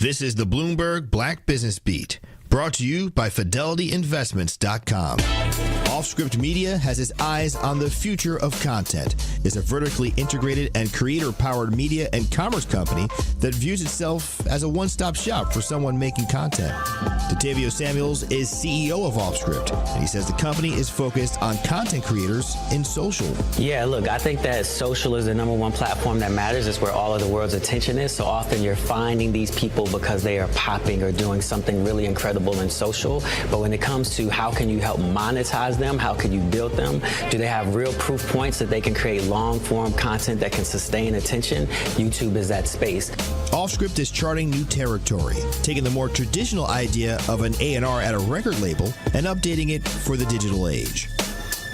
This is the Bloomberg Black Business Beat, brought to you by FidelityInvestments.com. Offscript Media has its eyes on the future of content. It's a vertically integrated and creator-powered media and commerce company that views itself as a one-stop shop for someone making content. Datavio Samuels is CEO of Offscript, and he says the company is focused on content creators in social. Yeah, look, I think that social is the number one platform that matters. It's where all of the world's attention is. So often you're finding these people because they are popping or doing something really incredible in social. But when it comes to how can you help monetize them, how can you build them, do they have real proof points that they can create long-form content that can sustain attention? YouTube is that space. Offscript is charting new territory, taking the more traditional idea of an A&R at a record label and updating it for the digital age.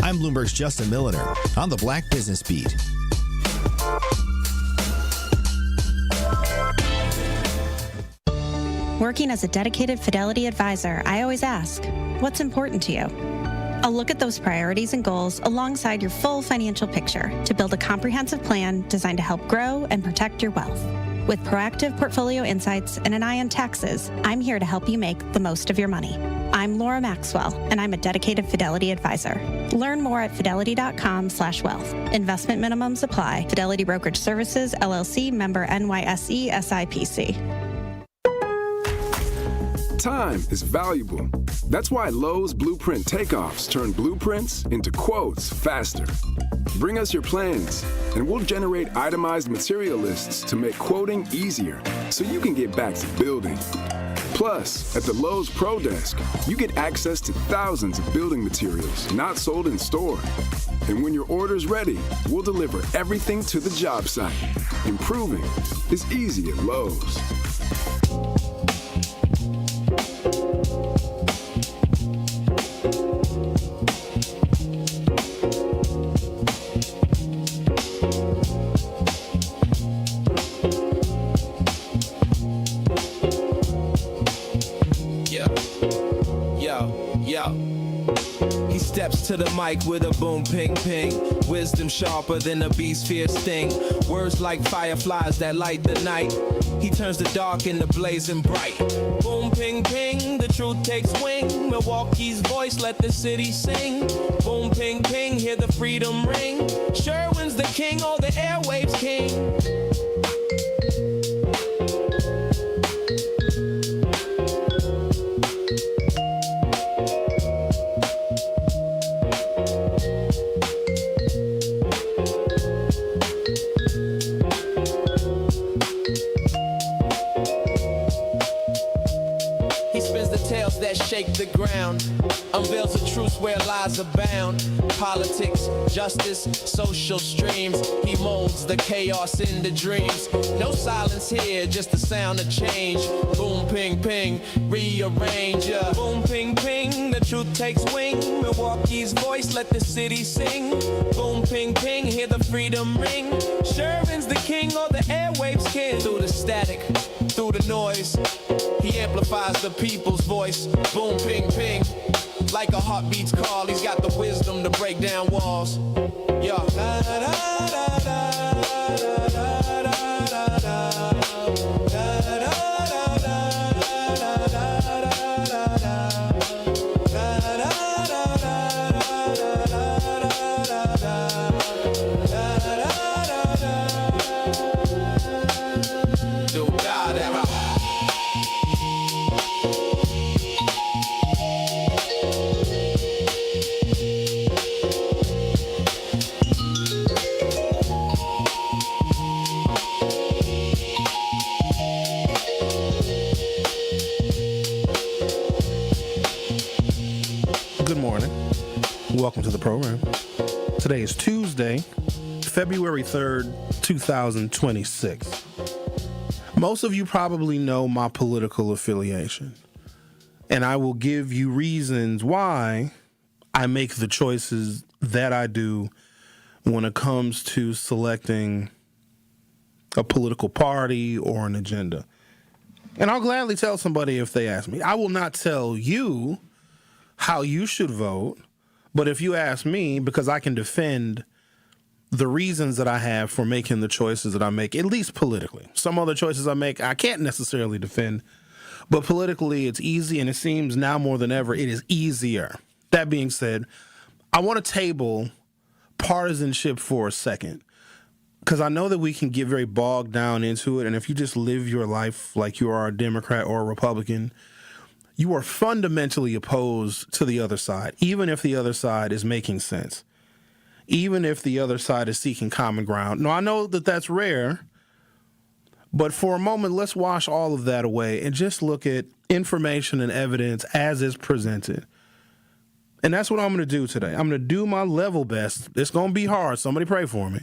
I'm Bloomberg's Justin Milliner on the Black Business Beat. Working as a dedicated Fidelity advisor, I always ask, what's important to you? I'll look at those priorities and goals alongside your full financial picture to build a comprehensive plan designed to help grow and protect your wealth. With proactive portfolio insights and an eye on taxes, I'm here to help you make the most of your money. I'm Laura Maxwell, and I'm a dedicated Fidelity advisor. Learn more at fidelity.com/wealth. Investment minimums apply. Fidelity Brokerage Services, LLC, member NYSE, SIPC. Time is valuable. That's why Lowe's Blueprint Takeoffs turn blueprints into quotes faster. Bring us your plans, and we'll generate itemized material lists to make quoting easier so you can get back to building. Plus, at the Lowe's Pro Desk, you get access to thousands of building materials not sold in store. And when your order's ready, we'll deliver everything to the job site. Improving is easy at Lowe's. He steps to the mic with a boom, ping, ping. Wisdom sharper than a beast's fierce sting. Words like fireflies that light the night. He turns the dark into blazing bright. Boom, ping, ping, the truth takes wing. Milwaukee's voice, let the city sing. Boom, ping, ping, hear the freedom ring. Sherwin's the king, all the airwaves king. Shake the ground, unveils the truth where lies abound. Politics, justice, social streams. He molds the chaos into dreams. No silence here, just the sound of change. Boom, ping, ping, rearrange. Boom, ping, ping, the truth takes wing. Milwaukee's voice, let the city sing. Boom, ping, ping, hear the freedom ring. Sherwin's the king, all the airwaves king. Through the static, through the noise, he amplifies the people's voice. Boom, ping, ping, like a heartbeat's call. He's got the wisdom to break down walls. Yeah. Da, da, da, da, da, da, da, da, da. Welcome to the program. Today is Tuesday, February 3rd, 2026. Most of you probably know my political affiliation, and I will give you reasons why I make the choices that I do when it comes to selecting a political party or an agenda. And I'll gladly tell somebody if they ask me. I will not tell you how you should vote, but if you ask me, because I can defend the reasons that I have for making the choices that I make, at least politically. Some other choices I make, I can't necessarily defend, but politically it's easy, and it seems now more than ever it is easier. That being said, I want to table partisanship for a second, because I know that we can get very bogged down into it, and if you just live your life like you are a Democrat or a Republican, you are fundamentally opposed to the other side, even if the other side is making sense, even if the other side is seeking common ground. Now, I know that that's rare, but for a moment, let's wash all of that away and just look at information and evidence as is presented. And that's what I'm going to do today. I'm going to do my level best. It's going to be hard. Somebody pray for me.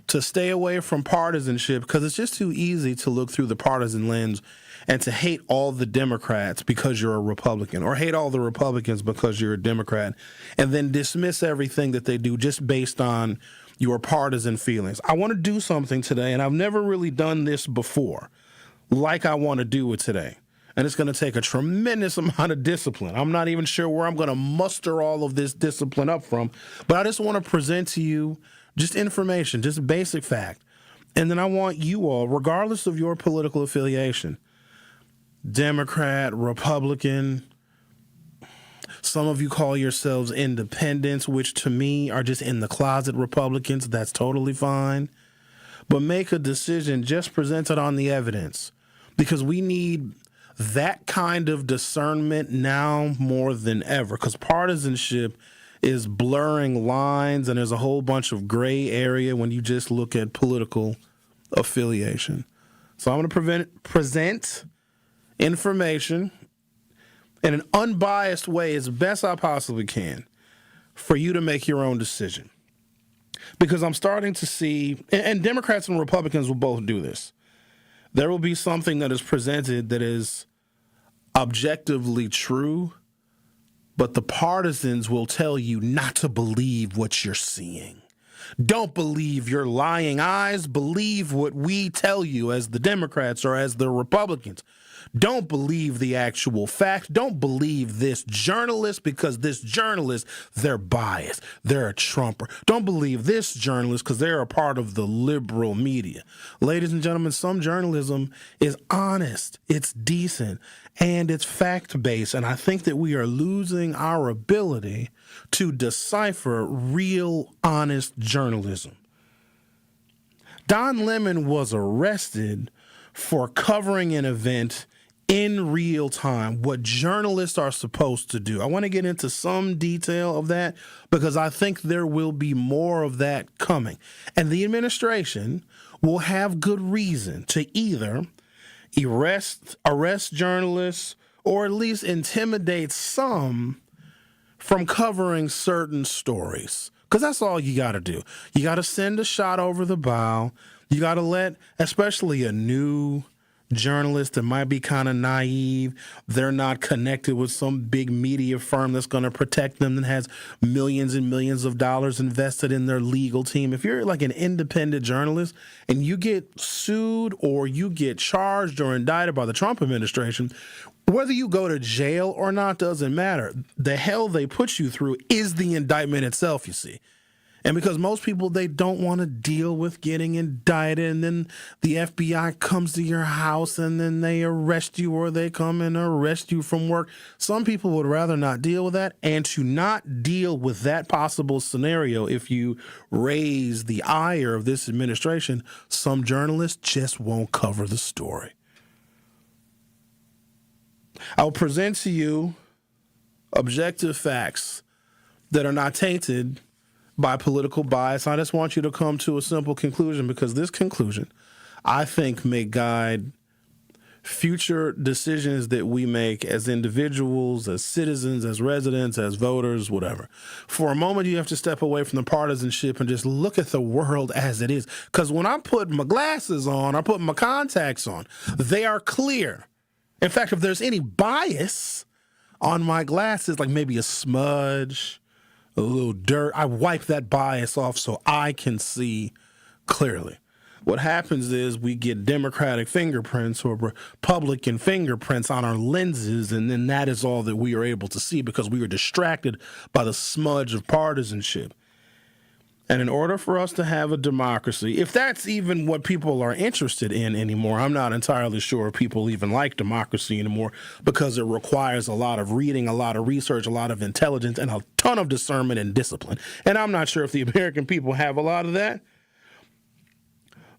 To stay away from partisanship, because it's just too easy to look through the partisan lens and to hate all the Democrats because you're a Republican, or hate all the Republicans because you're a Democrat, and then dismiss everything that they do just based on your partisan feelings. I want to do something today, and I've never really done this before, like I want to do it today. And it's going to take a tremendous amount of discipline. I'm not even sure where I'm going to muster all of this discipline up from, but I just want to present to you just information, just basic fact. And then I want you all, regardless of your political affiliation, Democrat, Republican, some of you call yourselves independents, which to me are just in the closet Republicans. That's totally fine. But make a decision just presented on the evidence, because we need that kind of discernment now more than ever, because partisanship is blurring lines, and there's a whole bunch of gray area when you just look at political affiliation. So I'm going to present information in an unbiased way as best I possibly can for you to make your own decision. Because I'm starting to see, and Democrats and Republicans will both do this, there will be something that is presented that is objectively true, but the partisans will tell you not to believe what you're seeing. Don't believe your lying eyes. Believe what we tell you as the Democrats or as the Republicans. Don't believe the actual fact. Don't believe this journalist, because this journalist, they're biased. They're a Trumper. Don't believe this journalist because they're a part of the liberal media. Ladies and gentlemen, some journalism is honest, it's decent, and it's fact-based. And I think that we are losing our ability to decipher real, honest journalism. Don Lemon was arrested for covering an event in real time, what journalists are supposed to do. I want to get into some detail of that because I think there will be more of that coming. And the administration will have good reason to either arrest journalists or at least intimidate some from covering certain stories. Because that's all you got to do. You got to send a shot over the bow. You got to let, especially a new journalist that might be kind of naive, they're not connected with some big media firm that's going to protect them, that has millions and millions of dollars invested in their legal team. If you're like an independent journalist and you get sued or you get charged or indicted by the Trump administration, whether you go to jail or not doesn't matter. The hell they put you through is the indictment itself, you see. And because most people, they don't want to deal with getting indicted, and then the FBI comes to your house and then they arrest you, or they come and arrest you from work. Some people would rather not deal with that. And to not deal with that possible scenario, if you raise the ire of this administration, some journalists just won't cover the story. I'll present to you objective facts that are not tainted by political bias. I just want you to come to a simple conclusion, because this conclusion, I think, may guide future decisions that we make as individuals, as citizens, as residents, as voters, whatever. For a moment, you have to step away from the partisanship and just look at the world as it is. Because when I put my glasses on, I put my contacts on, they are clear. In fact, if there's any bias on my glasses, like maybe a smudge, a little dirt, I wipe that bias off so I can see clearly. What happens is we get Democratic fingerprints or Republican fingerprints on our lenses, and then that is all that we are able to see because we are distracted by the smudge of partisanship. And in order for us to have a democracy, if that's even what people are interested in anymore, I'm not entirely sure if people even like democracy anymore, because it requires a lot of reading, a lot of research, a lot of intelligence, and a ton of discernment and discipline. And I'm not sure if the American people have a lot of that.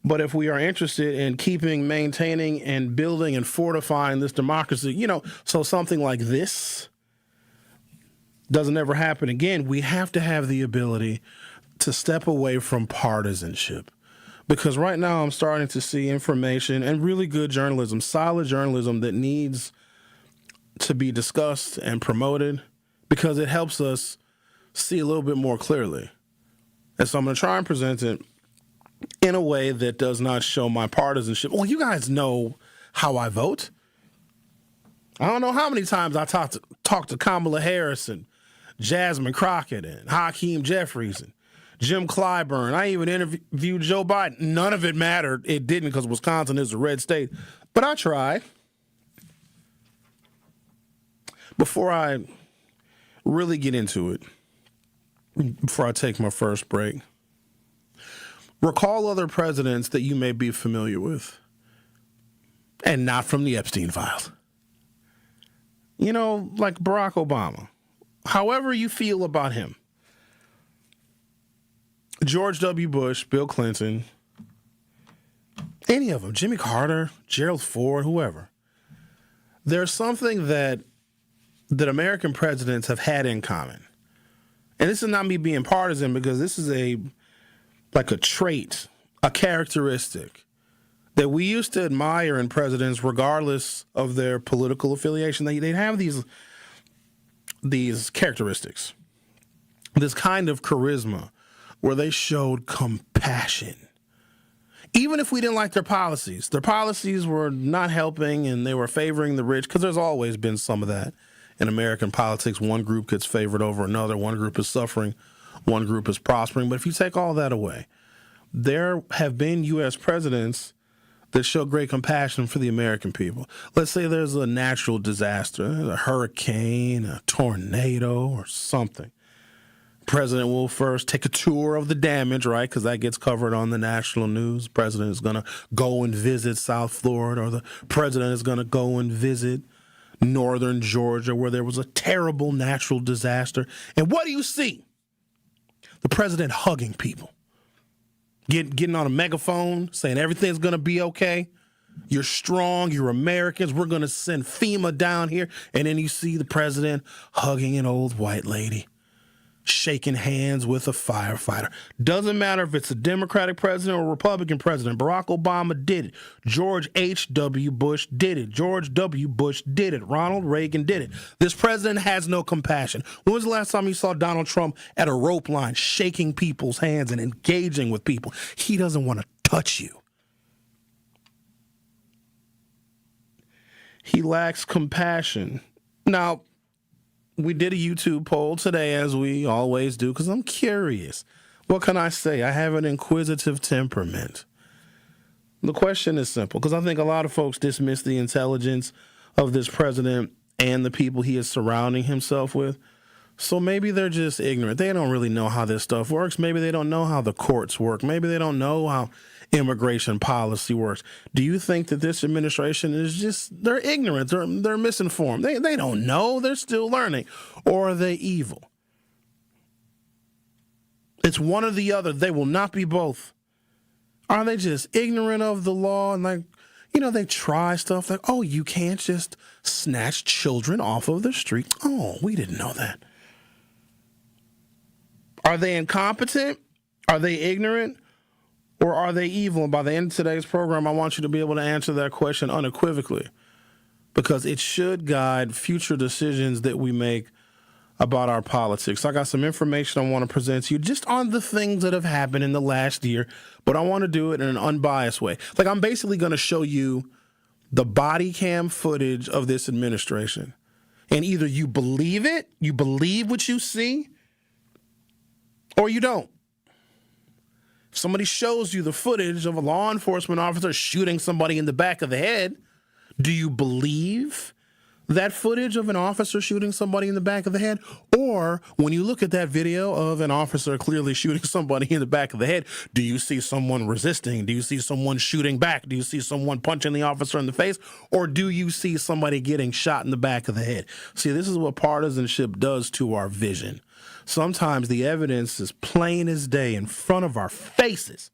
But if we are interested in keeping, maintaining, and building and fortifying this democracy, so something like this doesn't ever happen again, we have to have the ability to step away from partisanship. Because right now I'm starting to see information and really good journalism, solid journalism that needs to be discussed and promoted because it helps us see a little bit more clearly. And so I'm going to try and present it in a way that does not show my partisanship. Well, you guys know how I vote. I don't know how many times I talked to Kamala Harris and Jasmine Crockett and Hakeem Jeffries and Jim Clyburn. I even interviewed Joe Biden. None of it mattered. It didn't, because Wisconsin is a red state. But I tried. Before I really get into it, before I take my first break, recall other presidents that you may be familiar with, and not from the Epstein files. Like Barack Obama. However you feel about him. George W. Bush, Bill Clinton, any of them, Jimmy Carter, Gerald Ford, whoever. There's something that American presidents have had in common. And this is not me being partisan, because this is a trait, a characteristic that we used to admire in presidents regardless of their political affiliation. They'd have these characteristics, this kind of charisma, where they showed compassion. Even if we didn't like their policies were not helping and they were favoring the rich, because there's always been some of that in American politics. One group gets favored over another. One group is suffering. One group is prospering. But if you take all that away, there have been U.S. presidents that show great compassion for the American people. Let's say there's a natural disaster, a hurricane, a tornado, or something. President will first take a tour of the damage, right? Because that gets covered on the national news. The president is going to go and visit South Florida, or the president is going to go and visit northern Georgia, where there was a terrible natural disaster. And what do you see? The president hugging people, getting on a megaphone, saying everything's going to be okay. You're strong. You're Americans. We're going to send FEMA down here. And then you see the president hugging an old white lady, shaking hands with a firefighter. Doesn't matter if it's a Democratic president or a Republican president. Barack Obama did it. George H.W. Bush did it. George W. Bush did it. Ronald Reagan did it. This president has no compassion. When was the last time you saw Donald Trump at a rope line shaking people's hands and engaging with people? He doesn't want to touch you. He lacks compassion. Now, we did a YouTube poll today, as we always do, because I'm curious. What can I say? I have an inquisitive temperament. The question is simple, because I think a lot of folks dismiss the intelligence of this president and the people he is surrounding himself with. So maybe they're just ignorant. They don't really know how this stuff works. Maybe they don't know how the courts work. Maybe they don't know how immigration policy works. Do you think that this administration is they're ignorant, they're misinformed? They don't know, they're still learning. Or are they evil? It's one or the other. They will not be both. Are they just ignorant of the law and they try stuff like, oh, you can't just snatch children off of the street. Oh, we didn't know that. Are they incompetent? Are they ignorant? Or are they evil? And by the end of today's program, I want you to be able to answer that question unequivocally, because it should guide future decisions that we make about our politics. I got some information I want to present to you just on the things that have happened in the last year, but I want to do it in an unbiased way. I'm basically going to show you the body cam footage of this administration. And either you believe it, you believe what you see, or you don't. If somebody shows you the footage of a law enforcement officer shooting somebody in the back of the head, do you believe that footage of an officer shooting somebody in the back of the head? Or when you look at that video of an officer clearly shooting somebody in the back of the head, do you see someone resisting? Do you see someone shooting back? Do you see someone punching the officer in the face? Or do you see somebody getting shot in the back of the head? See, this is what partisanship does to our vision. Sometimes the evidence is plain as day in front of our faces.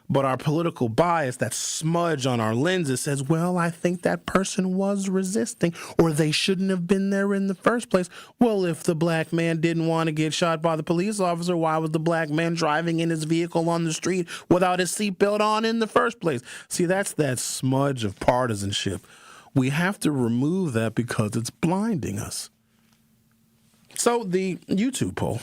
But our political bias, that smudge on our lenses, says, well, I think that person was resisting, or they shouldn't have been there in the first place. Well, if the black man didn't want to get shot by the police officer, why was the black man driving in his vehicle on the street without his seatbelt on in the first place? See, that's that smudge of partisanship. We have to remove that because it's blinding us. So the YouTube poll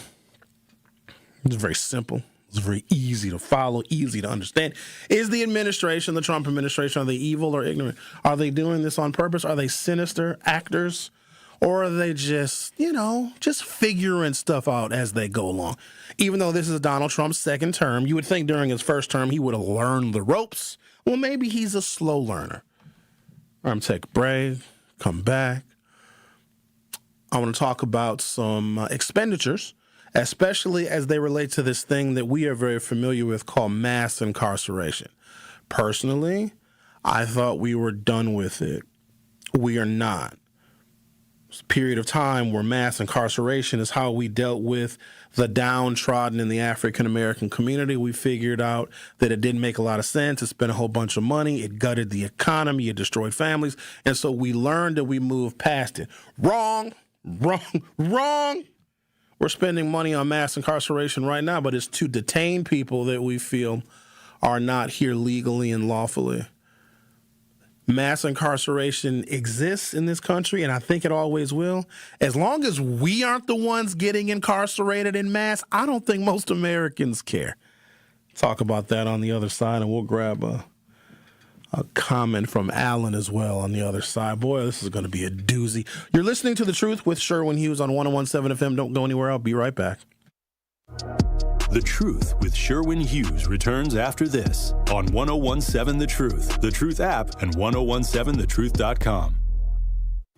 is very simple. It's very easy to follow, easy to understand. Is the administration, the Trump administration, are they evil or ignorant? Are they doing this on purpose? Are they sinister actors? Or are they just figuring stuff out as they go along? Even though this is Donald Trump's second term, you would think during his first term he would have learned the ropes. Well, maybe he's a slow learner. I'm going to take a break, come back. I want to talk about some expenditures, especially as they relate to this thing that we are very familiar with called mass incarceration. Personally, I thought we were done with it. We are not. It's a period of time where mass incarceration is how we dealt with the downtrodden in the African-American community. We figured out that it didn't make a lot of sense. It spent a whole bunch of money. It gutted the economy. It destroyed families. And so we learned that we moved past it. Wrong. We're spending money on mass incarceration right now, but it's to detain people that we feel are not here legally and lawfully. Mass incarceration exists in this country, and I think it always will. As long as we aren't the ones getting incarcerated in mass, I don't think most Americans care. Talk about that on the other side, and we'll grab a comment from Alan as well on the other side. Boy, this is going to be a doozy. You're listening to The Truth with Sherwin Hughes on 101.7 FM. Don't go anywhere. I'll be right back. The Truth with Sherwin Hughes returns after this on 101.7 The Truth, The Truth app, and 1017thetruth.com.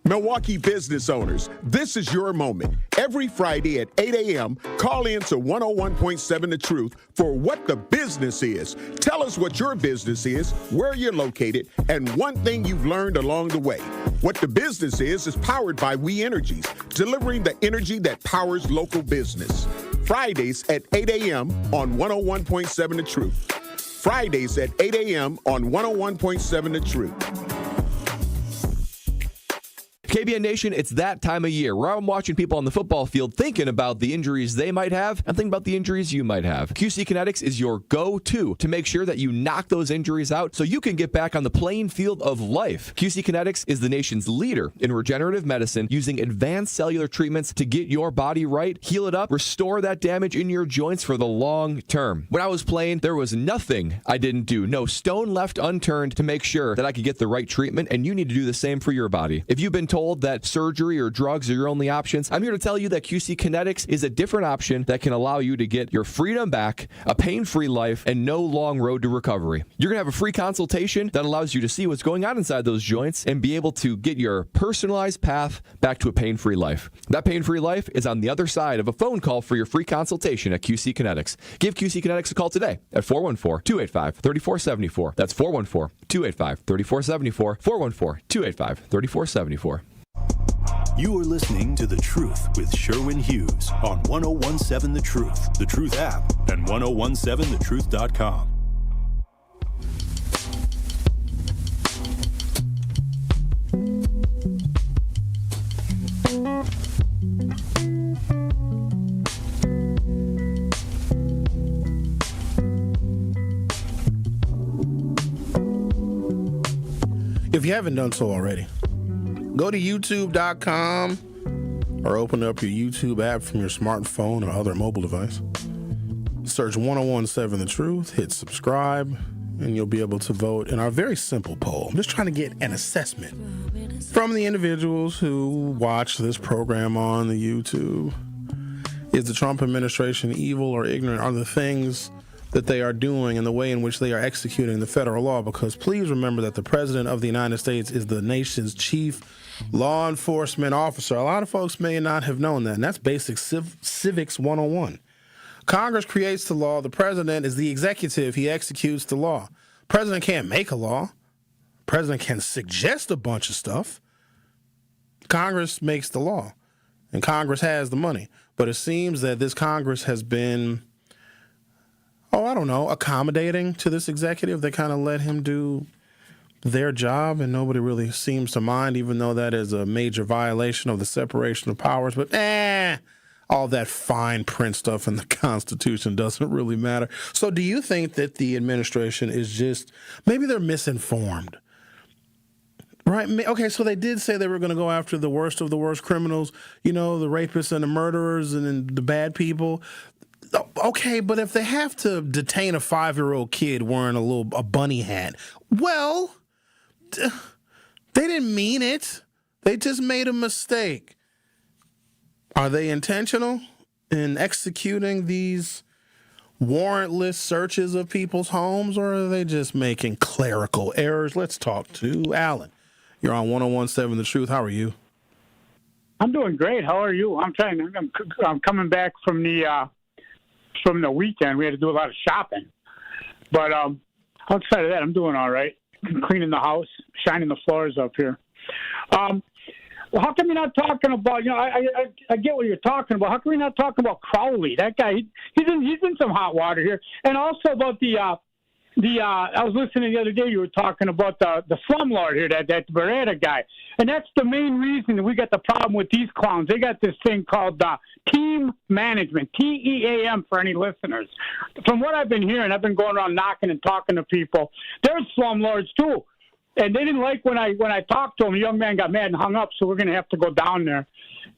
Milwaukee business owners, this is your moment. Every Friday at 8 a.m., call in to 101.7 The Truth for What the Business Is. Tell us what your business is, where you're located, and one thing you've learned along the way. What the Business is powered by We Energies, delivering the energy that powers local business. Fridays at 8 a.m. on 101.7 The Truth. Fridays at 8 a.m. on 101.7 The Truth. KBN Nation, it's that time of year where I'm watching people on the football field thinking about the injuries they might have and thinking about the injuries you might have. QC Kinetics is your go-to to make sure that you knock those injuries out so you can get back on the playing field of life. QC Kinetics is the nation's leader in regenerative medicine, using advanced cellular treatments to get your body right, heal it up, restore that damage in your joints for the long term. When I was playing, there was nothing I didn't do, no stone left unturned to make sure that I could get the right treatment, and you need to do the same for your body. If you've been told that surgery or drugs are your only options, I'm here to tell you that QC Kinetics is a different option that can allow you to get your freedom back, a pain-free life, and no long road to recovery. You're going to have a free consultation that allows you to see what's going on inside those joints and be able to get your personalized path back to a pain-free life. That pain-free life is on the other side of a phone call for your free consultation at QC Kinetics. Give QC Kinetics a call today at 414-285-3474. That's 414-285-3474, 414-285-3474. You are listening to The Truth with Sherwin Hughes on 1017 The Truth, The Truth app, and 1017thetruth.com. If you haven't done so already, go to youtube.com or open up your YouTube app from your smartphone or other mobile device. Search 1017 The Truth, hit subscribe, and you'll be able to vote in our very simple poll. I'm just trying to get an assessment from the individuals who watch this program on the YouTube. Is the Trump administration evil or ignorant? Are the things that they are doing and the way in which they are executing the federal law, because please remember that the President of the United States is the nation's chief law enforcement officer. A lot of folks may not have known that, and that's basic civics 101. Congress creates the law. The President is the executive. He executes the law. President can't make a law. President can suggest a bunch of stuff. Congress makes the law, and Congress has the money. But it seems that this Congress has been, accommodating to this executive. They kind of let him do their job, and nobody really seems to mind, even though that is a major violation of the separation of powers. But all that fine print stuff in the Constitution doesn't really matter. So do you think that the administration is just, maybe they're misinformed? Right. Okay, so they did say they were going to go after the worst of the worst criminals, the rapists and the murderers and the bad people. Okay, but if they have to detain a 5-year-old kid wearing a bunny hat, well, they didn't mean it. They just made a mistake. Are they intentional in executing these warrantless searches of people's homes, or are they just making clerical errors? Let's talk to Alan. You're on 101.7 The Truth. How are you? I'm doing great. How are you? I'm coming back from the weekend. We had to do a lot of shopping. But outside of that, I'm doing all right. Cleaning the house, shining the floors up here. Well, how come you're not talking about, I get what you're talking about. How come you're not talking about Crowley? That guy, he's in some hot water here. And also about I was listening the other day, you were talking about the slumlord here, that Beretta guy. And that's the main reason that we got the problem with these clowns. They got this thing called team management, TEAM for any listeners. From what I've been hearing, I've been going around knocking and talking to people. They're slumlords too. And they didn't like when I talked to him. A young man got mad and hung up, so we're going to have to go down there.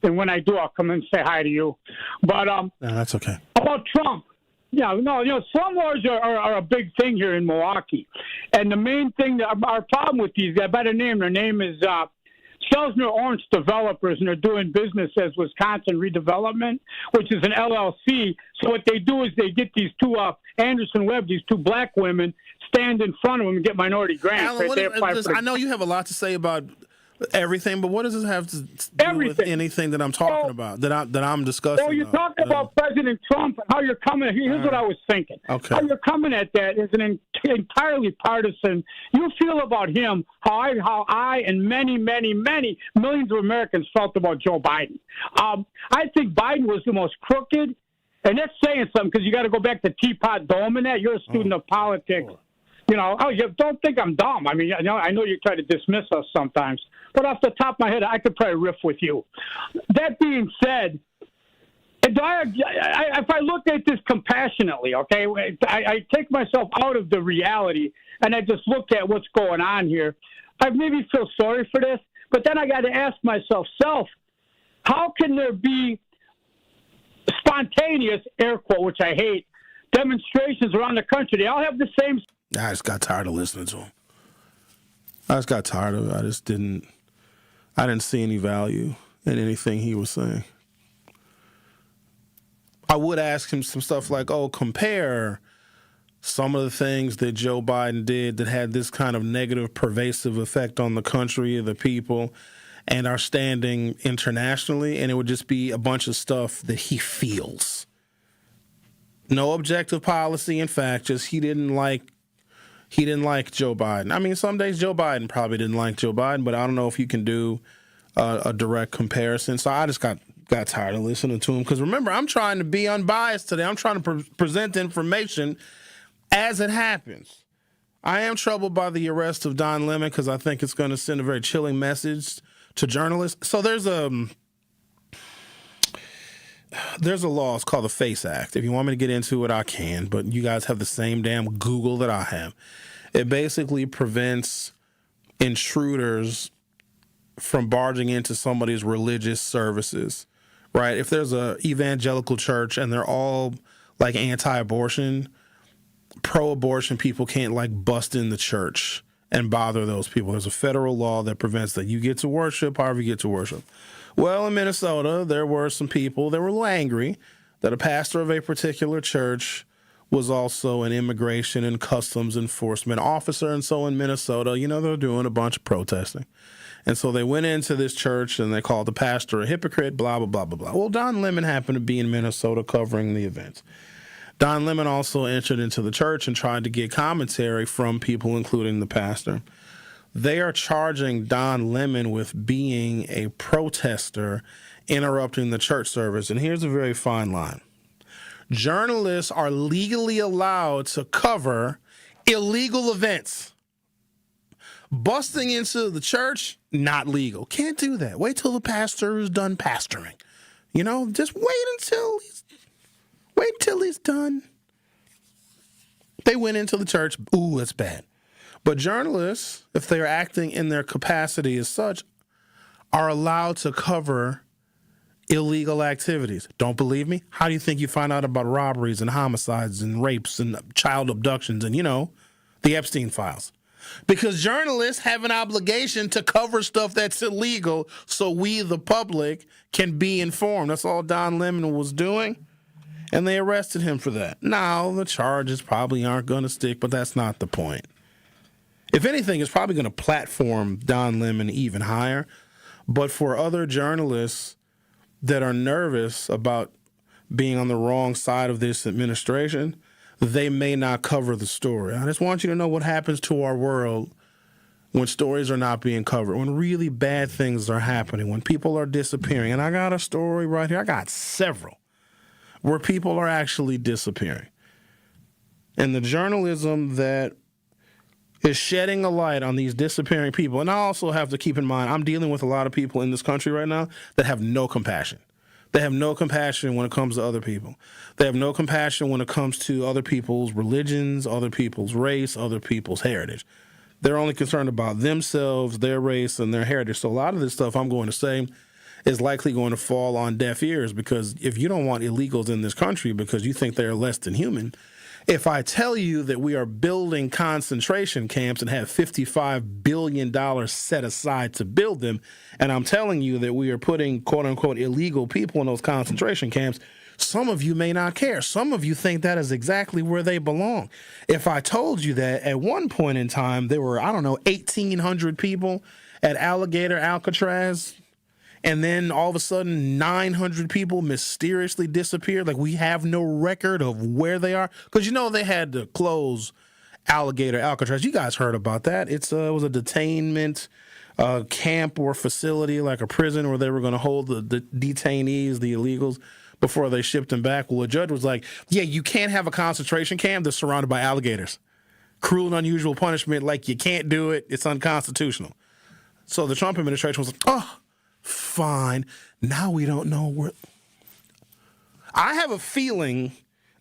And when I do, I'll come and say hi to you. But no, that's okay. About Trump. Yeah, no, slumlords are a big thing here in Milwaukee. And the main thing, our problem with these guys, by their name is Selsner Orange Developers, and they're doing business as Wisconsin Redevelopment, which is an LLC. So what they do is they get these two Anderson Webb, these two black women, stand in front of them and get minority grants. Alan, I know you have a lot to say about everything, but what does this have to do with anything that I'm talking about, that I'm discussing? Well, you're talking about President Trump and how you're coming. Here's what I was thinking. Okay. How you're coming at that is an entirely partisan. You feel about him how I and many, many, many millions of Americans felt about Joe Biden. I think Biden was the most crooked, and that's saying something because you got to go back to Teapot Dome and that. You're a student of politics. You don't think I'm dumb. I mean, I know you try to dismiss us sometimes, but off the top of my head, I could probably riff with you. That being said, if I look at this compassionately, okay, I take myself out of the reality and I just look at what's going on here. I maybe feel sorry for this, but then I got to ask myself, how can there be spontaneous, air quote, which I hate, demonstrations around the country? They all have the same. I just got tired of listening to him. I just got tired of it. I didn't see any value in anything he was saying. I would ask him some stuff like, compare some of the things that Joe Biden did that had this kind of negative, pervasive effect on the country, the people, and our standing internationally, and it would just be a bunch of stuff that he feels. No objective policy. In fact, just he didn't like Joe Biden. I mean, some days Joe Biden probably didn't like Joe Biden, but I don't know if you can do a direct comparison. So I just got tired of listening to him because remember, I'm trying to be unbiased today. I'm trying to present information as it happens. I am troubled by the arrest of Don Lemon because I think it's going to send a very chilling message to journalists. So there's a law. It's called the FACE Act. If you want me to get into it, I can, but you guys have the same damn Google that I have. It basically prevents intruders from barging into somebody's religious services, right? If there's a evangelical church and they're all like anti-abortion, pro-abortion people can't like bust in the church and bother those people. There's a federal law that prevents that. You get to worship however you get to worship. Well, in Minnesota, there were some people that were a little angry that a pastor of a particular church was also an immigration and customs enforcement officer. And so in Minnesota, they're doing a bunch of protesting. And so they went into this church and they called the pastor a hypocrite, blah, blah, blah, blah, blah. Well, Don Lemon happened to be in Minnesota covering the events. Don Lemon also entered into the church and tried to get commentary from people, including the pastor. They are charging Don Lemon with being a protester, interrupting the church service. And here's a very fine line. Journalists are legally allowed to cover illegal events. Busting into the church, not legal. Can't do that. Wait till the pastor is done pastoring. Just wait till he's done. They went into the church. Ooh, that's bad. But journalists, if they're acting in their capacity as such, are allowed to cover illegal activities. Don't believe me? How do you think you find out about robberies and homicides and rapes and child abductions and, the Epstein files? Because journalists have an obligation to cover stuff that's illegal so we, the public, can be informed. That's all Don Lemon was doing, and they arrested him for that. Now, the charges probably aren't going to stick, but that's not the point. If anything, it's probably going to platform Don Lemon even higher. But for other journalists that are nervous about being on the wrong side of this administration, they may not cover the story. I just want you to know what happens to our world when stories are not being covered, when really bad things are happening, when people are disappearing. And I got a story right here. I got several where people are actually disappearing. And the journalism that is shedding a light on these disappearing people. And I also have to keep in mind, I'm dealing with a lot of people in this country right now that have no compassion. They have no compassion when it comes to other people. They have no compassion when it comes to other people's religions, other people's race, other people's heritage. They're only concerned about themselves, their race, and their heritage. So a lot of this stuff I'm going to say is likely going to fall on deaf ears, because if you don't want illegals in this country because you think they're less than human, if I tell you that we are building concentration camps and have $55 billion set aside to build them, and I'm telling you that we are putting quote-unquote illegal people in those concentration camps, some of you may not care. Some of you think that is exactly where they belong. If I told you that at one point in time there were, 1,800 people at Alcatraz, and then all of a sudden 900 people mysteriously disappeared, like we have no record of where they are, because they had to close Alcatraz. You guys heard about that. It was a detainment camp or facility, like a prison, where they were going to hold the detainees, the illegals, before they shipped them back. Well, a judge was like, yeah, you can't have a concentration camp that's surrounded by alligators. Cruel and unusual punishment, like you can't do it. It's unconstitutional. So the Trump administration was like, oh, fine. Now we don't know where. I have a feeling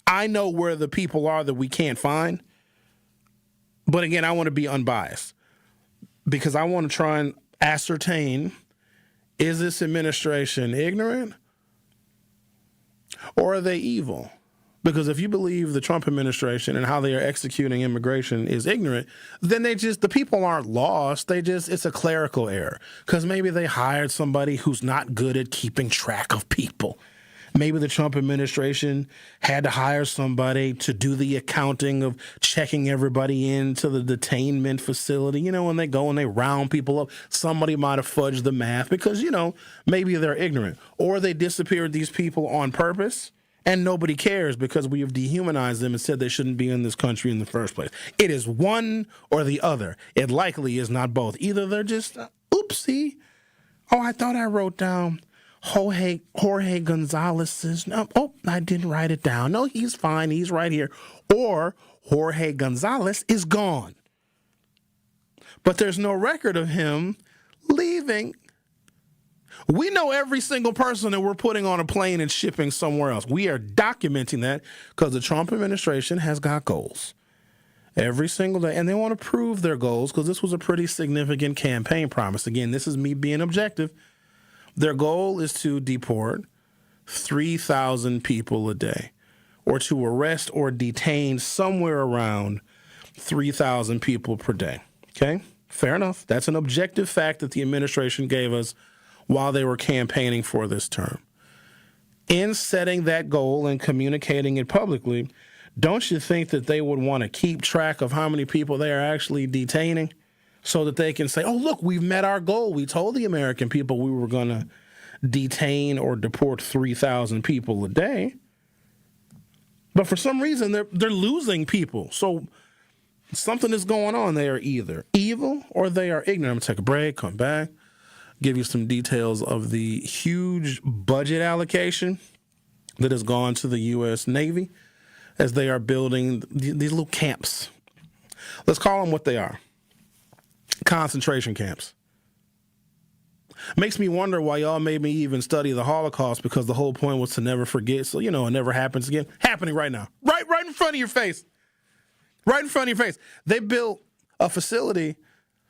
I know where the people are that we can't find. But again, I want to be unbiased because I want to try and ascertain, is this administration ignorant or are they evil? Because if you believe the Trump administration and how they are executing immigration is ignorant, then the people aren't lost. It's a clerical error. Because maybe they hired somebody who's not good at keeping track of people. Maybe the Trump administration had to hire somebody to do the accounting of checking everybody into the detainment facility. When they go and they round people up, somebody might have fudged the math because, maybe they're ignorant. Or they disappeared these people on purpose. And nobody cares because we have dehumanized them and said they shouldn't be in this country in the first place. It is one or the other. It likely is not both. Either they're just, oopsie. Oh, I thought I wrote down Jorge Gonzalez's. No, I didn't write it down. No, he's fine. He's right here. Or Jorge Gonzalez is gone. But there's no record of him leaving. We know every single person that we're putting on a plane and shipping somewhere else. We are documenting that because the Trump administration has got goals every single day. And they want to prove their goals because this was a pretty significant campaign promise. Again, this is me being objective. Their goal is to deport 3,000 people a day, or to arrest or detain somewhere around 3,000 people per day. Okay? Fair enough. That's an objective fact that the administration gave us while they were campaigning for this term. In setting that goal and communicating it publicly, don't you think that they would want to keep track of how many people they are actually detaining so that they can say, oh, look, we've met our goal. We told the American people we were going to detain or deport 3,000 people a day. But for some reason, they're losing people. So something is going on. They are either evil or they are ignorant. I'm going to take a break, come back, give you some details of the huge budget allocation that has gone to the U.S. Navy as they are building these little camps. Let's call them what they are. Concentration camps. Makes me wonder why y'all made me even study the Holocaust, because the whole point was to never forget. So, it never happens again. Happening right now. Right in front of your face. Right in front of your face. They built a facility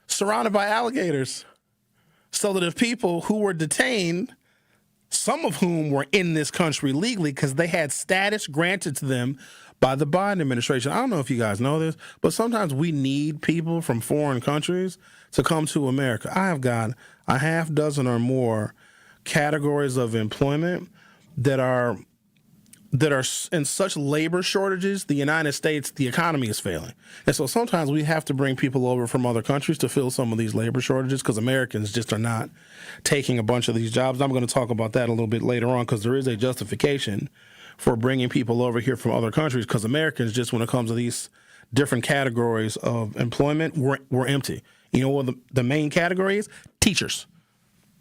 surrounded by alligators so that if people who were detained, some of whom were in this country legally because they had status granted to them by the Biden administration. I don't know if you guys know this, but sometimes we need people from foreign countries to come to America. I have got a half dozen or more categories of employment that are in such labor shortages, the United States, the economy is failing. And so sometimes we have to bring people over from other countries to fill some of these labor shortages because Americans just are not taking a bunch of these jobs. I'm going to talk about that a little bit later on because there is a justification for bringing people over here from other countries because Americans, just when it comes to these different categories of employment, we're empty. You know what the main category is? Teachers.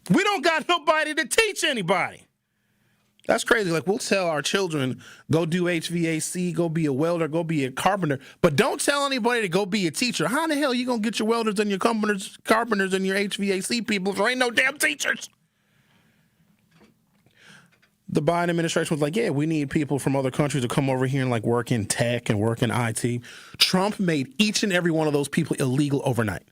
We don't got nobody to teach anybody. That's crazy. Like, we'll tell our children, go do HVAC, go be a welder, go be a carpenter, but don't tell anybody to go be a teacher. How the hell are you going to get your welders and your carpenters and your HVAC people if there ain't no damn teachers? The Biden administration was like, yeah, we need people from other countries to come over here and work in tech and work in IT. Trump made each and every one of those people illegal overnight.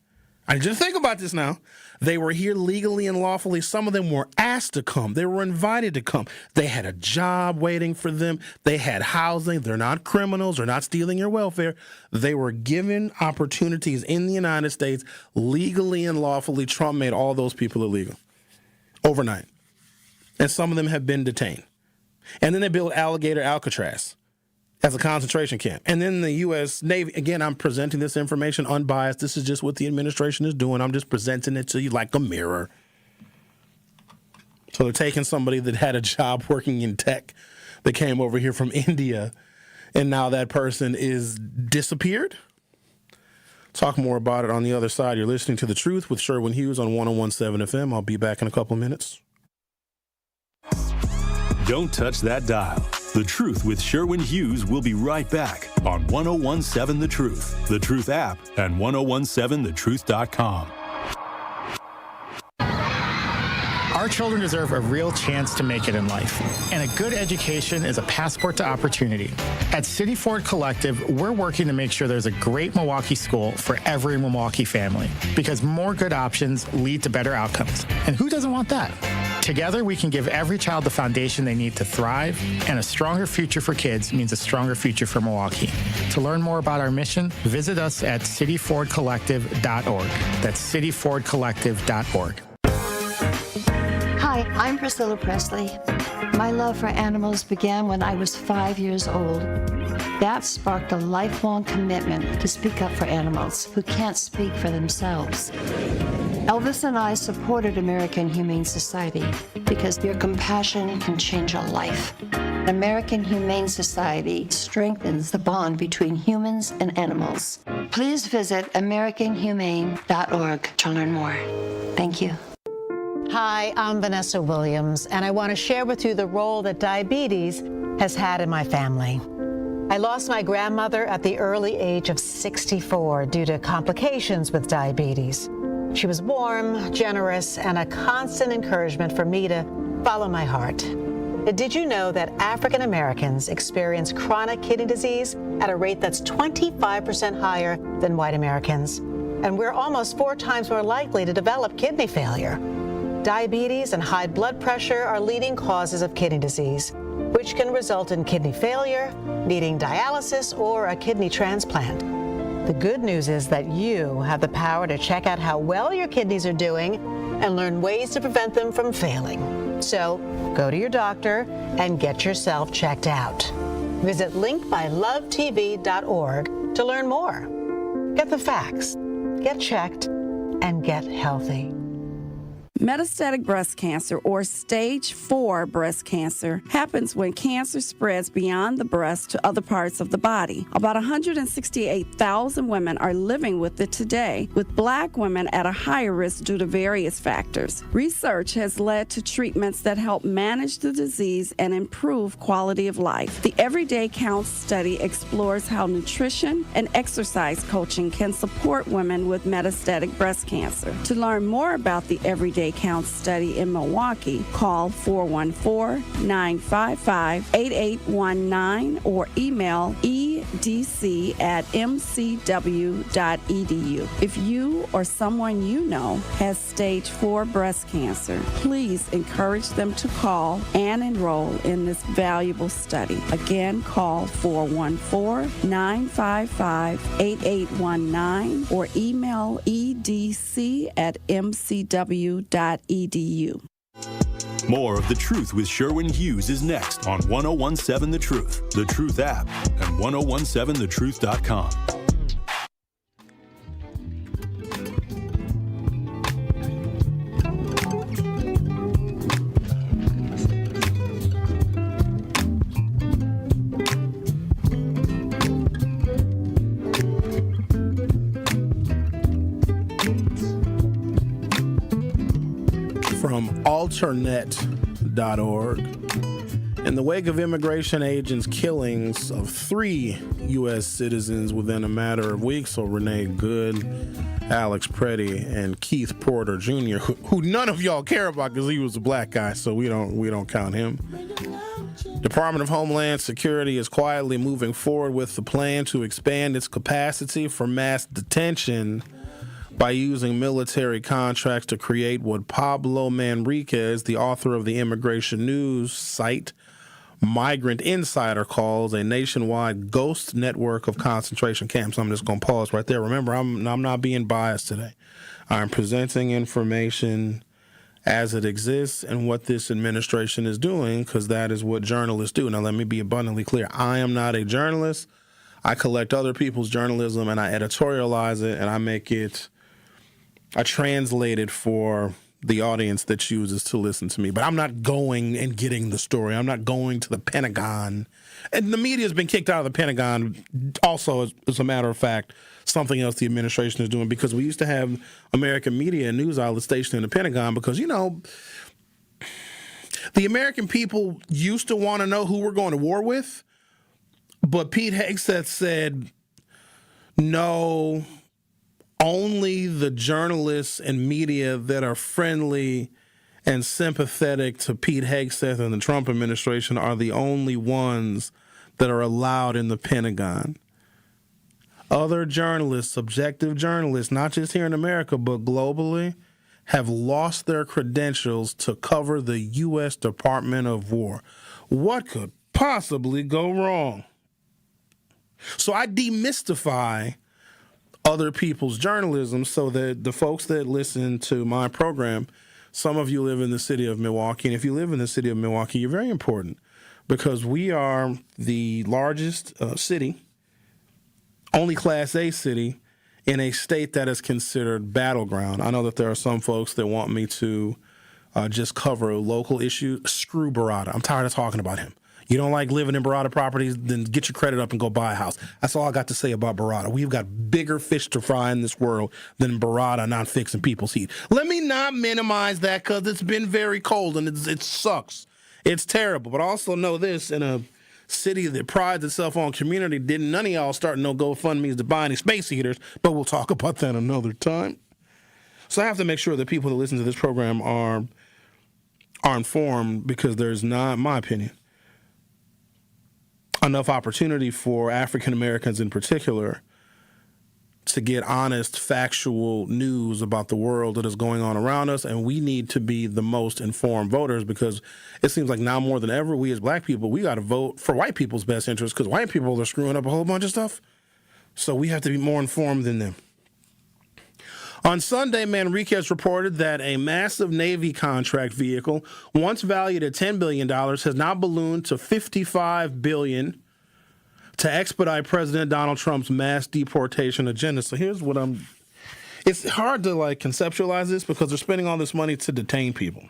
I just think about this now. They were here legally and lawfully. Some of them were asked to come. They were invited to come. They had a job waiting for them. They had housing. They're not criminals. They're not stealing your welfare. They were given opportunities in the United States legally and lawfully. Trump made all those people illegal overnight. And some of them have been detained. And then they built Alligator Alcatraz as a concentration camp. And then the U.S. Navy, again, I'm presenting this information unbiased. This is just what the administration is doing. I'm just presenting it to you like a mirror. So they're taking somebody that had a job working in tech that came over here from India, and now that person is disappeared. Talk more about it on the other side. You're listening to The Truth with Sherwin Hughes on 101.7 FM. I'll be back in a couple of minutes. Don't touch that dial. The Truth with Sherwin Hughes will be right back on 101.7 The Truth, The Truth app, and 101.7thetruth.com. Our children deserve a real chance to make it in life, and a good education is a passport to opportunity. At City Ford Collective, we're working to make sure there's a great Milwaukee school for every Milwaukee family, because more good options lead to better outcomes. And who doesn't want that? Together, we can give every child the foundation they need to thrive, and a stronger future for kids means a stronger future for Milwaukee. To learn more about our mission, visit us at cityfordcollective.org. That's cityfordcollective.org. Hi, I'm Priscilla Presley. My love for animals began when I was 5 years old. That sparked a lifelong commitment to speak up for animals who can't speak for themselves. Elvis and I supported American Humane Society because your compassion can change a life. American Humane Society strengthens the bond between humans and animals. Please visit AmericanHumane.org to learn more. Thank you. Hi, I'm Vanessa Williams, and I want to share with you the role that diabetes has had in my family. I lost my grandmother at the early age of 64 due to complications with diabetes. She was warm, generous, and a constant encouragement for me to follow my heart. Did you know that African Americans experience chronic kidney disease at a rate that's 25% higher than white Americans? And we're almost 4 times more likely to develop kidney failure. Diabetes and high blood pressure are leading causes of kidney disease, which can result in kidney failure, needing dialysis, or a kidney transplant. The good news is that you have the power to check out how well your kidneys are doing and learn ways to prevent them from failing. So go to your doctor and get yourself checked out. Visit linkbylovetv.org to learn more. Get the facts, get checked, and get healthy. Metastatic breast cancer, or stage 4 breast cancer, happens when cancer spreads beyond the breast to other parts of the body. About 168,000 women are living with it today, with Black women at a higher risk due to various factors. Research has led to treatments that help manage the disease and improve quality of life. The Everyday Counts study explores how nutrition and exercise coaching can support women with metastatic breast cancer. To learn more about the Everyday Counts study in Milwaukee, call 414-955-8819 or email edc@mcw.edu. If you or someone you know has stage 4 breast cancer, please encourage them to call and enroll in this valuable study. Again, call 414-955-8819 or email edc@mcw.edu. More of The Truth with Sherwin Hughes is next on 1017 The Truth, The Truth app, and 1017thetruth.com. From alternate.org. In the wake of immigration agents' killings of 3 U.S. citizens within a matter of weeks, so Renee Good, Alex Preddy, and Keith Porter Jr., who none of y'all care about because he was a black guy, so we don't count him. Department of Homeland Security is quietly moving forward with the plan to expand its capacity for mass detention by using military contracts to create what Pablo Manriquez, the author of the immigration news site Migrant Insider, calls a nationwide ghost network of concentration camps. I'm just going to pause right there. Remember, I'm not being biased today. I'm presenting information as it exists and what this administration is doing, because that is what journalists do. Now, let me be abundantly clear. I am not a journalist. I collect other people's journalism and I editorialize it and I translate it for the audience that chooses to listen to me. But I'm not going and getting the story. I'm not going to the Pentagon. And the media has been kicked out of the Pentagon also, as a matter of fact, something else the administration is doing, because we used to have American media and news outlets stationed in the Pentagon because, you know, the American people used to want to know who we're going to war with. But Pete Hegseth said, no, only the journalists and media that are friendly and sympathetic to Pete Hegseth and the Trump administration are the only ones that are allowed in the Pentagon. Other journalists, objective journalists, not just here in America, but globally, have lost their credentials to cover the U.S. Department of War. What could possibly go wrong? So I demystify other people's journalism so that the folks that listen to my program, some of you live in the city of Milwaukee, and if you live in the city of Milwaukee, you're very important because we are the largest city, only Class A city in a state that is considered battleground. I know that there are some folks that want me to just cover local issues. Screw Barada. I'm tired of talking about him. You don't like living in Barada properties, then get your credit up and go buy a house. That's all I got to say about Barada. We've got bigger fish to fry in this world than Barada not fixing people's heat. Let me not minimize that because it's been very cold and it sucks. It's terrible. But also know this, in a city that prides itself on community, didn't none of y'all start no GoFundMes to buy any space heaters, but we'll talk about that another time. So I have to make sure that people that listen to this program are informed, because there's not, in my opinion, enough opportunity for African Americans in particular to get honest, factual news about the world that is going on around us. And we need to be the most informed voters, because it seems like now more than ever, we as black people, we got to vote for white people's best interests, because white people are screwing up a whole bunch of stuff. So we have to be more informed than them. On Sunday, Manriquez reported that a massive Navy contract vehicle, once valued at $10 billion, has now ballooned to $55 billion to expedite President Donald Trump's mass deportation agenda. So here's what it's hard to conceptualize this because they're spending all this money to detain people.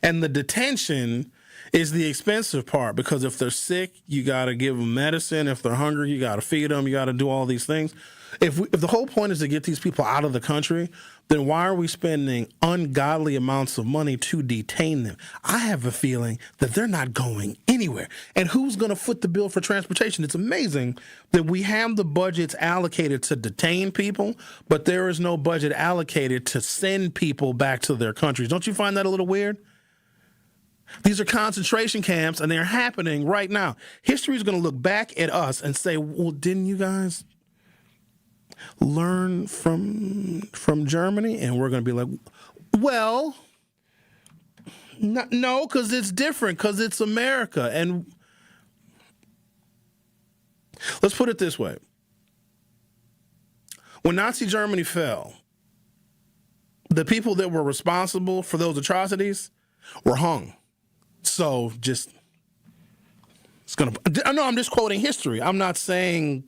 And the detention is the expensive part because if they're sick, you got to give them medicine. If they're hungry, you got to feed them. You got to do all these things. If the whole point is to get these people out of the country, then why are we spending ungodly amounts of money to detain them? I have a feeling that they're not going anywhere. And who's going to foot the bill for transportation? It's amazing that we have the budgets allocated to detain people, but there is no budget allocated to send people back to their countries. Don't you find that a little weird? These are concentration camps, and they're happening right now. History is going to look back at us and say, well, didn't you guys learn from Germany? And we're going to be like, well, no, because it's different, because it's America. And let's put it this way. When Nazi Germany fell, the people that were responsible for those atrocities were hung. So I'm just quoting history. I'm not saying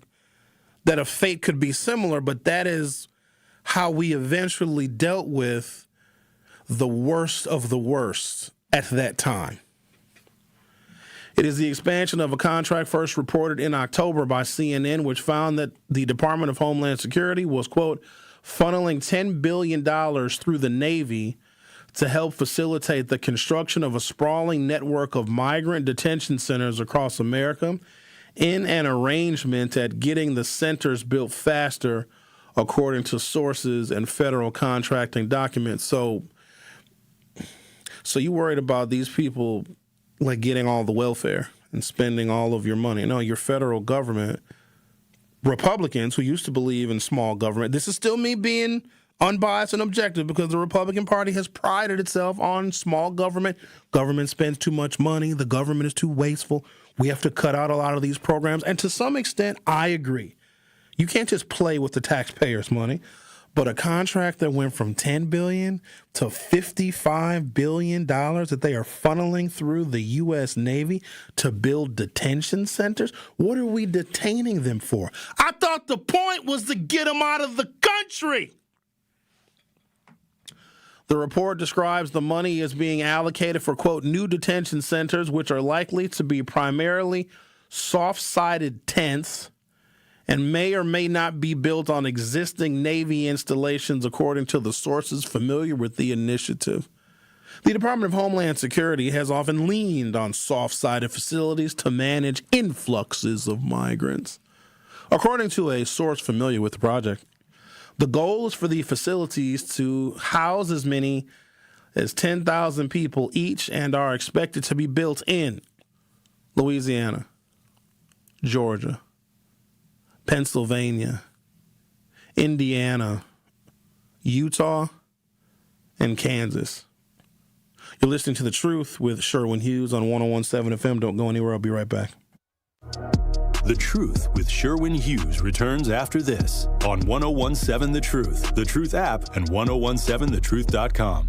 that a fate could be similar, but that is how we eventually dealt with the worst of the worst at that time. It is the expansion of a contract first reported in October by CNN, which found that the Department of Homeland Security was, quote, funneling $10 billion through the Navy to help facilitate the construction of a sprawling network of migrant detention centers across America in an arrangement at getting the centers built faster, according to sources and federal contracting documents. So you worried about these people getting all the welfare and spending all of your money. No, your federal government, Republicans who used to believe in small government, this is still me being unbiased and objective because the Republican Party has prided itself on small government. Government spends too much money. The government is too wasteful. We have to cut out a lot of these programs. And to some extent, I agree. You can't just play with the taxpayers' money. But a contract that went from $10 billion to $55 billion that they are funneling through the U.S. Navy to build detention centers, what are we detaining them for? I thought the point was to get them out of the country. The report describes the money as being allocated for, quote, new detention centers, which are likely to be primarily soft-sided tents and may or may not be built on existing Navy installations, according to the sources familiar with the initiative. The Department of Homeland Security has often leaned on soft-sided facilities to manage influxes of migrants. According to a source familiar with the project, the goal is for the facilities to house as many as 10,000 people each and are expected to be built in Louisiana, Georgia, Pennsylvania, Indiana, Utah, and Kansas. You're listening to The Truth with Sherwin Hughes on 101.7 FM. Don't go anywhere. I'll be right back. The Truth with Sherwin Hughes returns after this on 101.7 The Truth app, and 1017thetruth.com.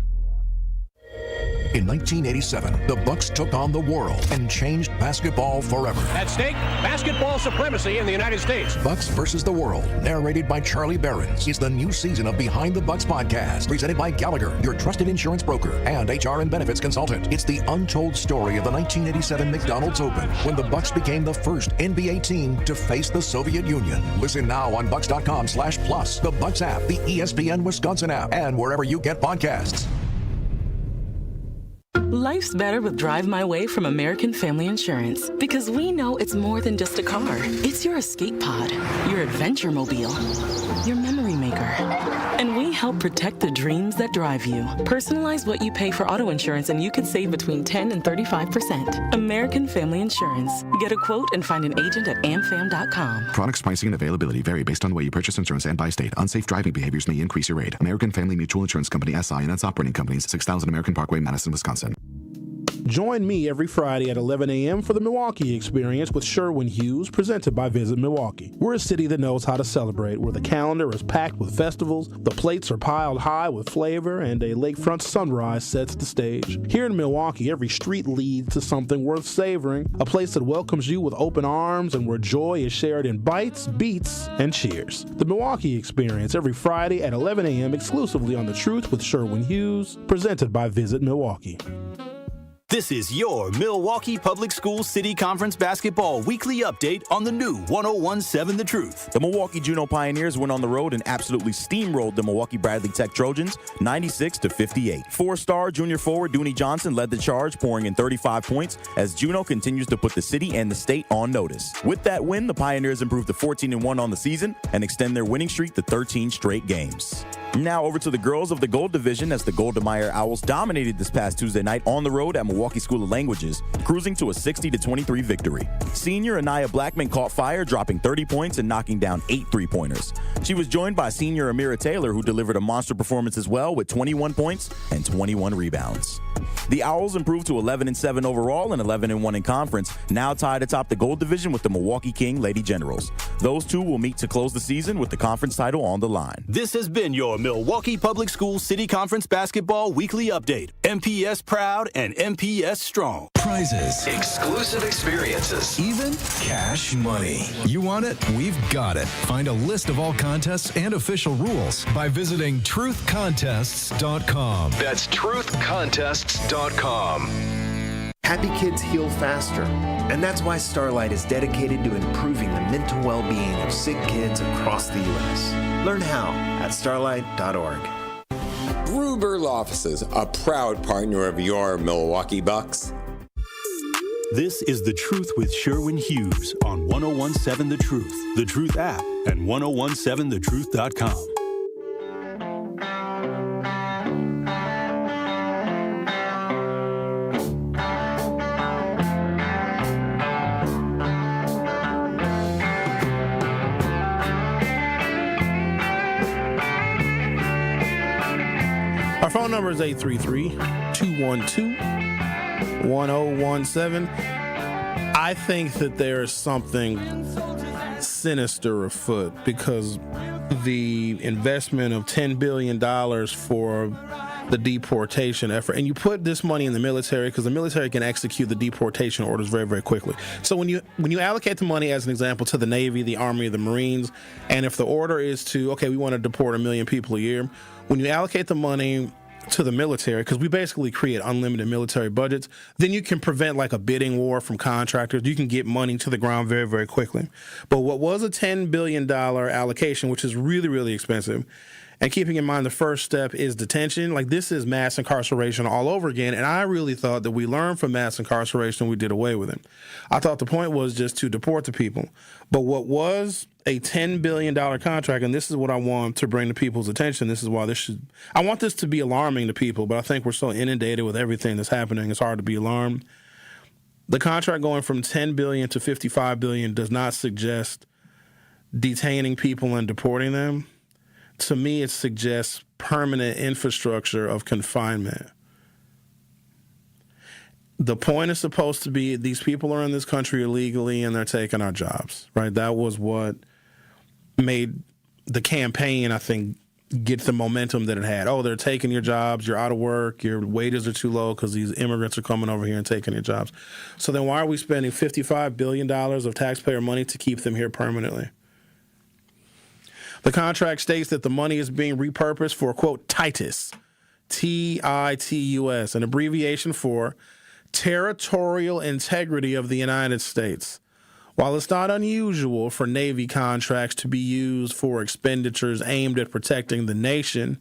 In 1987, the Bucks took on the world and changed basketball forever. At stake, basketball supremacy in the United States. Bucks versus the World, narrated by Charlie Behrens, is the new season of Behind the Bucks podcast, presented by Gallagher, your trusted insurance broker and HR and benefits consultant. It's the untold story of the 1987 McDonald's Open, when the Bucks became the first NBA team to face the Soviet Union. Listen now on Bucks.com/plus, the Bucks app, the ESPN Wisconsin app, and wherever you get podcasts. Life's better with Drive My Way from American Family Insurance, because we know it's more than just a car. It's your escape pod, your adventure mobile, your memory maker. And we help protect the dreams that drive you. Personalize what you pay for auto insurance and you could save between 10 and 35%. American Family Insurance. Get a quote and find an agent at amfam.com. Products, pricing, and availability vary based on the way you purchase insurance and by state. Unsafe driving behaviors may increase your rate. American Family Mutual Insurance Company, SI, and its operating companies, 6000 American Parkway, Madison, Wisconsin. Join me every Friday at 11 a.m. for the Milwaukee Experience with Sherwin Hughes, presented by Visit Milwaukee. We're a city that knows how to celebrate, where the calendar is packed with festivals, the plates are piled high with flavor, and a lakefront sunrise sets the stage. Here in Milwaukee, every street leads to something worth savoring, a place that welcomes you with open arms and where joy is shared in bites, beats, and cheers. The Milwaukee Experience every Friday at 11 a.m. exclusively on The Truth with Sherwin Hughes, presented by Visit Milwaukee. This is your Milwaukee Public Schools City Conference Basketball weekly update on the new 101.7 The Truth. The Milwaukee Juneau Pioneers went on the road and absolutely steamrolled the Milwaukee Bradley Tech Trojans 96-58. Four-star junior forward Dooney Johnson led the charge, pouring in 35 points as Juneau continues to put the city and the state on notice. With that win, the Pioneers improved to 14-1 on the season and extend their winning streak to 13 straight games. Now over to the girls of the Gold Division as the Goldemeyer Owls dominated this past Tuesday night on the road at Milwaukee School of Languages, cruising to a 60-23 victory. Senior Anaya Blackman caught fire, dropping 30 points and knocking down 8 3-pointers. She was joined by senior Amira Taylor, who delivered a monster performance as well with 21 points and 21 rebounds. The Owls improved to 11-7 overall and 11-1 in conference, now tied atop the Gold Division with the Milwaukee King Lady Generals. Those two will meet to close the season with the conference title on the line. This has been your Milwaukee Public Schools City Conference Basketball Weekly Update. MPS proud and MPS strong. Prizes, exclusive experiences, even cash money. You want it? We've got it. Find a list of all contests and official rules by visiting truthcontests.com. That's truthcontests.com. Happy kids heal faster, and that's why Starlight is dedicated to improving the mental well-being of sick kids across the U.S. Learn how at starlight.org. Gruber's Offices, a proud partner of your Milwaukee Bucks. This is The Truth with Sherwin Hughes on 101.7 The Truth, The Truth app, and 1017thetruth.com. Our phone number is 833-212-1017. I think that there is something sinister afoot because the investment of $10 billion for the deportation effort, and you put this money in the military because the military can execute the deportation orders very, very quickly. So when you allocate the money, as an example, to the Navy, the Army, the Marines, and if the order is to, okay, we want to deport 1 million people a year, when you allocate the money to the military, because we basically create unlimited military budgets, then you can prevent like a bidding war from contractors. You can get money to the ground very, very quickly. But what was a $10 billion allocation, which is really, really expensive, and keeping in mind the first step is detention, like this is mass incarceration all over again, and I really thought that we learned from mass incarceration, we did away with it. I thought the point was just to deport the people. But what was a $10 billion contract, and this is what I want to bring to people's attention, this is why I want this to be alarming to people, but I think we're so inundated with everything that's happening, it's hard to be alarmed. The contract going from $10 billion to $55 billion does not suggest detaining people and deporting them. To me, it suggests permanent infrastructure of confinement. The point is supposed to be these people are in this country illegally and they're taking our jobs, right? That was what made the campaign, I think, get the momentum that it had. Oh, they're taking your jobs, you're out of work, your wages are too low because these immigrants are coming over here and taking your jobs. So then why are we spending $55 billion of taxpayer money to keep them here permanently? The contract states that the money is being repurposed for, quote, TITUS, T-I-T-U-S, an abbreviation for Territorial Integrity of the United States. While it's not unusual for Navy contracts to be used for expenditures aimed at protecting the nation,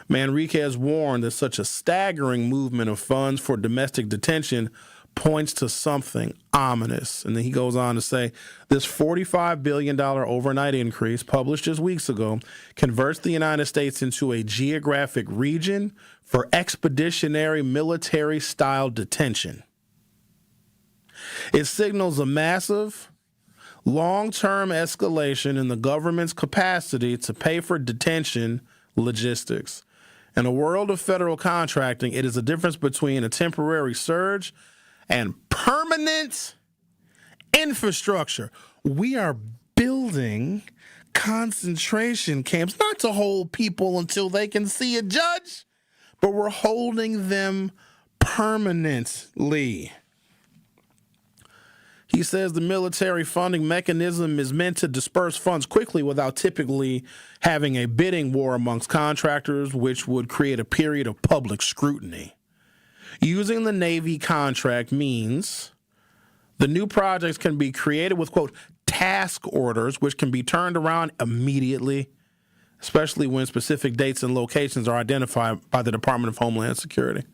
Manriquez warned that such a staggering movement of funds for domestic detention points to something ominous. And then he goes on to say, this $45 billion overnight increase, published just weeks ago, converts the United States into a geographic region for expeditionary military-style detention. It signals a massive, long-term escalation in the government's capacity to pay for detention logistics. In a world of federal contracting, it is the difference between a temporary surge and permanent infrastructure. We are building concentration camps, not to hold people until they can see a judge, but we're holding them permanently. He says the military funding mechanism is meant to disperse funds quickly without typically having a bidding war amongst contractors, which would create a period of public scrutiny. Using the Navy contract means the new projects can be created with, quote, task orders, which can be turned around immediately, especially when specific dates and locations are identified by the Department of Homeland Security.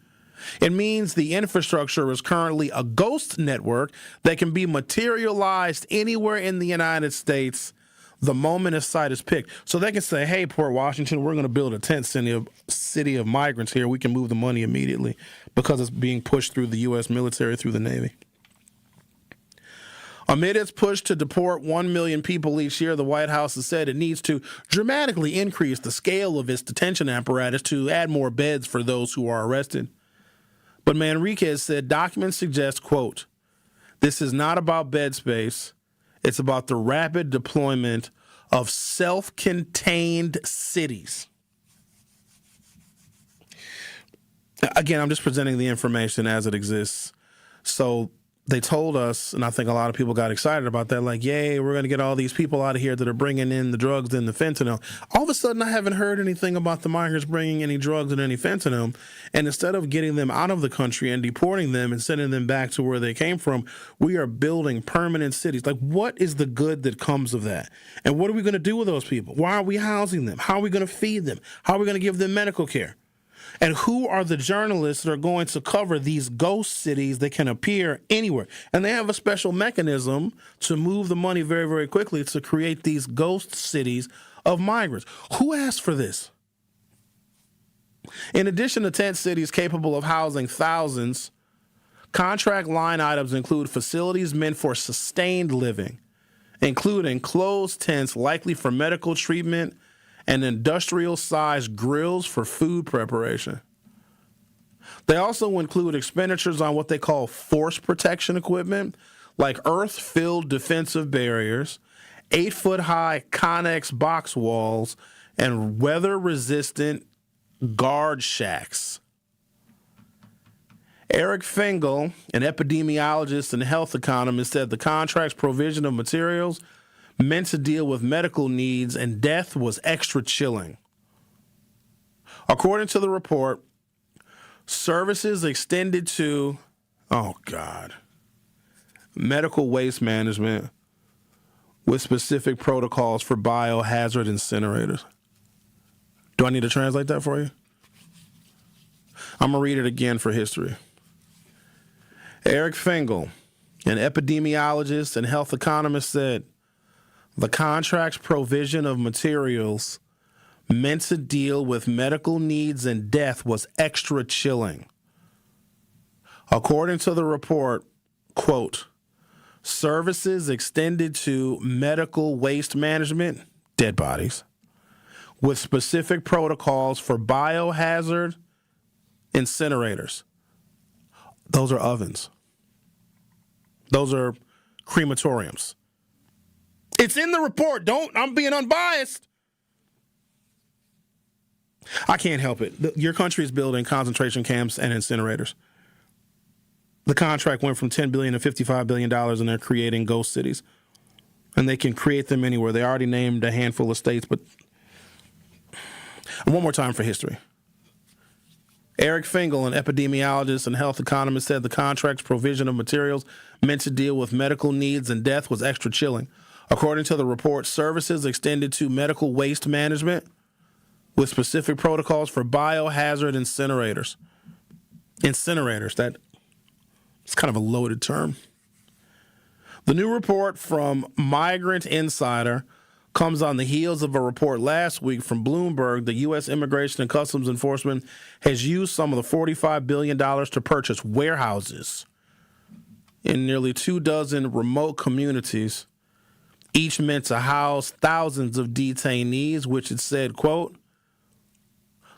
It means the infrastructure is currently a ghost network that can be materialized anywhere in the United States the moment a site is picked. So they can say, hey, Port Washington, we're going to build a tent city of migrants here. We can move the money immediately because it's being pushed through the U.S. military, through the Navy. Amid its push to deport 1 million people each year, the White House has said it needs to dramatically increase the scale of its detention apparatus to add more beds for those who are arrested. But Manriquez said documents suggest, quote, this is not about bed space. It's about the rapid deployment of self-contained cities. Again, I'm just presenting the information as it exists. So they told us, and I think a lot of people got excited about that, like, yay, we're going to get all these people out of here that are bringing in the drugs and the fentanyl. All of a sudden, I haven't heard anything about the migrants bringing any drugs and any fentanyl. And instead of getting them out of the country and deporting them and sending them back to where they came from, we are building permanent cities. Like, what is the good that comes of that? And what are we going to do with those people? Why are we housing them? How are we going to feed them? How are we going to give them medical care? And who are the journalists that are going to cover these ghost cities that can appear anywhere? And they have a special mechanism to move the money very, very quickly to create these ghost cities of migrants. Who asked for this? In addition to tent cities capable of housing thousands, contract line items include facilities meant for sustained living, including closed tents likely for medical treatment and industrial-sized grills for food preparation. They also include expenditures on what they call force protection equipment, like earth-filled defensive barriers, 8-foot-high Connex box walls, and weather-resistant guard shacks. Eric Fingal, an epidemiologist and health economist, said the contract's provision of materials meant to deal with medical needs and death was extra chilling. According to the report, services extended to, medical waste management with specific protocols for biohazard incinerators. Do I need to translate that for you? I'm going to read it again for history. Eric Fingal, an epidemiologist and health economist, said the contract's provision of materials meant to deal with medical needs and death was extra chilling. According to the report, quote, services extended to medical waste management, dead bodies, with specific protocols for biohazard incinerators. Those are ovens. Those are crematoriums. It's in the report. I'm being unbiased. I can't help it. Your country is building concentration camps and incinerators. The contract went from $10 billion to $55 billion, and they're creating ghost cities. And they can create them anywhere. They already named a handful of states, but one more time for history. Eric Fingal, an epidemiologist and health economist, said the contract's provision of materials meant to deal with medical needs and death was extra chilling. According to the report, services extended to medical waste management with specific protocols for biohazard incinerators. Incinerators, it's kind of a loaded term. The new report from Migrant Insider comes on the heels of a report last week from Bloomberg that U.S. Immigration and Customs Enforcement has used some of the $45 billion to purchase warehouses in nearly 24 remote communities, each meant to house thousands of detainees, which it said, quote,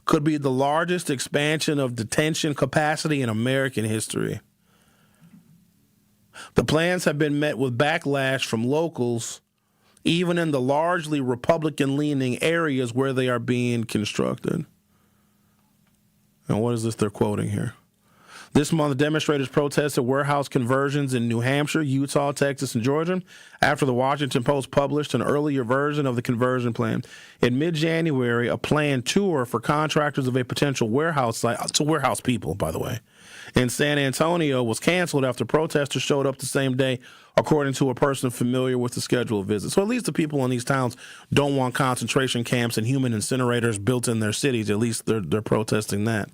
could be the largest expansion of detention capacity in American history. The plans have been met with backlash from locals, even in the largely Republican-leaning areas where they are being constructed. And what is this they're quoting here? This month, demonstrators protested warehouse conversions in New Hampshire, Utah, Texas, and Georgia after the Washington Post published an earlier version of the conversion plan. In mid-January, a planned tour for contractors of a potential warehouse site, to warehouse people, by the way, in San Antonio was canceled after protesters showed up the same day, according to a person familiar with the scheduled visit. So at least the people in these towns don't want concentration camps and human incinerators built in their cities. At least they're protesting that.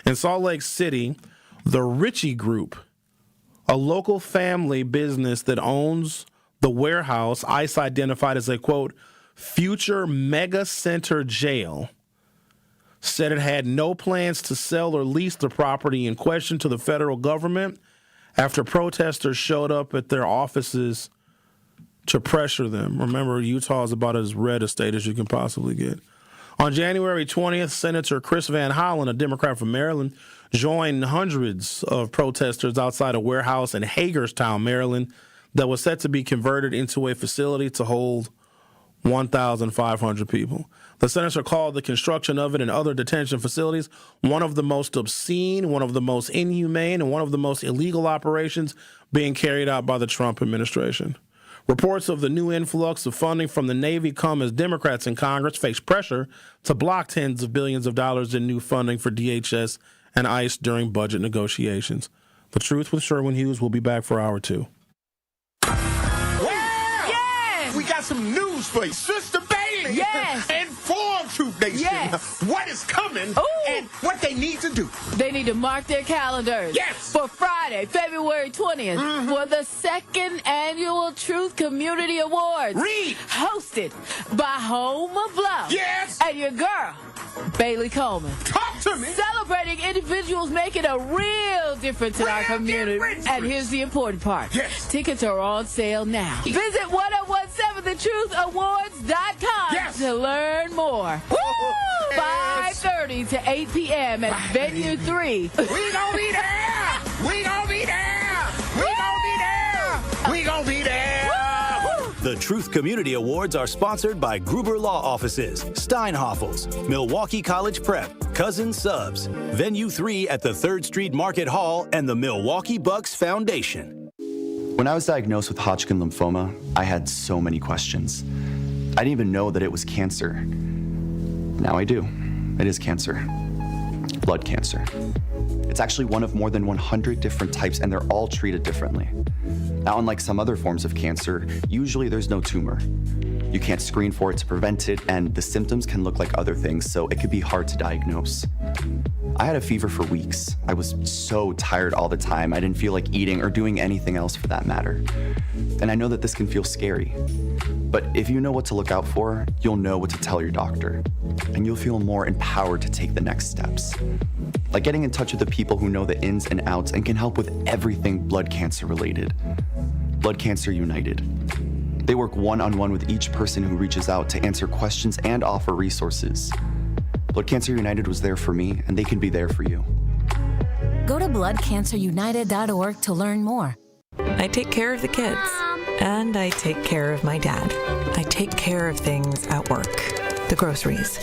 In Salt Lake City, the Ritchie Group, a local family business that owns the warehouse ICE identified as a, quote, future mega center jail, said it had no plans to sell or lease the property in question to the federal government after protesters showed up at their offices to pressure them. Remember, Utah is about as red a state as you can possibly get. On January 20th, Senator Chris Van Hollen, a Democrat from Maryland, joined hundreds of protesters outside a warehouse in Hagerstown, Maryland, that was set to be converted into a facility to hold 1,500 people. The senator called the construction of it and other detention facilities one of the most obscene, one of the most inhumane, and one of the most illegal operations being carried out by the Trump administration. Reports of the new influx of funding from the Navy come as Democrats in Congress face pressure to block tens of billions of dollars in new funding for DHS and ICE during budget negotiations. The Truth with Sherwin Hughes will be back for hour 2. Yes! We got some news for you. Sister Bailey. Yes! Inform Truth Nation. Yes! What is coming and what they need to do. They need to mark their calendars. Yes! For Friday, February 20th, for the second annual Truth Community Awards. Read! Hosted by Home of Love. Yes! And your girl, Bailey Coleman. Talk to me! Celebrating individuals making a real difference in our community. And here's the important part. Yes! Tickets are on sale now. Visit 1017thetruthAwards.com to learn more. Woo! 5:30 to 8 p.m. at Venue 3. We gonna be there! We gonna be there! We gonna be there! We gonna be there! The Truth Community Awards are sponsored by Gruber Law Offices, Steinhoffels, Milwaukee College Prep, Cousin Subs, Venue 3 at the 3rd Street Market Hall, and the Milwaukee Bucks Foundation. When I was diagnosed with Hodgkin lymphoma, I had so many questions. I didn't even know that it was cancer. Now I do. It is cancer. Blood cancer. It's actually one of more than 100 different types, and they're all treated differently. Now, unlike some other forms of cancer, usually there's no tumor. You can't screen for it to prevent it, and the symptoms can look like other things, so it could be hard to diagnose. I had a fever for weeks. I was so tired all the time. I didn't feel like eating or doing anything else for that matter. And I know that this can feel scary. But if you know what to look out for, you'll know what to tell your doctor. And you'll feel more empowered to take the next steps. Like getting in touch with the people who know the ins and outs and can help with everything blood cancer related. Blood Cancer United. They work one-on-one with each person who reaches out to answer questions and offer resources. Blood Cancer United was there for me, and they can be there for you. Go to bloodcancerunited.org to learn more. I take care of the kids, and I take care of my dad. I take care of things at work. The groceries,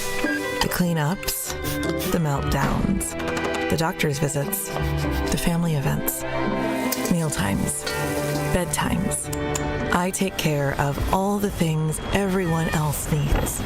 the cleanups, the meltdowns, the doctor's visits, the family events, mealtimes, bedtimes. I take care of all the things everyone else needs.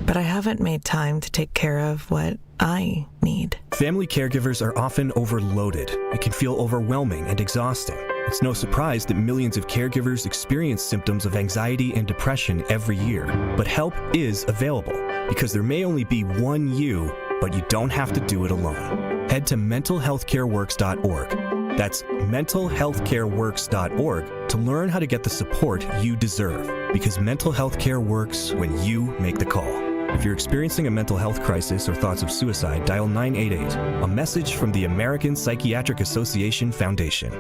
But I haven't made time to take care of what I need. Family caregivers are often overloaded. It can feel overwhelming and exhausting. It's no surprise that millions of caregivers experience symptoms of anxiety and depression every year. But help is available, because there may only be one you, but you don't have to do it alone. Head to mentalhealthcareworks.org. That's mentalhealthcareworks.org to learn how to get the support you deserve, because mental health care works when you make the call. If you're experiencing a mental health crisis or thoughts of suicide, dial 988, a message from the American Psychiatric Association Foundation.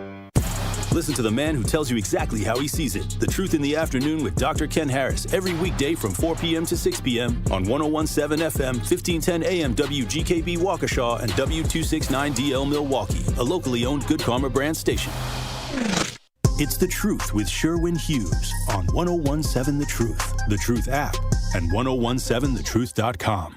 Listen to the man who tells you exactly how he sees it. The Truth in the Afternoon with Dr. Ken Harris every weekday from 4 p.m. to 6 p.m. on 101.7 FM, 1510 AM WGKB Waukesha and W269DL Milwaukee, a locally owned Good Karma brand station. It's The Truth with Sherwin Hughes on 101.7 The Truth, The Truth app, and 101.7thetruth.com.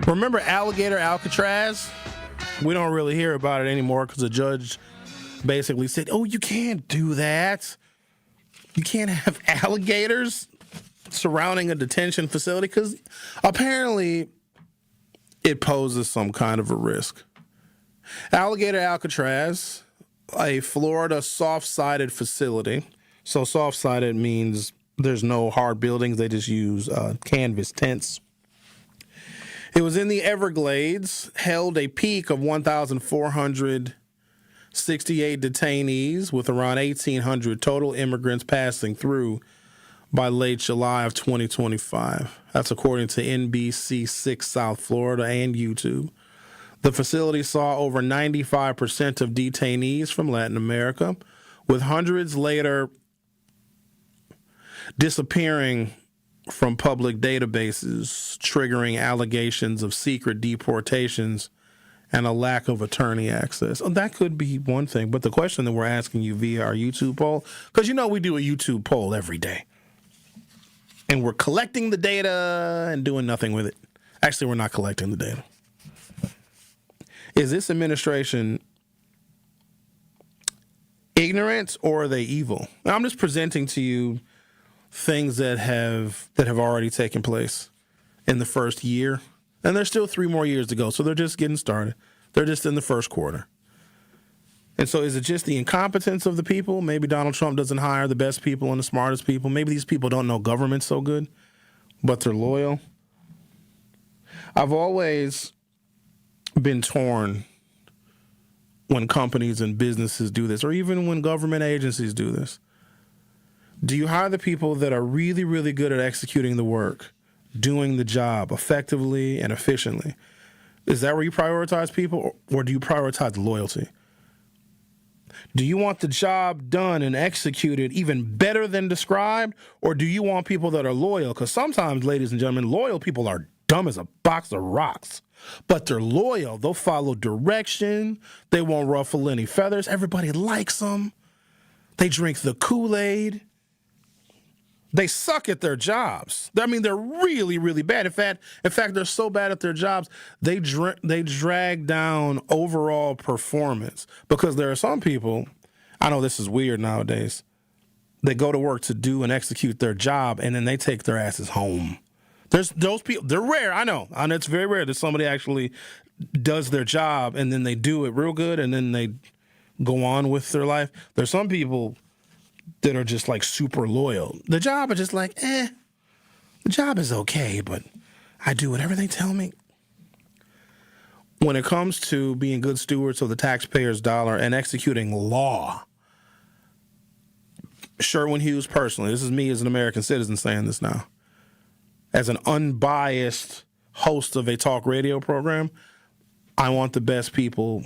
Remember Alligator Alcatraz? We don't really hear about it anymore because the judge basically said, oh, you can't do that. You can't have alligators surrounding a detention facility because apparently it poses some kind of a risk. Alligator Alcatraz, a Florida soft-sided facility. So soft-sided means there's no hard buildings. They just use canvas tents. It was in the Everglades, held a peak of 1,468 detainees with around 1,800 total immigrants passing through by late July of 2025. That's according to NBC6 South Florida and YouTube. The facility saw over 95% of detainees from Latin America, with hundreds later disappearing from public databases, triggering allegations of secret deportations and a lack of attorney access. Oh, that could be one thing, but the question that we're asking you via our YouTube poll, because you know we do a YouTube poll every day, and we're collecting the data and doing nothing with it. Actually, we're not collecting the data. Is this administration ignorant or are they evil? I'm just presenting to you things that have already taken place in the first year. And there's still 3 more years to go. So they're just getting started. They're just in the first quarter. And so is it just the incompetence of the people? Maybe Donald Trump doesn't hire the best people and the smartest people. Maybe these people don't know government so good, but they're loyal. I've always been torn when companies and businesses do this, or even when government agencies do this. Do you hire the people that are really, really good at executing the work, doing the job effectively and efficiently? Is that where you prioritize people, or do you prioritize loyalty? Do you want the job done and executed even better than described, or do you want people that are loyal? Because sometimes, ladies and gentlemen, loyal people are dumb as a box of rocks, but they're loyal. They'll follow direction. They won't ruffle any feathers. Everybody likes them. They drink the Kool-Aid. They suck at their jobs. I mean, they're really, really bad. In fact, they're so bad at their jobs, they drag down overall performance. Because there are some people, I know this is weird nowadays, they go to work to do and execute their job, and then they take their asses home. There's those people, they're rare, I know. And it's very rare that somebody actually does their job, and then they do it real good, and then they go on with their life. There's some people that are just like super loyal. The job is just like, the job is okay, but I do whatever they tell me. When it comes to being good stewards of the taxpayer's dollar and executing law, Sherwin Hughes personally, this is me as an American citizen saying this now, as an unbiased host of a talk radio program, I want the best people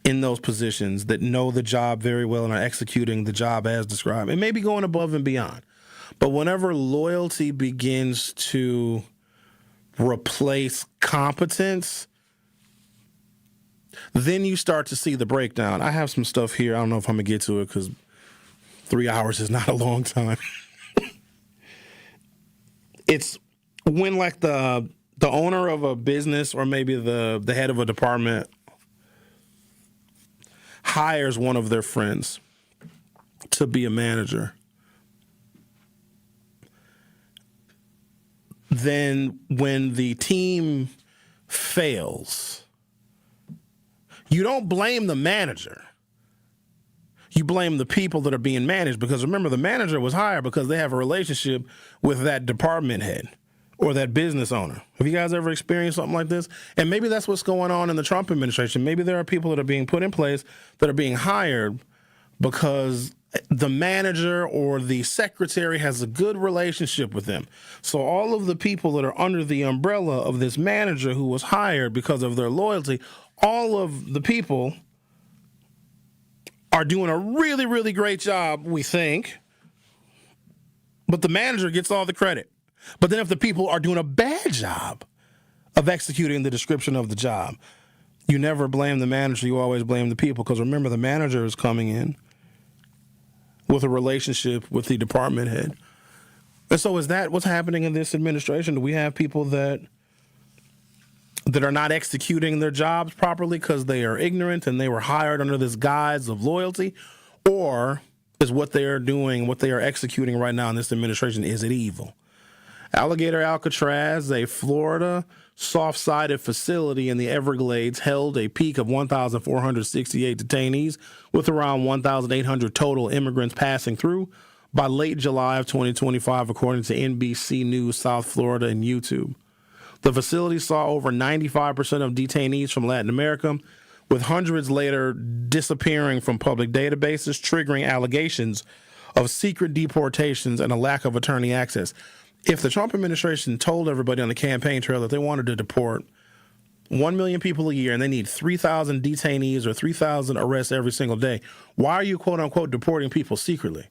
in those positions that know the job very well and are executing the job as described and maybe going above and beyond. But whenever loyalty begins to replace competence, then you start to see the breakdown. I have some stuff here. I don't know if I'm going to get to it because 3 hours is not a long time. It's when like the owner of a business or maybe the head of a department hires one of their friends to be a manager. Then when the team fails, you don't blame the manager. You blame the people that are being managed, because remember, the manager was hired because they have a relationship with that department head or that business owner. Have you guys ever experienced something like this? And maybe that's what's going on in the Trump administration. Maybe there are people that are being put in place that are being hired because the manager or the secretary has a good relationship with them. So all of the people that are under the umbrella of this manager who was hired because of their loyalty, all of the people are doing a really, really great job, we think, but the manager gets all the credit. But then if the people are doing a bad job of executing the description of the job, you never blame the manager, you always blame the people, because remember, the manager is coming in with a relationship with the department head. And so is that what's happening in this administration? Do we have people that are not executing their jobs properly because they are ignorant and they were hired under this guise of loyalty? Or is what they are doing, what they are executing right now in this administration, is it evil? Alligator Alcatraz, a Florida soft-sided facility in the Everglades, held a peak of 1,468 detainees with around 1,800 total immigrants passing through by late July of 2025, according to NBC News South Florida and YouTube. The facility saw over 95% of detainees from Latin America, with hundreds later disappearing from public databases, triggering allegations of secret deportations and a lack of attorney access. If the Trump administration told everybody on the campaign trail that they wanted to deport 1 million people a year and they need 3,000 detainees or 3,000 arrests every single day, why are you, quote unquote, deporting people secretly?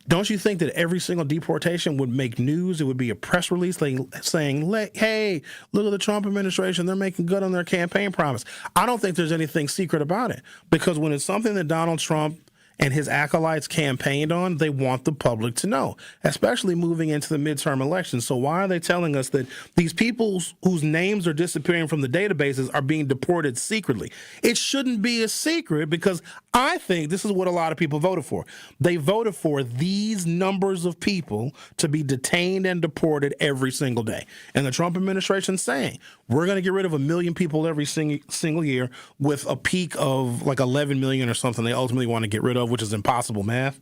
Don't you think that every single deportation would make news? It would be a press release saying, hey, look at the Trump administration. They're making good on their campaign promise. I don't think there's anything secret about it, because when it's something that Donald Trump and his acolytes campaigned on, they want the public to know, especially moving into the midterm elections. So why are they telling us that these people whose names are disappearing from the databases are being deported secretly? It shouldn't be a secret, because I think this is what a lot of people voted for. They voted for these numbers of people to be detained and deported every single day. And the Trump administration saying, we're going to get rid of 1 million people every single year, with a peak of like 11 million or something they ultimately want to get rid of, which is impossible math.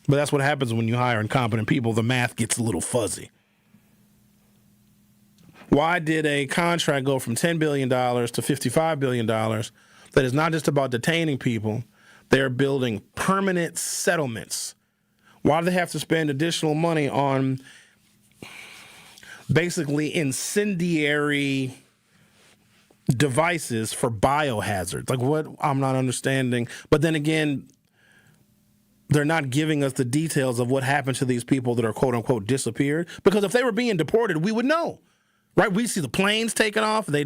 But that's what happens when you hire incompetent people. The math gets a little fuzzy. Why did a contract go from $10 billion to $55 billion that is not just about detaining people? They're building permanent settlements. Why do they have to spend additional money on basically incendiary devices for biohazards? Like, what? I'm not understanding. But then again, they're not giving us the details of what happened to these people that are, quote unquote, disappeared. Because if they were being deported, we would know, right? We see the planes taking off. They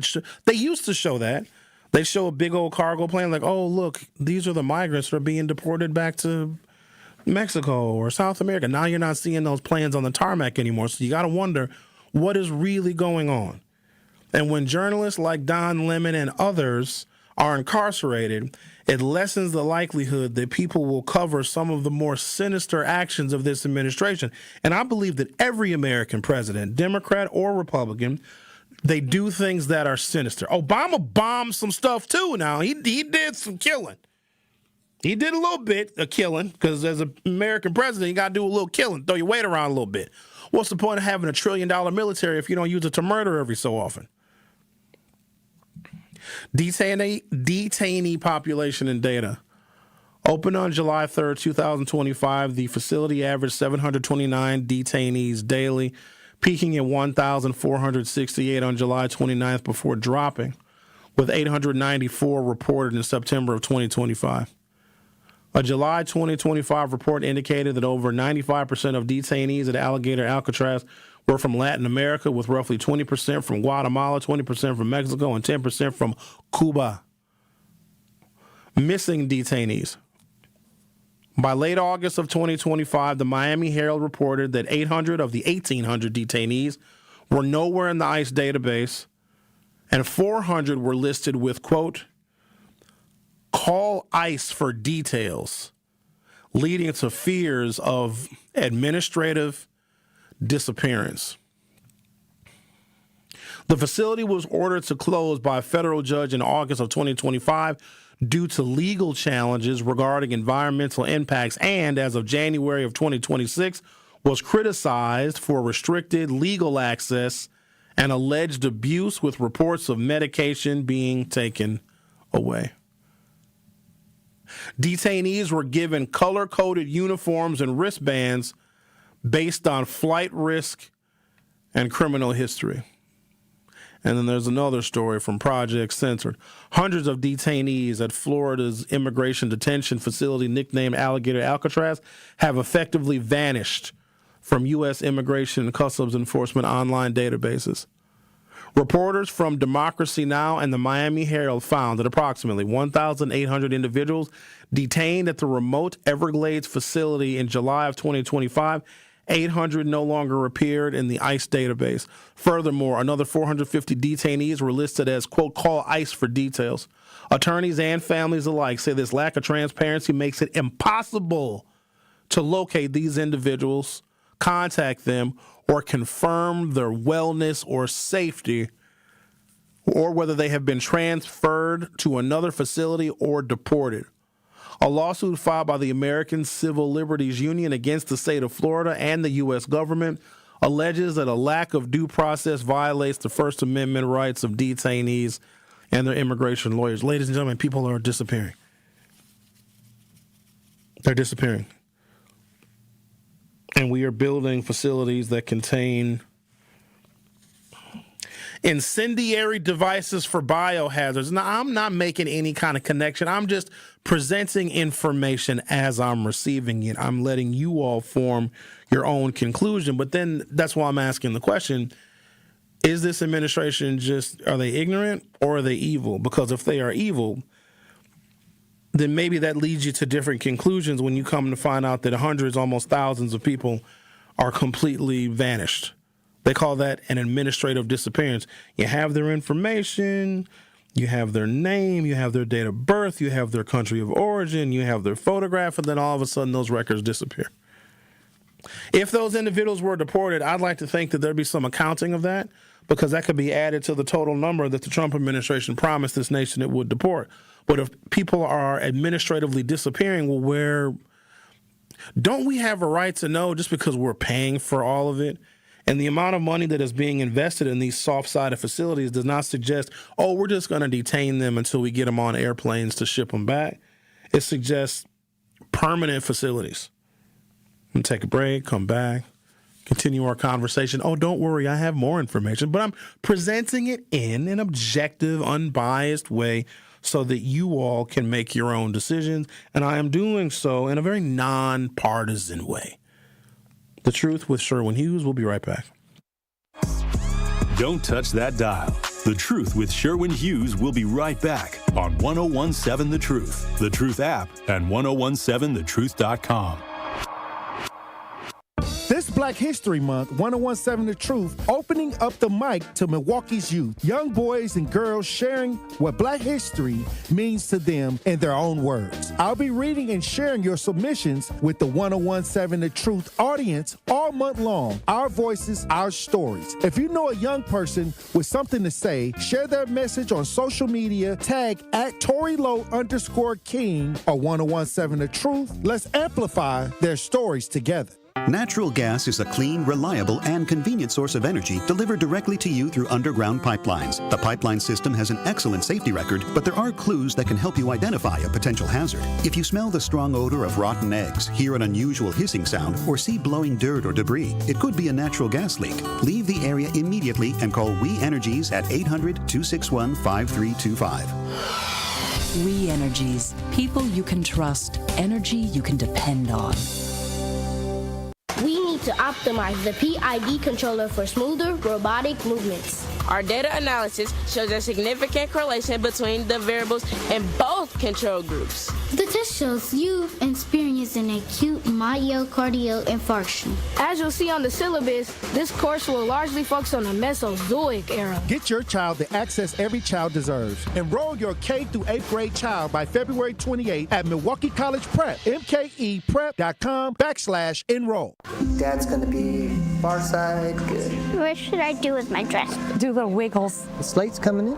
used to show that. They show a big old cargo plane like, oh, look, these are the migrants that are being deported back to Mexico or South America. Now you're not seeing those planes on the tarmac anymore. So you got to wonder what is really going on. And when journalists like Don Lemon and others are incarcerated, it lessens the likelihood that people will cover some of the more sinister actions of this administration. And I believe that every American president, Democrat or Republican, they do things that are sinister. Obama bombed some stuff too now. He did some killing. He did a little bit of killing, because as an American president, you got to do a little killing, throw your weight around a little bit. What's the point of having $1 trillion military if you don't use it to murder every so often? Detainee population and data. Opened on July 3rd, 2025, the facility averaged 729 detainees daily, peaking at 1,468 on July 29th before dropping, with 894 reported in September of 2025. A July 2025 report indicated that over 95% of detainees at Alligator Alcatraz were from Latin America, with roughly 20% from Guatemala, 20% from Mexico, and 10% from Cuba. Missing detainees. By late August of 2025, the Miami Herald reported that 800 of the 1,800 detainees were nowhere in the ICE database, and 400 were listed with, quote, call ICE for details, leading to fears of administrative disappearance. The facility was ordered to close by a federal judge in August of 2025 due to legal challenges regarding environmental impacts, and as of January of 2026 was criticized for restricted legal access and alleged abuse with reports of medication being taken away. Detainees were given color-coded uniforms and wristbands based on flight risk and criminal history. And then there's another story from Project Censored. Hundreds of detainees at Florida's immigration detention facility nicknamed Alligator Alcatraz have effectively vanished from U.S. Immigration and Customs Enforcement online databases. Reporters from Democracy Now! And the Miami Herald found that approximately 1,800 individuals detained at the remote Everglades facility in July of 2025, 800 no longer appeared in the ICE database. Furthermore, another 450 detainees were listed as, quote, call ICE for details. Attorneys and families alike say this lack of transparency makes it impossible to locate these individuals, contact them, or confirm their wellness or safety, or whether they have been transferred to another facility or deported. A lawsuit filed by the American Civil Liberties Union against the state of Florida and the U.S. government alleges that a lack of due process violates the First Amendment rights of detainees and their immigration lawyers. Ladies and gentlemen, people are disappearing. They're disappearing. And we are building facilities that contain incendiary devices for biohazards. Now, I'm not making any kind of connection. I'm just presenting information as I'm receiving it. I'm letting you all form your own conclusion. But then that's why I'm asking the question, is this administration are they ignorant or are they evil? Because if they are evil, then maybe that leads you to different conclusions when you come to find out that hundreds, almost thousands of people are completely vanished. They call that an administrative disappearance. You have their information, you have their name, you have their date of birth, you have their country of origin, you have their photograph, and then all of a sudden those records disappear. If those individuals were deported, I'd like to think that there'd be some accounting of that, because that could be added to the total number that the Trump administration promised this nation it would deport. But if people are administratively disappearing, well, don't we have a right to know just because we're paying for all of it? And the amount of money that is being invested in these soft-sided facilities does not suggest, oh, we're just going to detain them until we get them on airplanes to ship them back. It suggests permanent facilities. And take a break, come back, continue our conversation. Oh, don't worry, I have more information. But I'm presenting it in an objective, unbiased way so that you all can make your own decisions. And I am doing so in a very nonpartisan way. The Truth with Sherwin Hughes. We'll be right back. Don't touch that dial. The Truth with Sherwin Hughes will be right back on 1017 The Truth, The Truth app, and 1017thetruth.com. This Black History Month, 1017 The Truth, opening up the mic to Milwaukee's youth. Young boys and girls sharing what Black history means to them in their own words. I'll be reading and sharing your submissions with the 1017 The Truth audience all month long. Our voices, our stories. If you know a young person with something to say, share their message on social media, tag @ToryLow_King or 1017 The Truth. Let's amplify their stories together. Natural gas is a clean, reliable, and convenient source of energy delivered directly to you through underground pipelines. The pipeline system has an excellent safety record, but there are clues that can help you identify a potential hazard. If you smell the strong odor of rotten eggs, hear an unusual hissing sound, or see blowing dirt or debris, it could be a natural gas leak. Leave the area immediately and call We Energies at 800-261-5325. We Energies. People you can trust. Energy you can depend on. We need to optimize the PID controller for smoother robotic movements. Our data analysis shows a significant correlation between the variables in both control groups. The test shows you've experienced an acute myocardial infarction. As you'll see on the syllabus, this course will largely focus on the Mesozoic era. Get your child the access every child deserves. Enroll your K through 8th grade child by February 28 at Milwaukee College Prep, mkeprep.com/enroll. Dad's gonna be far side, good. What should I do with my dress? Do little wiggles. The slate's coming in.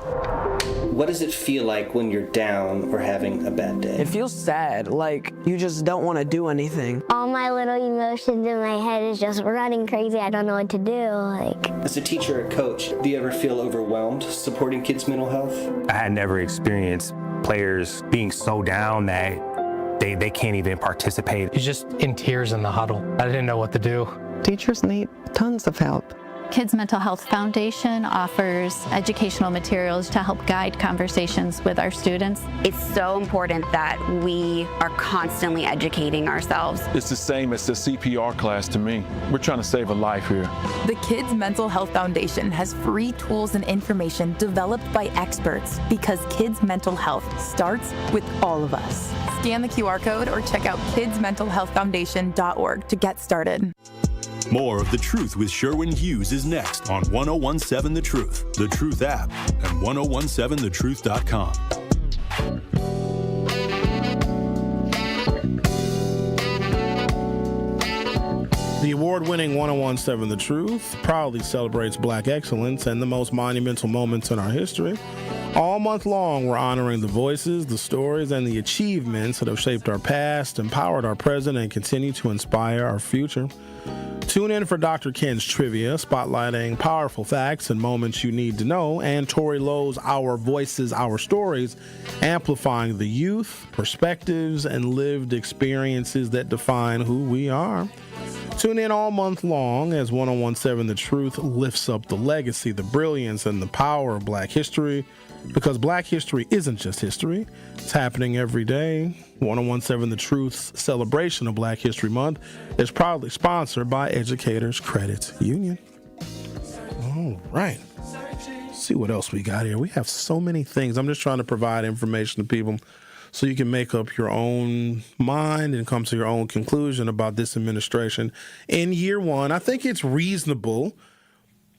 What does it feel like when you're down or having a bad day? It feels sad, like you just don't want to do anything. All my little emotions in my head is just running crazy. I don't know what to do. As a teacher or coach, do you ever feel overwhelmed supporting kids' mental health? I had never experienced players being so down that they can't even participate. He's just in tears in the huddle. I didn't know what to do. Teachers need tons of help. Kids Mental Health Foundation offers educational materials to help guide conversations with our students. It's so important that we are constantly educating ourselves. It's the same as the CPR class to me. We're trying to save a life here. The Kids Mental Health Foundation has free tools and information developed by experts because kids' mental health starts with all of us. Scan the QR code or check out kidsmentalhealthfoundation.org to get started. More of The Truth with Sherwin Hughes is next on 1017 The Truth, The Truth app, and 1017thetruth.com. The award-winning 1017 The Truth proudly celebrates Black excellence and the most monumental moments in our history. All month long, we're honoring the voices, the stories, and the achievements that have shaped our past, empowered our present, and continue to inspire our future. Tune in for Dr. Ken's Trivia, spotlighting powerful facts and moments you need to know, and Tori Lowe's Our Voices, Our Stories, amplifying the youth, perspectives, and lived experiences that define who we are. Tune in all month long as 1017 The Truth lifts up the legacy, the brilliance, and the power of Black history, because Black history isn't just history. It's happening every day. 1017 The Truth's celebration of Black History Month is proudly sponsored by Educators Credit Union. All right. Let's see what else we got here. We have so many things. I'm just trying to provide information to people so you can make up your own mind and come to your own conclusion about this administration. In year one, I think it's reasonable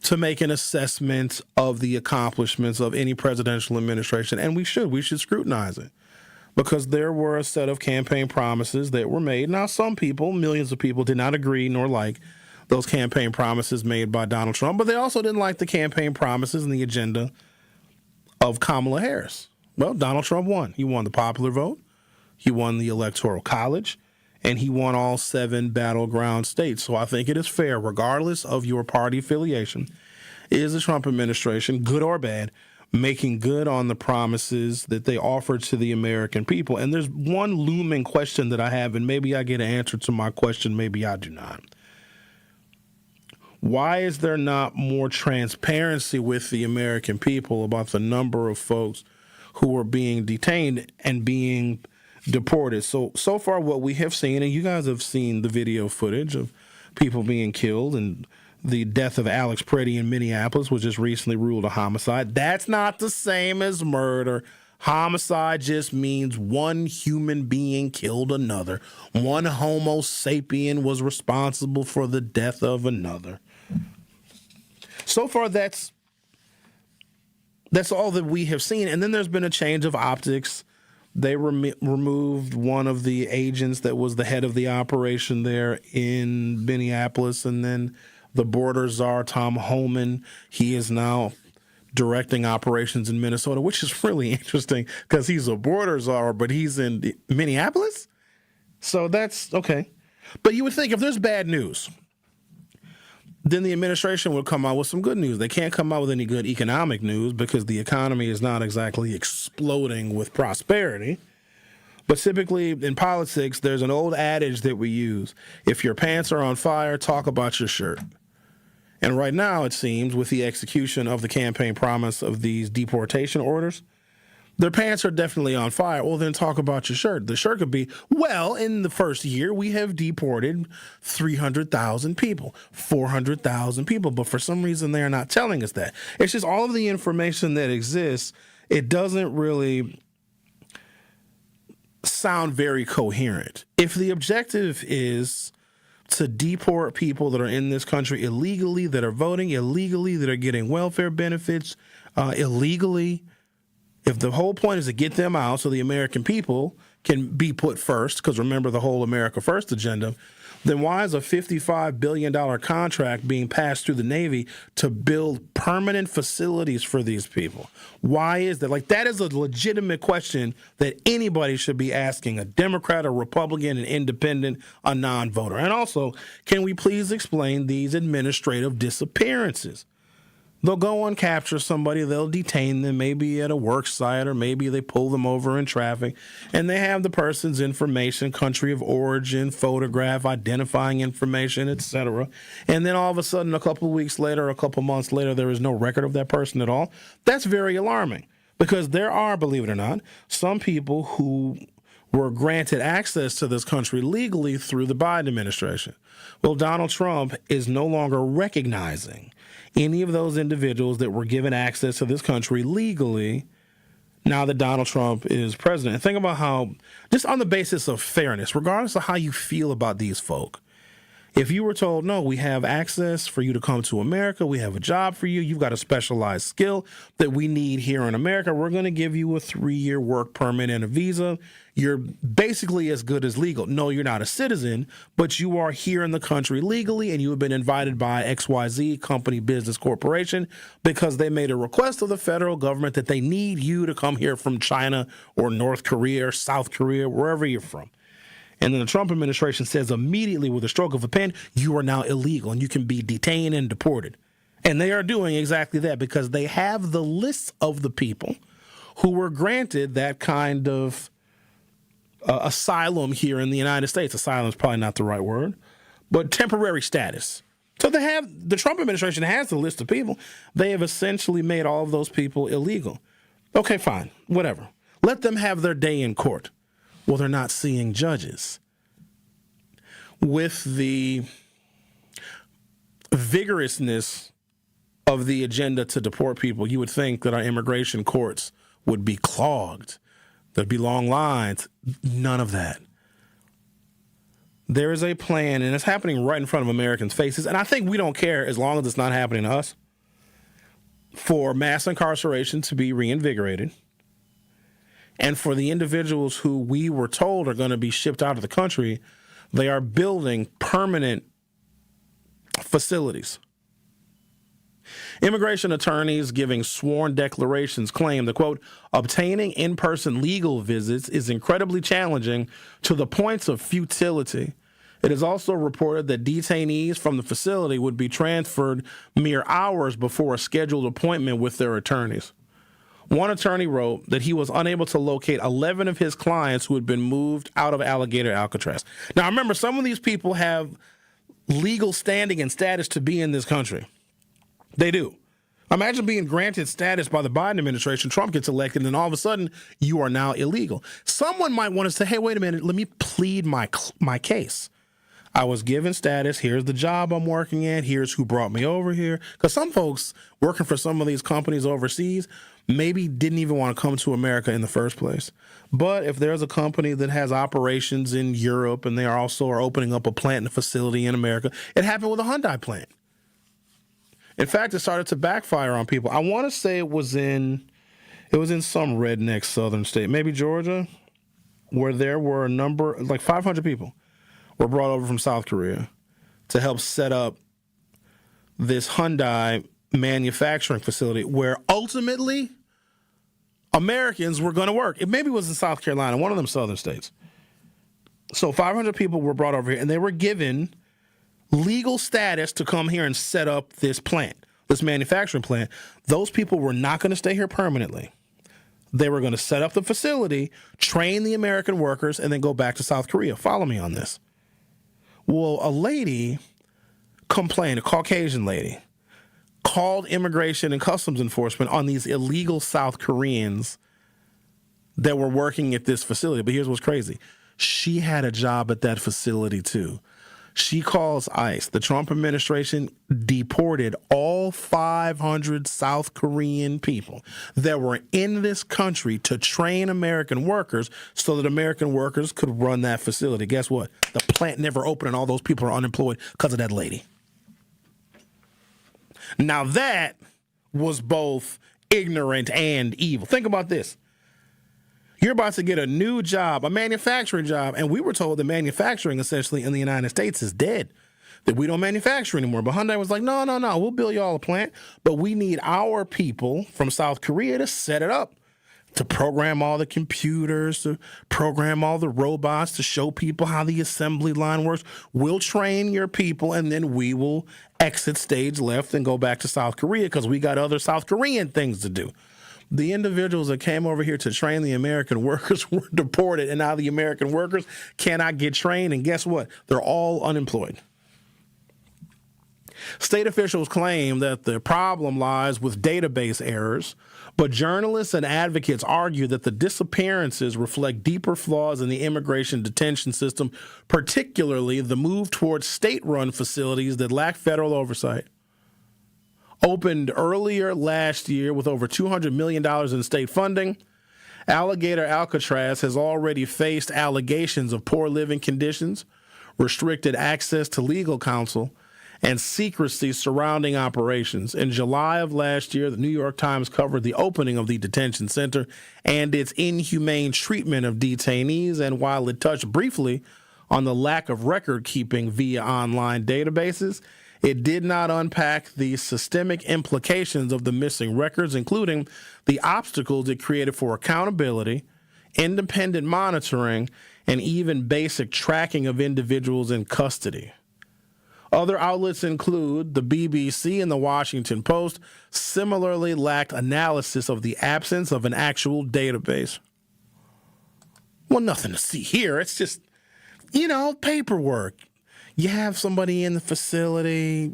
to make an assessment of the accomplishments of any presidential administration, and we should scrutinize it, because there were a set of campaign promises that were made. Now, some people, millions of people, did not agree nor like those campaign promises made by Donald Trump, but they also didn't like the campaign promises and the agenda of Kamala Harris. Well, Donald Trump won. He won the popular vote, he won the Electoral College, and he won all 7 battleground states. So I think it is fair, regardless of your party affiliation, is the Trump administration, good or bad, making good on the promises that they offered to the American people. And there's one looming question that I have, and maybe I get an answer to my question, maybe I do not. Why is there not more transparency with the American people about the number of folks who are being detained and being deported? So far what we have seen, and you guys have seen the video footage of people being killed, and the death of Alex Preddy in Minneapolis was just recently ruled a homicide. That's not the same as murder. Homicide just means one human being killed another. One Homo sapien was responsible for the death of another. So far, that's all that we have seen. And then there's been a change of optics. They removed one of the agents that was the head of the operation there in Minneapolis, and then the border czar, Tom Homan, he is now directing operations in Minnesota, which is really interesting because he's a border czar, but he's in Minneapolis? So that's okay. But you would think if there's bad news, then the administration would come out with some good news. They can't come out with any good economic news because the economy is not exactly exploding with prosperity. But typically in politics, there's an old adage that we use. If your pants are on fire, talk about your shirt. And right now, it seems, with the execution of the campaign promise of these deportation orders, their pants are definitely on fire. Well, then talk about your shirt. The shirt could be, well, in the first year, we have deported 300,000 people, 400,000 people. But for some reason, they're not telling us that. It's just all of the information that exists. It doesn't really sound very coherent. If the objective is to deport people that are in this country illegally, that are voting illegally, that are getting welfare benefits illegally, if the whole point is to get them out so the American people can be put first, because remember the whole America First agenda, then why is a $55 billion contract being passed through the Navy to build permanent facilities for these people? Why is that? Like, that is a legitimate question that anybody should be asking, a Democrat, a Republican, an independent, a non-voter. And also, can we please explain these administrative disappearances? They'll go and capture somebody, they'll detain them, maybe at a work site, or maybe they pull them over in traffic, and they have the person's information, country of origin, photograph, identifying information, etc. And then all of a sudden, a couple of weeks later, a couple of months later, there is no record of that person at all. That's very alarming, because there are, believe it or not, some people who were granted access to this country legally through the Biden administration. Well, Donald Trump is no longer recognizing any of those individuals that were given access to this country legally now that Donald Trump is president. And think about how, just on the basis of fairness, regardless of how you feel about these folk, if you were told, no, we have access for you to come to America, we have a job for you, you've got a specialized skill that we need here in America, we're going to give you a 3-year work permit and a visa, you're basically as good as legal. No, you're not a citizen, but you are here in the country legally, and you have been invited by XYZ company, business, corporation, because they made a request of the federal government that they need you to come here from China or North Korea or South Korea, wherever you're from. And then the Trump administration says immediately with a stroke of a pen, you are now illegal and you can be detained and deported. And they are doing exactly that because they have the lists of the people who were granted that kind of asylum here in the United States. Asylum is probably not the right word, but temporary status. So the Trump administration has the list of people. They have essentially made all of those people illegal. Okay, fine, whatever. Let them have their day in court. Well, they're not seeing judges. With the vigorousness of the agenda to deport people, you would think that our immigration courts would be clogged. There'd be long lines. None of that. There is a plan, and it's happening right in front of Americans' faces, and I think we don't care as long as it's not happening to us, for mass incarceration to be reinvigorated. And for the individuals who we were told are going to be shipped out of the country, they are building permanent facilities. Immigration attorneys giving sworn declarations claim that, quote, obtaining in-person legal visits is incredibly challenging to the points of futility. It is also reported that detainees from the facility would be transferred mere hours before a scheduled appointment with their attorneys. One attorney wrote that he was unable to locate 11 of his clients who had been moved out of Alligator Alcatraz. Now, remember, some of these people have legal standing and status to be in this country. They do. Imagine being granted status by the Biden administration, Trump gets elected, and all of a sudden, you are now illegal. Someone might want to say, hey, wait a minute, let me plead my case. I was given status. Here's the job I'm working at. Here's who brought me over here. Because some folks working for some of these companies overseas maybe didn't even want to come to America in the first place. But if there's a company that has operations in Europe and they are opening up a plant and a facility in America, it happened with a Hyundai plant. In fact, it started to backfire on people. I want to say it was in some redneck southern state, maybe Georgia, where there were a number, like 500 people were brought over from South Korea to help set up this Hyundai manufacturing facility where ultimately Americans were going to work. It maybe was in South Carolina, one of them southern states. So 500 people were brought over here, and they were given legal status to come here and set up this plant, this manufacturing plant. Those people were not going to stay here permanently. They were going to set up the facility, train the American workers, and then go back to South Korea. Follow me on this. Well, a lady complained, a Caucasian lady, called Immigration and Customs Enforcement on these illegal South Koreans that were working at this facility. But here's what's crazy. She had a job at that facility too. She calls ICE. The Trump administration deported all 500 South Korean people that were in this country to train American workers so that American workers could run that facility. Guess what? The plant never opened and all those people are unemployed because of that lady. Now that was both ignorant and evil. Think about this. You're about to get a new job, a manufacturing job. And we were told that manufacturing essentially in the United States is dead, that we don't manufacture anymore. But Hyundai was like, no, we'll build y'all a plant. But we need our people from South Korea to set it up, to program all the computers, to program all the robots, to show people how the assembly line works. We'll train your people, and then we will exit stage left and go back to South Korea because we got other South Korean things to do. The individuals that came over here to train the American workers were deported, and now the American workers cannot get trained, and guess what? They're all unemployed. State officials claim that the problem lies with database errors, but journalists and advocates argue that the disappearances reflect deeper flaws in the immigration detention system, particularly the move towards state-run facilities that lack federal oversight. Opened earlier last year with over $200 million in state funding, Alligator Alcatraz has already faced allegations of poor living conditions, restricted access to legal counsel, and secrecy surrounding operations. In July of last year, the New York Times covered the opening of the detention center and its inhumane treatment of detainees, and while it touched briefly on the lack of record keeping via online databases, it did not unpack the systemic implications of the missing records, including the obstacles it created for accountability, independent monitoring, and even basic tracking of individuals in custody. Other outlets include the BBC and the Washington Post similarly lacked analysis of the absence of an actual database. Well, nothing to see here. It's just, paperwork. You have somebody in the facility.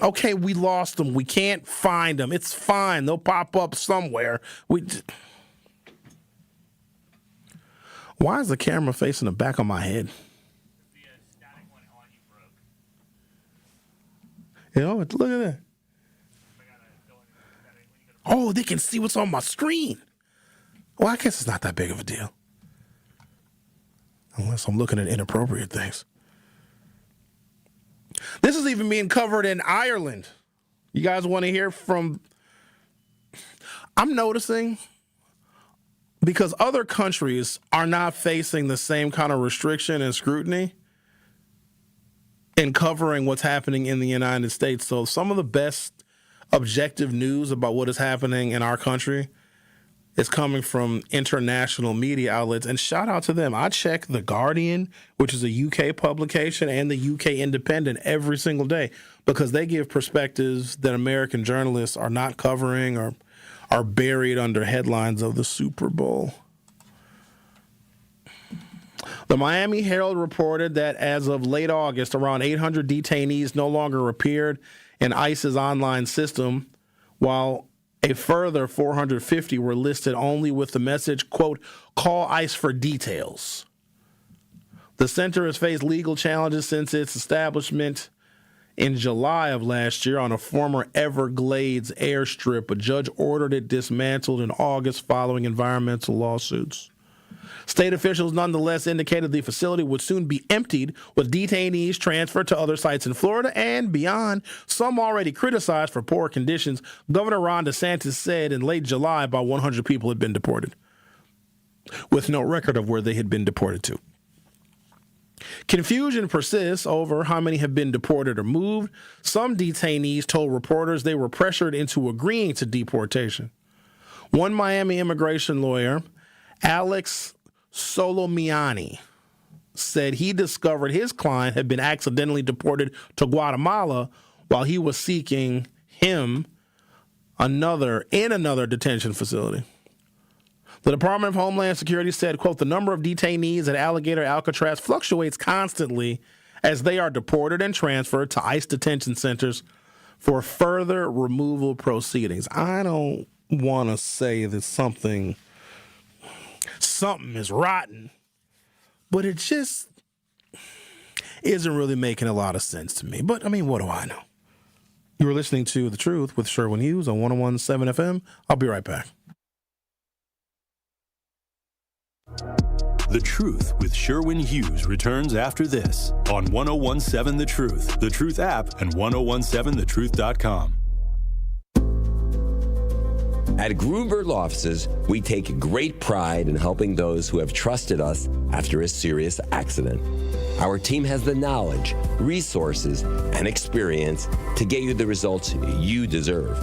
Okay, we lost them. We can't find them. It's fine. They'll pop up somewhere. Why is the camera facing the back of my head? Look at that. Oh, they can see what's on my screen. Well, I guess it's not that big of a deal. Unless I'm looking at inappropriate things. This is even being covered in Ireland. You guys want to hear from... I'm noticing, because other countries are not facing the same kind of restriction and scrutiny in covering what's happening in the United States. So some of the best objective news about what is happening in our country is coming from international media outlets, and shout out to them. I check The Guardian, which is a UK publication, and the UK Independent every single day because they give perspectives that American journalists are not covering or are buried under headlines of the Super Bowl. The Miami Herald reported that as of late August, around 800 detainees no longer appeared in ICE's online system, while a further 450 were listed only with the message, quote, "Call ICE for details." The center has faced legal challenges since its establishment in July of last year on a former Everglades airstrip. A judge ordered it dismantled in August following environmental lawsuits. State officials nonetheless indicated the facility would soon be emptied, with detainees transferred to other sites in Florida and beyond, some already criticized for poor conditions. Governor Ron DeSantis said in late July about 100 people had been deported, with no record of where they had been deported to. Confusion persists over how many have been deported or moved. Some detainees told reporters they were pressured into agreeing to deportation. One Miami immigration lawyer, Alex Solomiani, said he discovered his client had been accidentally deported to Guatemala while he was seeking him in another detention facility. The Department of Homeland Security said, quote, "The number of detainees at Alligator Alcatraz fluctuates constantly as they are deported and transferred to ICE detention centers for further removal proceedings." I don't want to say that something is rotten, but it just isn't really making a lot of sense to me. But, I mean, what do I know? You were listening to The Truth with Sherwin Hughes on 101.7 FM. I'll be right back. The Truth with Sherwin Hughes returns after this on 101.7 The Truth, The Truth app, and 1017thetruth.com. At Gruber Law Offices, we take great pride in helping those who have trusted us after a serious accident. Our team has the knowledge, resources, and experience to get you the results you deserve.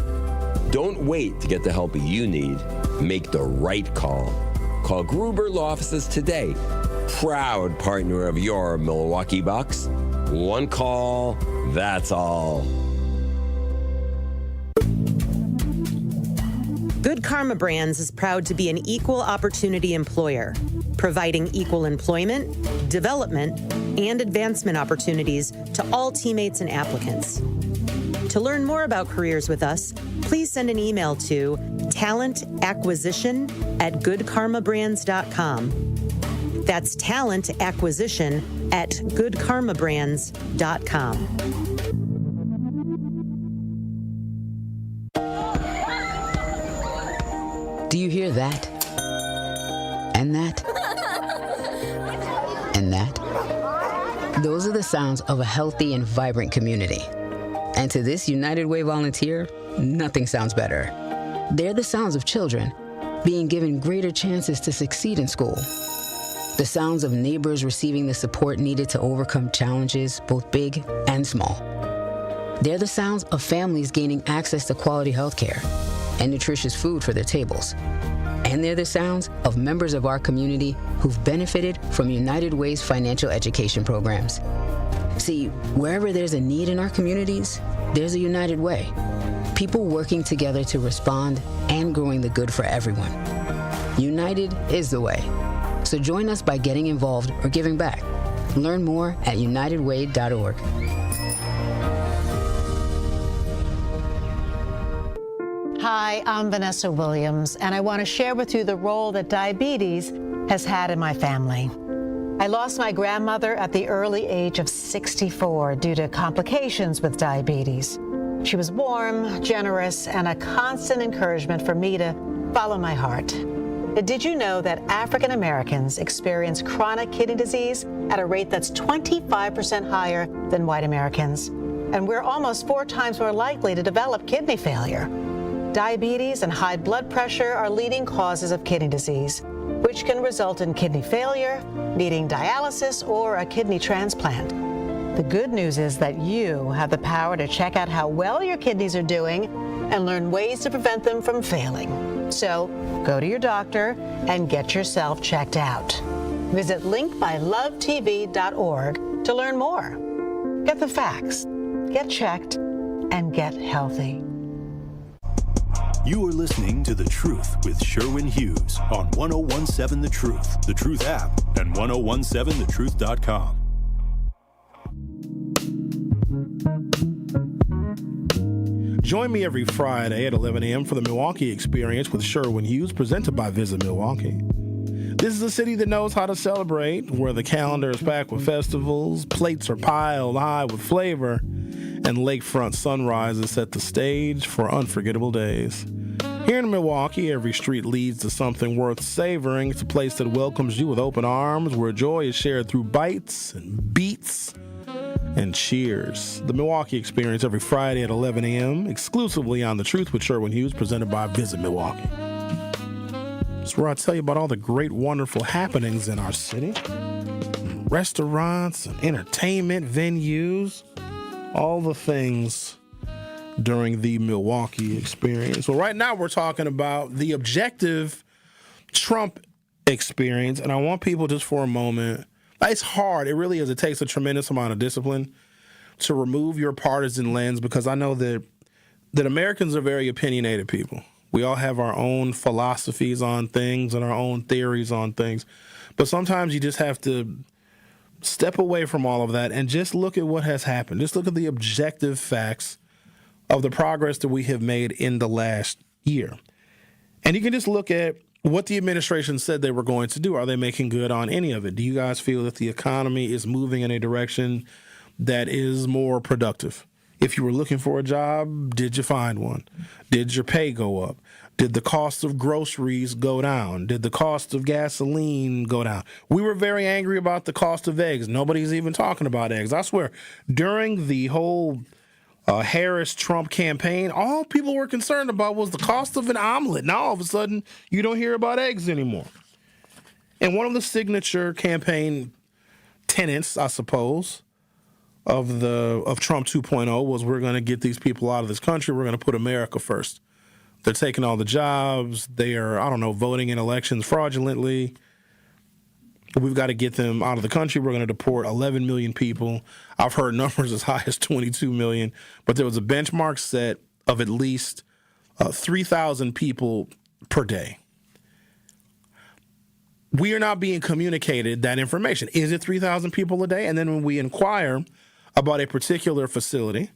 Don't wait to get the help you need. Make the right call. Call Gruber Law Offices today. Proud partner of your Milwaukee Bucks. One call, that's all. Good Karma Brands is proud to be an equal opportunity employer, providing equal employment, development, and advancement opportunities to all teammates and applicants. To learn more about careers with us, please send an email to talentacquisition@goodkarmabrands.com. That's talentacquisition@goodkarmabrands.com. Do you hear that? And that? And that? Those are the sounds of a healthy and vibrant community. And to this United Way volunteer, nothing sounds better. They're the sounds of children being given greater chances to succeed in school. The sounds of neighbors receiving the support needed to overcome challenges, both big and small. They're the sounds of families gaining access to quality health care and nutritious food for their tables. And they're the sounds of members of our community who've benefited from United Way's financial education programs. See, wherever there's a need in our communities, there's a United Way. People working together to respond and growing the good for everyone. United is the way. So join us by getting involved or giving back. Learn more at unitedway.org. Hi, I'm Vanessa Williams, and I want to share with you the role that diabetes has had in my family. I lost my grandmother at the early age of 64 due to complications with diabetes. She was warm, generous, and a constant encouragement for me to follow my heart. Did you know that African Americans experience chronic kidney disease at a rate that's 25% higher than white Americans? And we're almost 4 times more likely to develop kidney failure. Diabetes and high blood pressure are leading causes of kidney disease, which can result in kidney failure, needing dialysis, or a kidney transplant. The good news is that you have the power to check out how well your kidneys are doing and learn ways to prevent them from failing. So go to your doctor and get yourself checked out. Visit linkmylovetv.org to learn more. Get the facts, get checked, and get healthy. You are listening to The Truth with Sherwin Hughes on 1017 The Truth, The Truth app, and 1017thetruth.com. Join me every Friday at 11 a.m. for the Milwaukee Experience with Sherwin Hughes, presented by Visit Milwaukee. This is a city that knows how to celebrate, where the calendar is packed with festivals, plates are piled high with flavor, and lakefront sunrises set the stage for unforgettable days. Here in Milwaukee, every street leads to something worth savoring. It's a place that welcomes you with open arms, where joy is shared through bites and beats and cheers. The Milwaukee Experience every Friday at 11 a.m., exclusively on The Truth with Sherwin Hughes, presented by Visit Milwaukee. It's where I tell you about all the great, wonderful happenings in our city. Restaurants and entertainment venues, all the things during the Milwaukee Experience. Well, right now we're talking about the objective Trump experience, and I want people just for a moment, it's hard, it really is, it takes a tremendous amount of discipline to remove your partisan lens, because I know that Americans are very opinionated people. We all have our own philosophies on things and our own theories on things, but sometimes you just have to step away from all of that and just look at what has happened. Just look at the objective facts of the progress that we have made in the last year. And you can just look at what the administration said they were going to do. Are they making good on any of it? Do you guys feel that the economy is moving in a direction that is more productive? If you were looking for a job, did you find one? Did your pay go up? Did the cost of groceries go down? Did the cost of gasoline go down? We were very angry about the cost of eggs. Nobody's even talking about eggs. I swear, during the whole Harris-Trump campaign, all people were concerned about was the cost of an omelet. Now, all of a sudden, you don't hear about eggs anymore. And one of the signature campaign tenets, I suppose, of Trump 2.0 was we're going to get these people out of this country. We're going to put America first. They're taking all the jobs. They are, voting in elections fraudulently. We've got to get them out of the country. We're going to deport 11 million people. I've heard numbers as high as 22 million. But there was a benchmark set of at least 3,000 people per day. We are not being communicated that information. Is it 3,000 people a day? And then when we inquire about a particular facility,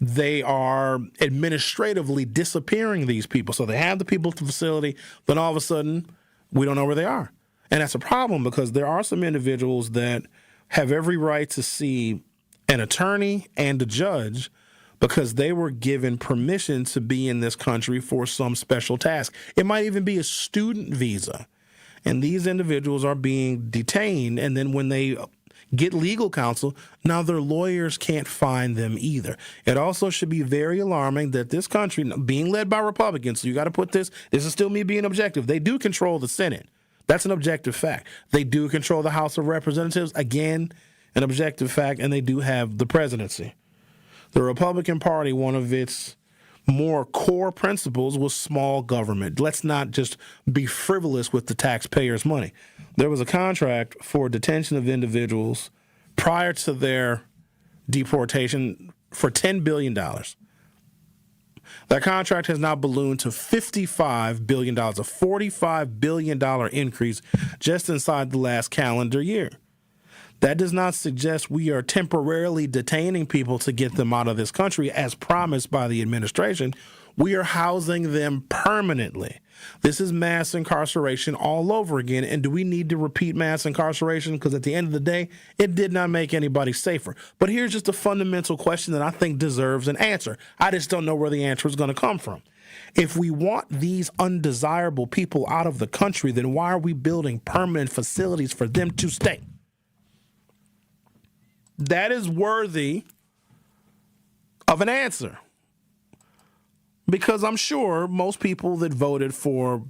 they are administratively disappearing these people. So they have the people at the facility, then all of a sudden, we don't know where they are. And that's a problem because there are some individuals that have every right to see an attorney and a judge because they were given permission to be in this country for some special task. It might even be a student visa. And these individuals are being detained. And then when they get legal counsel, now their lawyers can't find them either. It also should be very alarming that this country, being led by Republicans, so you got to put this is still me being objective. They do control the Senate. That's an objective fact. They do control the House of Representatives. Again, an objective fact. And they do have the presidency. The Republican Party, one of its more core principles was small government. Let's not just be frivolous with the taxpayers' money. There was a contract for detention of individuals prior to their deportation for $10 billion. That contract has now ballooned to $55 billion, a $45 billion increase just inside the last calendar year. That does not suggest we are temporarily detaining people to get them out of this country as promised by the administration. We are housing them permanently. This is mass incarceration all over again. And do we need to repeat mass incarceration? Because at the end of the day, it did not make anybody safer. But here's just a fundamental question that I think deserves an answer. I just don't know where the answer is going to come from. If we want these undesirable people out of the country, then why are we building permanent facilities for them to stay? That is worthy of an answer. Because I'm sure most people that voted for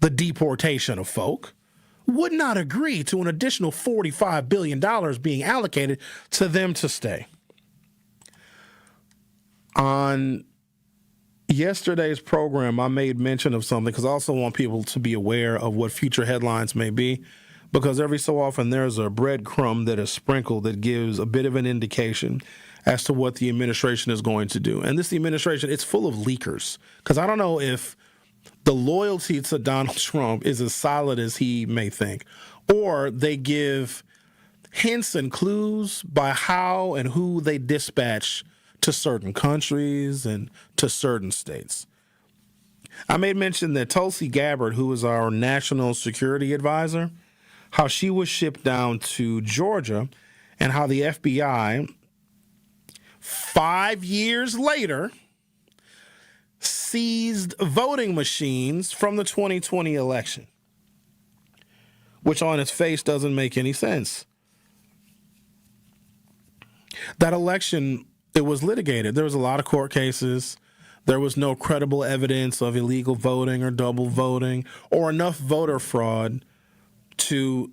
the deportation of folk would not agree to an additional $45 billion being allocated to them to stay. On yesterday's program, I made mention of something because I also want people to be aware of what future headlines may be. Because every so often there's a breadcrumb that is sprinkled that gives a bit of an indication as to what the administration is going to do. And this administration, it's full of leakers. Because I don't know if the loyalty to Donald Trump is as solid as he may think. Or they give hints and clues by how and who they dispatch to certain countries and to certain states. I made mention that Tulsi Gabbard, who is our national security advisor, how she was shipped down to Georgia and how the FBI, 5 years later, seized voting machines from the 2020 election, which on its face doesn't make any sense. That election, it was litigated. There was a lot of court cases. There was no credible evidence of illegal voting or double voting or enough voter fraud to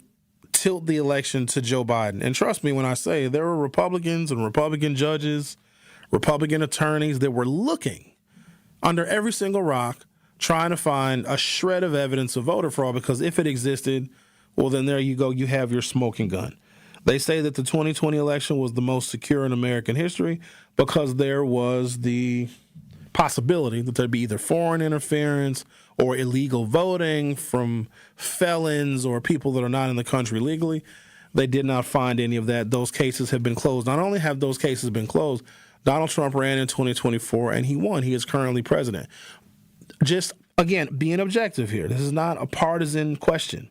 tilt the election to Joe Biden. And trust me when I say there were Republicans and Republican judges, Republican attorneys that were looking under every single rock trying to find a shred of evidence of voter fraud because if it existed, well, then there you go. You have your smoking gun. They say that the 2020 election was the most secure in American history because there was the possibility that there'd be either foreign interference or illegal voting from felons or people that are not in the country legally. They did not find any of that. Those cases have been closed. Not only have those cases been closed, Donald Trump ran in 2024 and he won. He is currently president. Just, again, being objective here. This is not a partisan question.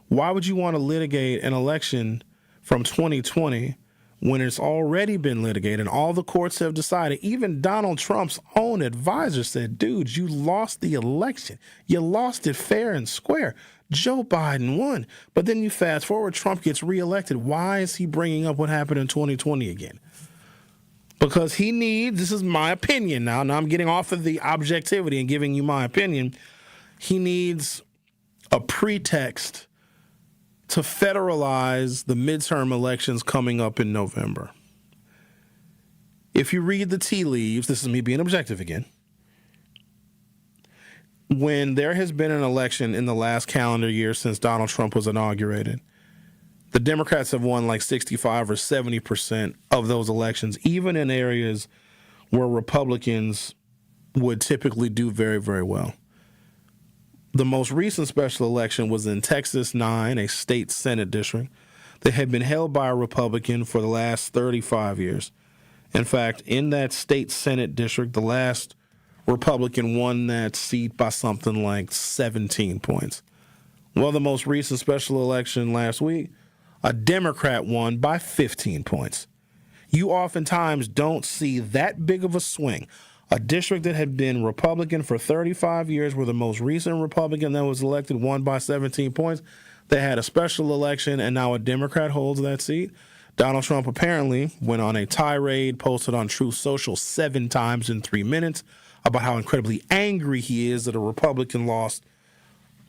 Why would you want to litigate an election from 2020 when it's already been litigated and all the courts have decided? Even Donald Trump's own advisor said, dude, you lost the election. You lost it fair and square. Joe Biden won. But then you fast forward, Trump gets reelected. Why is he bringing up what happened in 2020 again? Because he needs, this is my opinion now I'm getting off of the objectivity and giving you my opinion, he needs a pretext to federalize the midterm elections coming up in November. If you read the tea leaves, this is me being objective again, when there has been an election in the last calendar year since Donald Trump was inaugurated, the Democrats have won like 65 or 70% of those elections, even in areas where Republicans would typically do very, very well. The most recent special election was in Texas 9, a state Senate district that had been held by a Republican for the last 35 years. In fact, in that state Senate district, the last Republican won that seat by something like 17 points. Well, the most recent special election last week, a Democrat won by 15 points. You oftentimes don't see that big of a swing. A district that had been Republican for 35 years, where the most recent Republican that was elected won by 17 points. They had a special election, and now a Democrat holds that seat. Donald Trump apparently went on a tirade, posted on Truth Social 7 times in 3 minutes about how incredibly angry he is that a Republican lost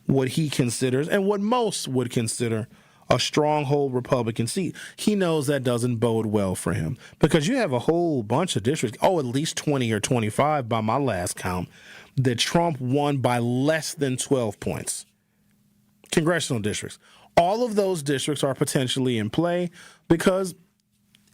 what he considers, and what most would consider, a stronghold Republican seat. He knows that doesn't bode well for him because you have a whole bunch of districts, at least 20 or 25 by my last count, that Trump won by less than 12 points. Congressional districts. All of those districts are potentially in play because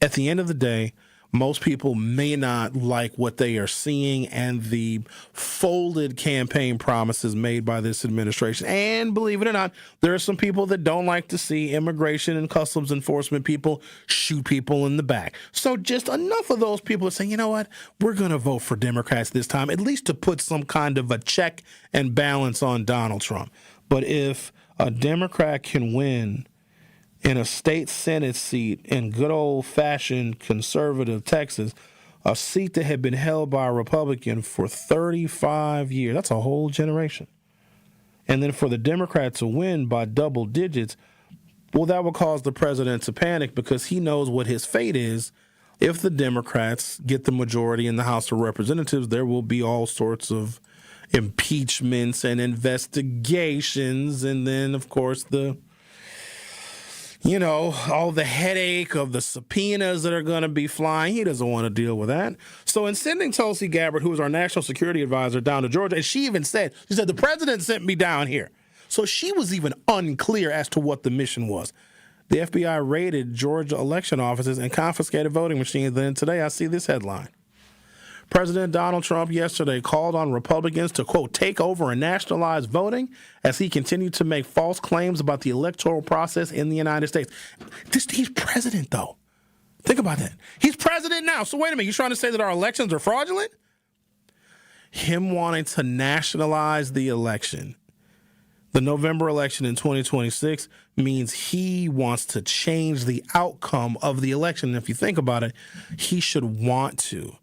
at the end of the day, most people may not like what they are seeing and the folded campaign promises made by this administration. And believe it or not, there are some people that don't like to see immigration and customs enforcement people shoot people in the back. So just enough of those people are saying, you know what, we're going to vote for Democrats this time, at least to put some kind of a check and balance on Donald Trump. But if a Democrat can win in a state Senate seat in good old-fashioned conservative Texas, a seat that had been held by a Republican for 35 years. That's a whole generation. And then for the Democrat to win by double digits, well, that will cause the president to panic because he knows what his fate is. If the Democrats get the majority in the House of Representatives, there will be all sorts of impeachments and investigations, and then, of course, all the headache of the subpoenas that are going to be flying. He doesn't want to deal with that. So in sending Tulsi Gabbard, who is our national security advisor, down to Georgia, and she said, the president sent me down here. So she was even unclear as to what the mission was. The FBI raided Georgia election offices and confiscated voting machines. Then today I see this headline. President Donald Trump yesterday called on Republicans to, quote, take over and nationalize voting as he continued to make false claims about the electoral process in the United States. He's president, though. Think about that. He's president now. So wait a minute. You're trying to say that our elections are fraudulent? Him wanting to nationalize the election, the November election in 2026, means he wants to change the outcome of the election. And if you think about it, he should want to.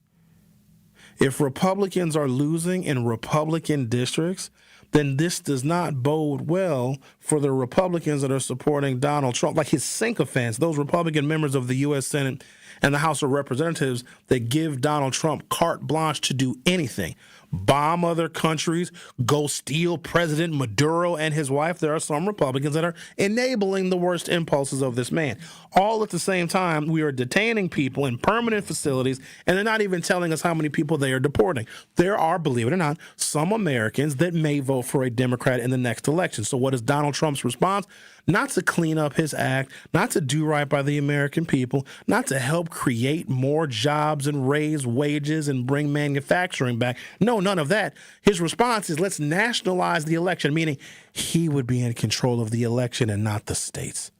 If Republicans are losing in Republican districts, then this does not bode well for the Republicans that are supporting Donald Trump, like his sycophants, those Republican members of the U.S. Senate and the House of Representatives that give Donald Trump carte blanche to do anything. Bomb other countries, go steal President Maduro and his wife. There are some Republicans that are enabling the worst impulses of this man. All at the same time, we are detaining people in permanent facilities, and they're not even telling us how many people they are deporting. There are, believe it or not, some Americans that may vote for a Democrat in the next election. So what is Donald Trump's response? Not to clean up his act, not to do right by the American people, not to help create more jobs and raise wages and bring manufacturing back. No, none of that. His response is, let's nationalize the election, meaning he would be in control of the election and not the states.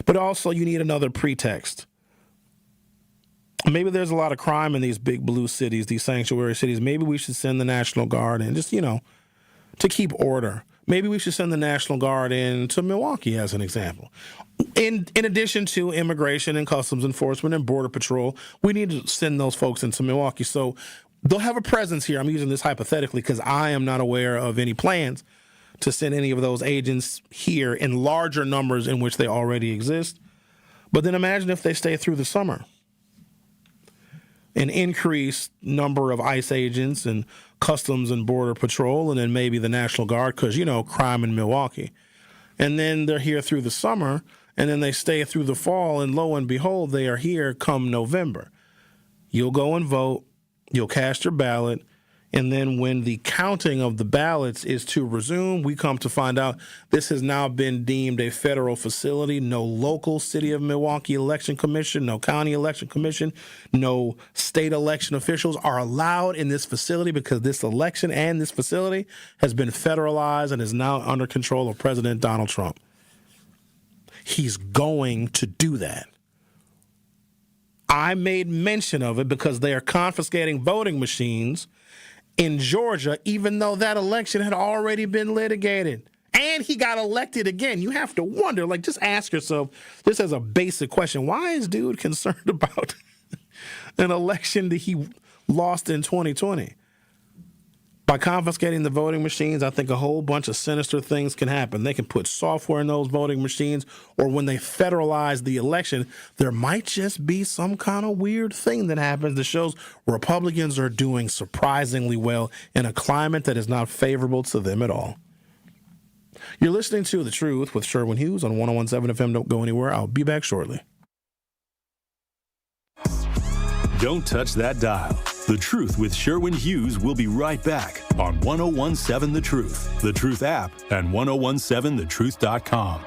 But also, you need another pretext. Maybe there's a lot of crime in these big blue cities, these sanctuary cities. Maybe we should send the National Guard in just, to keep order. Maybe we should send the National Guard in to Milwaukee as an example. In addition to immigration and customs enforcement and border patrol, we need to send those folks into Milwaukee. So they'll have a presence here. I'm using this hypothetically because I am not aware of any plans to send any of those agents here in larger numbers in which they already exist. But then imagine if they stay through the summer. An increased number of ICE agents and Customs and Border Patrol, and then maybe the National Guard, because, crime in Milwaukee. And then they're here through the summer, and then they stay through the fall, and lo and behold, they are here come November. You'll go and vote, you'll cast your ballot, and then when the counting of the ballots is to resume, we come to find out this has now been deemed a federal facility. No local City of Milwaukee Election Commission, no county election commission, no state election officials are allowed in this facility because this election and this facility has been federalized and is now under control of President Donald Trump. He's going to do that. I made mention of it because they are confiscating voting machines in Georgia, even though that election had already been litigated. And he got elected again. You have to wonder, just ask yourself, just as a basic question, why is dude concerned about an election that he lost in 2020? By confiscating the voting machines, I think a whole bunch of sinister things can happen. They can put software in those voting machines, or when they federalize the election, there might just be some kind of weird thing that happens that shows Republicans are doing surprisingly well in a climate that is not favorable to them at all. You're listening to The Truth with Sherwin Hughes on 101.7 FM. Don't go anywhere. I'll be back shortly. Don't touch that dial. The Truth with Sherwin Hughes will be right back on 101.7 The Truth, The Truth app, and 1017thetruth.com.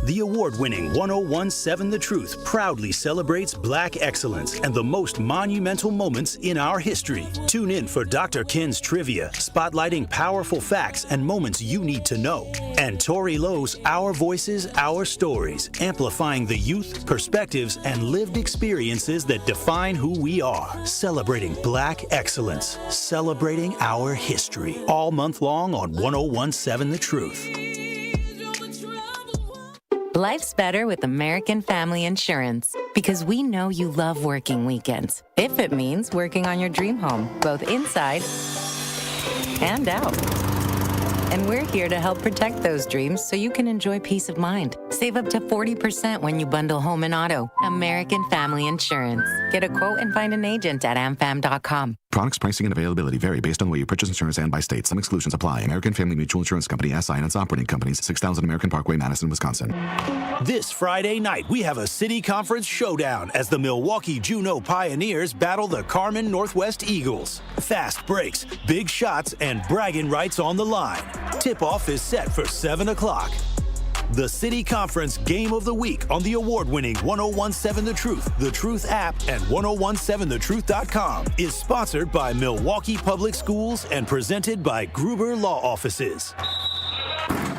The award-winning 101.7 The Truth proudly celebrates Black excellence and the most monumental moments in our history. Tune in for Dr. Ken's Trivia, spotlighting powerful facts and moments you need to know. And Tori Lowe's Our Voices, Our Stories, amplifying the youth, perspectives, and lived experiences that define who we are. Celebrating Black excellence, celebrating our history. All month long on 101.7 The Truth. Life's better with American Family Insurance because we know you love working weekends. If it means working on your dream home, both inside and out. And we're here to help protect those dreams so you can enjoy peace of mind. Save up to 40% when you bundle home and auto. American Family Insurance. Get a quote and find an agent at amfam.com. Products, pricing, and availability vary based on the way you purchase insurance and by state. Some exclusions apply. American Family Mutual Insurance Company, SI, and its operating companies, 6000 American Parkway, Madison, Wisconsin. This Friday night, we have a city conference showdown as the Milwaukee Juneau Pioneers battle the Carmen Northwest Eagles. Fast breaks, big shots, and bragging rights on the line. Tip-off is set for 7 o'clock. The City Conference Game of the Week on the award-winning 1017 The Truth app, and 1017thetruth.com is sponsored by Milwaukee Public Schools and presented by Gruber Law Offices.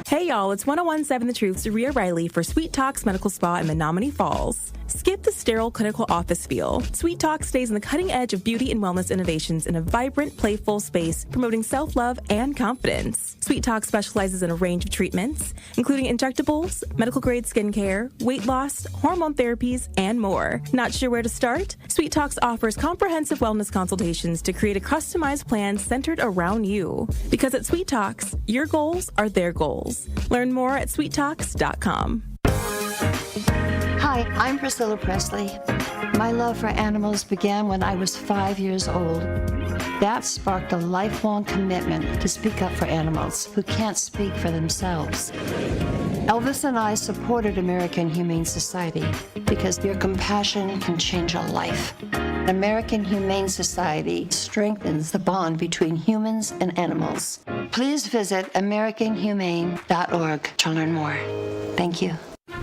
Hey y'all, it's 1017 The Truth's Rhea Riley for Sweet Talks Medical Spa in Menominee Falls. Skip the sterile clinical office feel. Sweet Talk stays on the cutting edge of beauty and wellness innovations in a vibrant, playful space promoting self-love and confidence. Sweet Talk specializes in a range of treatments, including injectables, medical-grade skincare, weight loss, hormone therapies, and more. Not sure where to start? Sweet Talks offers comprehensive wellness consultations to create a customized plan centered around you. Because at Sweet Talks, your goals are their goals. Learn more at sweettalks.com. Hi, I'm Priscilla Presley. My love for animals began when I was 5 years old. That sparked a lifelong commitment to speak up for animals who can't speak for themselves. Elvis and I supported American Humane Society because your compassion can change a life. American Humane Society strengthens the bond between humans and animals. Please visit AmericanHumane.org to learn more. Thank you.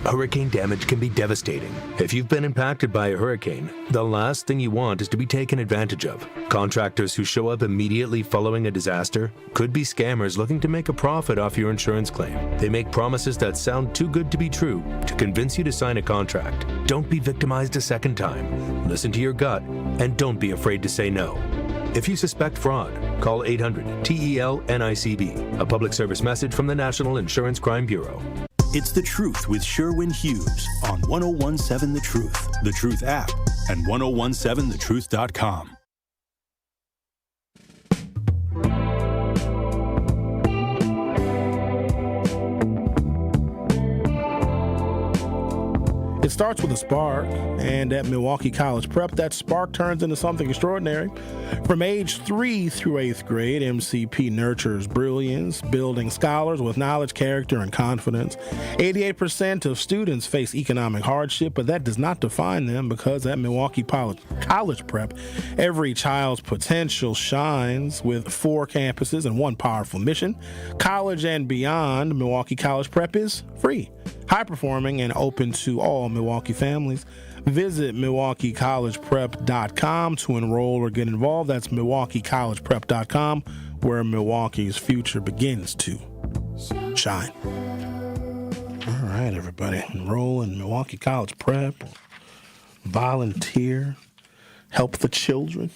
Hurricane damage can be devastating. If you've been impacted by a hurricane, the last thing you want is to be taken advantage of. Contractors who show up immediately following a disaster could be scammers looking to make a profit off your insurance claim. They make promises that sound too good to be true to convince you to sign a contract. Don't be victimized a second time. Listen to your gut and don't be afraid to say no. If you suspect fraud, call 800-TEL-NICB, a public service message from the National Insurance Crime Bureau. It's The Truth with Sherwin Hughes on 1017 The Truth app, and 1017thetruth.com. It starts with a spark, and at Milwaukee College Prep, that spark turns into something extraordinary. From age 3 through 8th grade, MCP nurtures brilliance, building scholars with knowledge, character, and confidence. 88% of students face economic hardship, but that does not define them, because at Milwaukee College Prep, every child's potential shines. With 4 campuses and 1 powerful mission, college and beyond, Milwaukee College Prep is free, high-performing, and open to all Milwaukee families. Visit MilwaukeeCollegePrep.com to enroll or get involved. That's MilwaukeeCollegePrep.com, where Milwaukee's future begins to shine. All right, everybody. Enroll in Milwaukee College Prep. Volunteer. Help the children.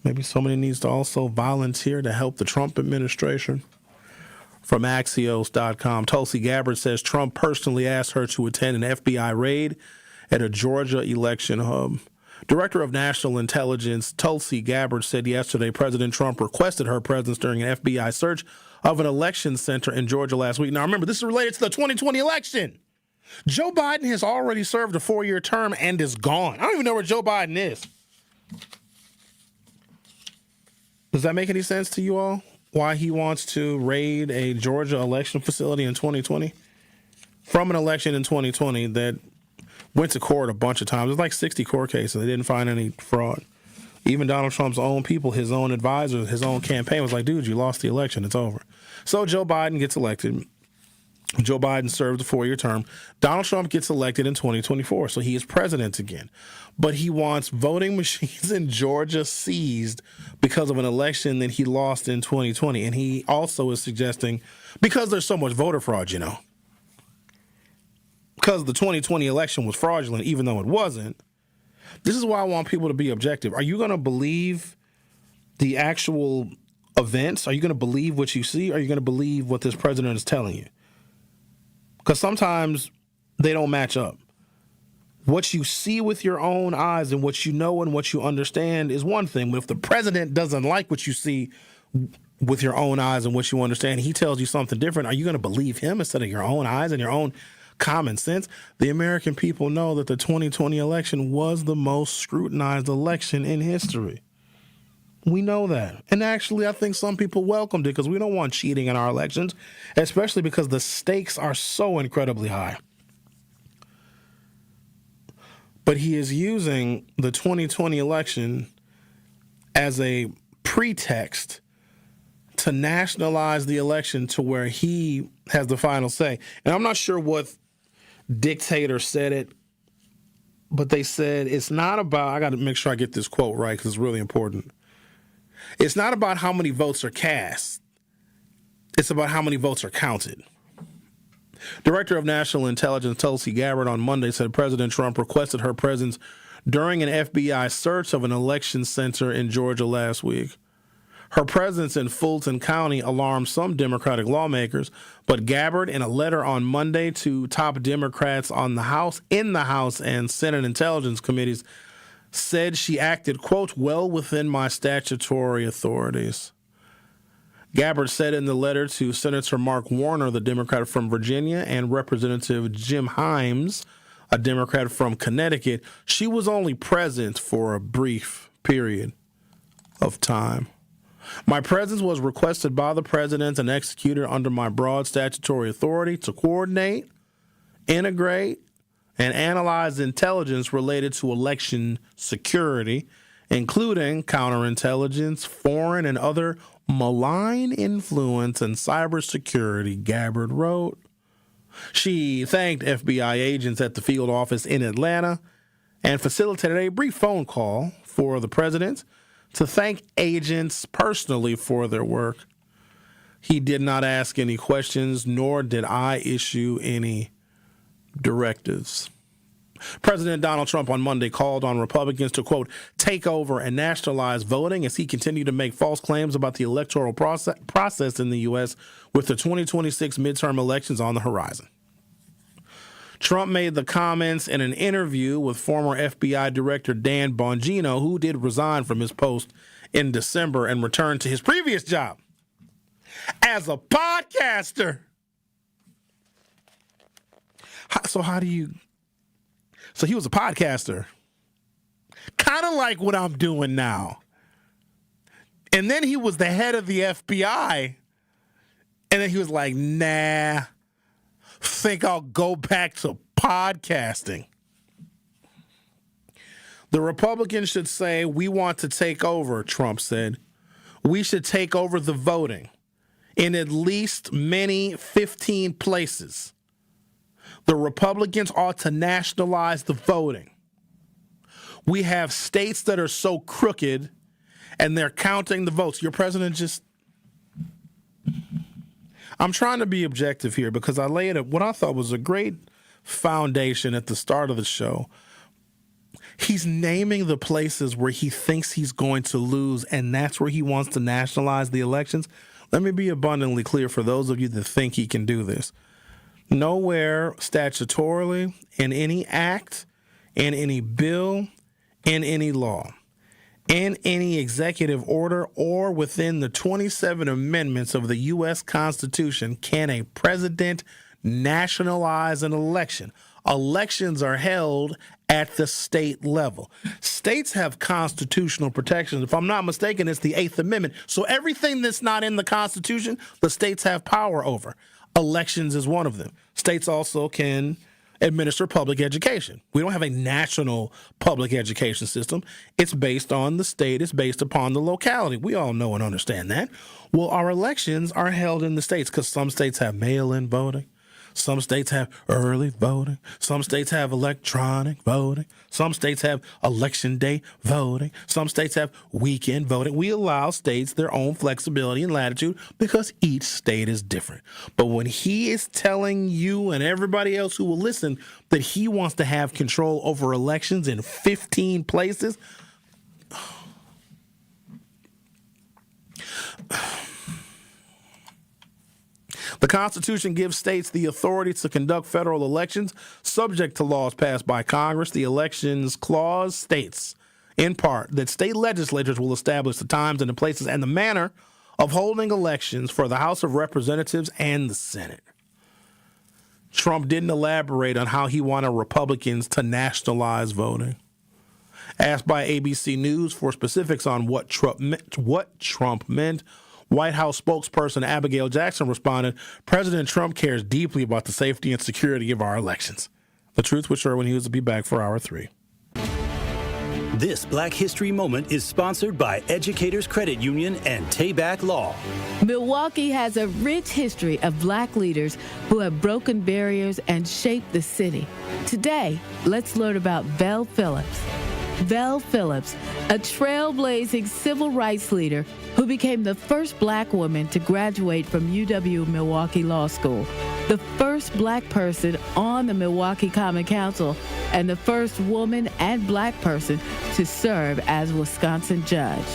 Maybe somebody needs to also volunteer to help the Trump administration. From Axios.com, Tulsi Gabbard says Trump personally asked her to attend an FBI raid at a Georgia election hub. Director of National Intelligence Tulsi Gabbard said yesterday President Trump requested her presence during an FBI search of an election center in Georgia last week. Now, remember, this is related to the 2020 election. Joe Biden has already served a 4-year term and is gone. I don't even know where Joe Biden is. Does that make any sense to you all? Why he wants to raid a Georgia election facility in 2020? From an election in 2020 that went to court a bunch of times. There's like 60 court cases. They didn't find any fraud. Even Donald Trump's own people, his own advisors, his own campaign was like, dude, you lost the election. It's over. So Joe Biden gets elected. Joe Biden served a 4-year term. Donald Trump gets elected in 2024, so he is president again. But he wants voting machines in Georgia seized because of an election that he lost in 2020. And he also is suggesting, because there's so much voter fraud, you know, because the 2020 election was fraudulent, even though it wasn't. This is why I want people to be objective. Are you going to believe the actual events? Are you going to believe what you see? Are you going to believe what this president is telling you? Because sometimes they don't match up. What you see with your own eyes and what you know and what you understand is one thing. But if the president doesn't like what you see with your own eyes and what you understand, he tells you something different, are you going to believe him instead of your own eyes and your own common sense? The American people know that the 2020 election was the most scrutinized election in history. We know that. And actually, I think some people welcomed it because we don't want cheating in our elections, especially because the stakes are so incredibly high. But he is using the 2020 election as a pretext to nationalize the election to where he has the final say. And I'm not sure what dictator said it, but they said it's not about, I got to make sure I get this quote right because it's really important. It's not about how many votes are cast. It's about how many votes are counted. Director of National Intelligence Tulsi Gabbard on Monday said President Trump requested her presence during an FBI search of an election center in Georgia last week. Her presence in Fulton County alarmed some Democratic lawmakers, but Gabbard, in a letter on Monday to top Democrats in the House and Senate Intelligence Committees, said she acted, quote, well within my statutory authorities. Gabbard said in the letter to Senator Mark Warner, the Democrat from Virginia, and Representative Jim Himes, a Democrat from Connecticut, she was only present for a brief period of time. My presence was requested by the president and executed under my broad statutory authority to coordinate, integrate, and analyze intelligence related to election security, including counterintelligence, foreign and other malign influence, and cybersecurity, Gabbard wrote. She thanked FBI agents at the field office in Atlanta and facilitated a brief phone call for the president to thank agents personally for their work. He did not ask any questions, nor did I issue any directives. President Donald Trump on Monday called on Republicans to, quote, take over and nationalize voting as he continued to make false claims about the electoral process in the U.S. with the 2026 midterm elections on the horizon. Trump made the comments in an interview with former FBI Director Dan Bongino, who did resign from his post in December and return to his previous job as a podcaster. So how do you So he was a podcaster. Kind of like what I'm doing now. And then he was the head of the FBI. And then he was like, nah, think I'll go back to podcasting. The Republicans should say, we want to take over, Trump said. We should take over the voting in at least 15 places. The Republicans ought to nationalize the voting. We have states that are so crooked and they're counting the votes. Your president just... I'm trying to be objective here because I laid what I thought was a great foundation at the start of the show. He's naming the places where he thinks he's going to lose, and that's where he wants to nationalize the elections. Let me be abundantly clear for those of you that think he can do this. Nowhere statutorily, in any act, in any bill, in any law, in any executive order, or within the 27 amendments of the U.S. Constitution can a president nationalize an election. Elections are held at the state level. States have constitutional protections. If I'm not mistaken, it's the 8th Amendment. So everything that's not in the Constitution, the states have power over. Elections is one of them. States also can administer public education. We don't have a national public education system. It's based on the state. It's based upon the locality. We all know and understand that. Well, our elections are held in the states because some states have mail-in voting. Some states have early voting. Some states have electronic voting. Some states have election day voting. Some states have weekend voting. We allow states their own flexibility and latitude because each state is different. But when he is telling you and everybody else who will listen that he wants to have control over elections in 15 places, the Constitution gives states the authority to conduct federal elections subject to laws passed by Congress. The Elections Clause states, in part, that state legislatures will establish the times and the places and the manner of holding elections for the House of Representatives and the Senate. Trump didn't elaborate on how he wanted Republicans to nationalize voting. Asked by ABC News for specifics on what Trump meant, White House spokesperson Abigail Jackson responded, President Trump cares deeply about the safety and security of our elections. The Truth with Sherwin Hughes will be back for Hour 3. This Black History Moment is sponsored by Educators Credit Union and Tayback Law. Milwaukee has a rich history of Black leaders who have broken barriers and shaped the city. Today, let's learn about Vel Phillips. Vel Phillips, a trailblazing civil rights leader who became the first Black woman to graduate from UW-Milwaukee Law School, the first Black person on the Milwaukee Common Council, and the first woman and Black person to serve as Wisconsin judge.